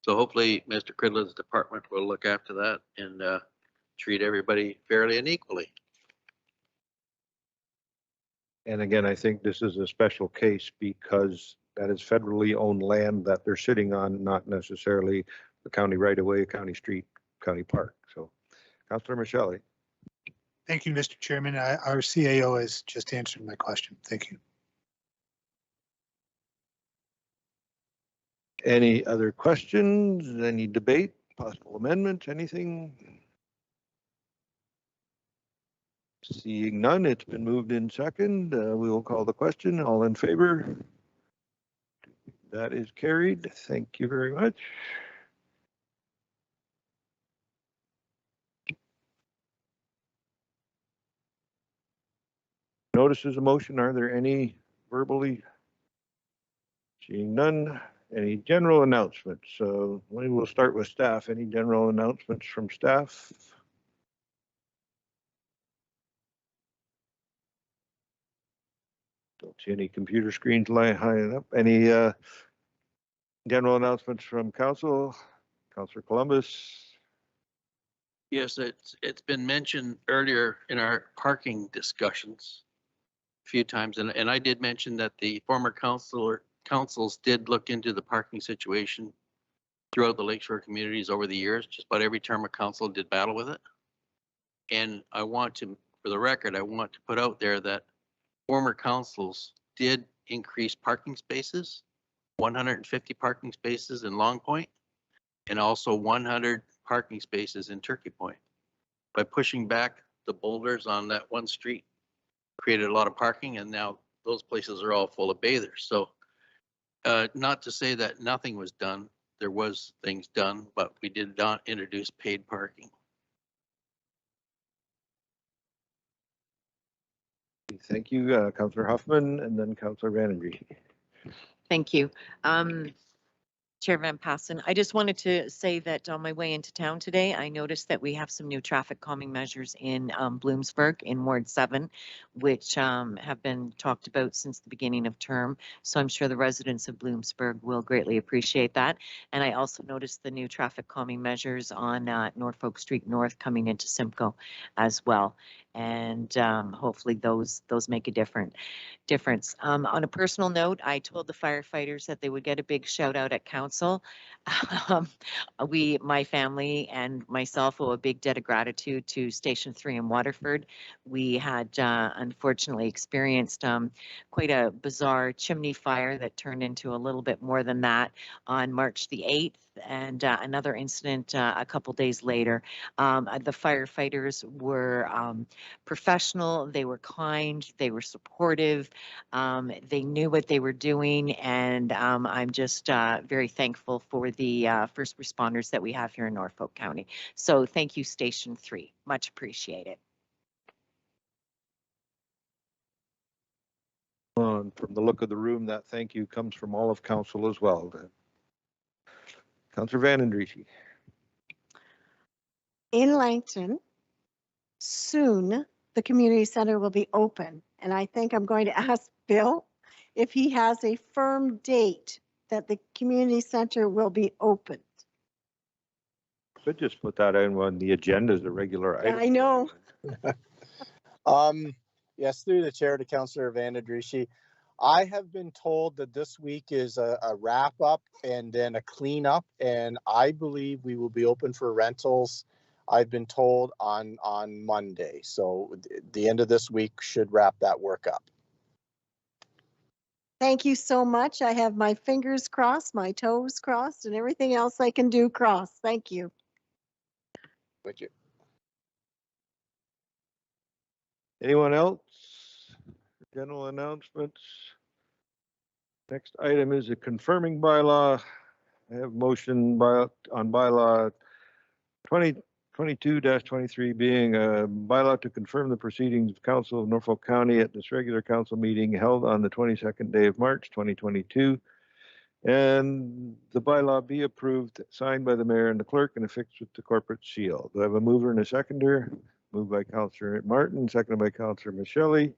So hopefully Mr. Cridlin's department will look after that and treat everybody fairly and equally. And again, I think this is a special case because that is federally owned land that they're sitting on, not necessarily the county right of way, county street, county park. So, Councillor Michelle. Thank you, Mr. Chairman. Our CAO has just answered my question. Thank you. Any other questions? Any debate? Possible amendments? Anything? Seeing none, it's been moved in second. We will call the question. All in favor? That is carried. Thank you very much. Notices of motion. Are there any verbally? Seeing none. Any general announcements? So we will start with staff. Any general announcements from staff? Don't see any computer screens lying high up. Any general announcements from council? Councillor Columbus. Yes, it's been mentioned earlier in our parking discussions a few times, and I did mention that the former councils did look into the parking situation throughout the lakeshore communities over the years. Just about every term of council did battle with it. And I want to, for the record, I want to put out there that former councils did increase parking spaces, 150 parking spaces in Long Point, and also 100 parking spaces in Turkey Point. By pushing back the boulders on that one street, created a lot of parking, and now those places are all full of bathers. So not to say that nothing was done. There was things done, but we did not introduce paid parking. Thank you, Councillor Huffman, and then Councillor Vandenbrie. Thank you. Chair Van Passen, I just wanted to say that on my way into town today, I noticed that we have some new traffic calming measures in Bloomsburg in Ward 7, which have been talked about since the beginning of term. So I'm sure the residents of Bloomsburg will greatly appreciate that. And I also noticed the new traffic calming measures on Norfolk Street North coming into Simcoe as well. And hopefully those make a difference. On a personal note, I told the firefighters that they would get a big shout out at council. My family and myself owe a big debt of gratitude to Station 3 in Waterford. We had unfortunately experienced quite a bizarre chimney fire that turned into a little bit more than that on March the 8th, and another incident a couple days later. The firefighters were professional, they were kind, they were supportive, they knew what they were doing, and I'm just very thankful for the first responders that we have here in Norfolk County. So thank you, Station 3. Much appreciated. From the look of the room, that thank you comes from all of council as well. Councillor Vandenbrie. In Langton, soon the community center will be open. And I think I'm going to ask Bill if he has a firm date that the community center will be open. Could just put that in on the agenda as a regular item. I know. Yes, through the chair to Councillor Vandenbrie. I have been told that this week is a wrap up and then a cleanup, and I believe we will be open for rentals. I've been told on Monday, so the end of this week should wrap that work up. Thank you so much. I have my fingers crossed, my toes crossed, and everything else I can do crossed. Thank you. Thank you. Anyone else? General announcements. Next item is a confirming bylaw. I have motion on bylaw 2022-23 being a bylaw to confirm the proceedings of Council of Norfolk County at this regular council meeting held on the 22nd day of March 2022. And the bylaw be approved, signed by the mayor and the clerk, and affixed with the corporate seal. Do I have a mover and a seconder? Moved by Councillor Martin, seconded by Councillor Michele.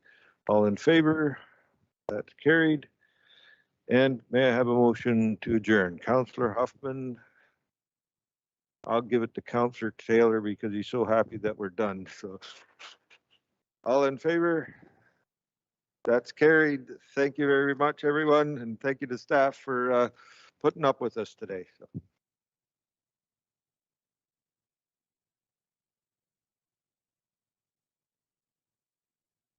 All in favor? That's carried. And may I have a motion to adjourn? Councillor Huffman. I'll give it to Councillor Taylor because he's so happy that we're done. So, all in favor? That's carried. Thank you very much, everyone, and thank you to staff for putting up with us today. So.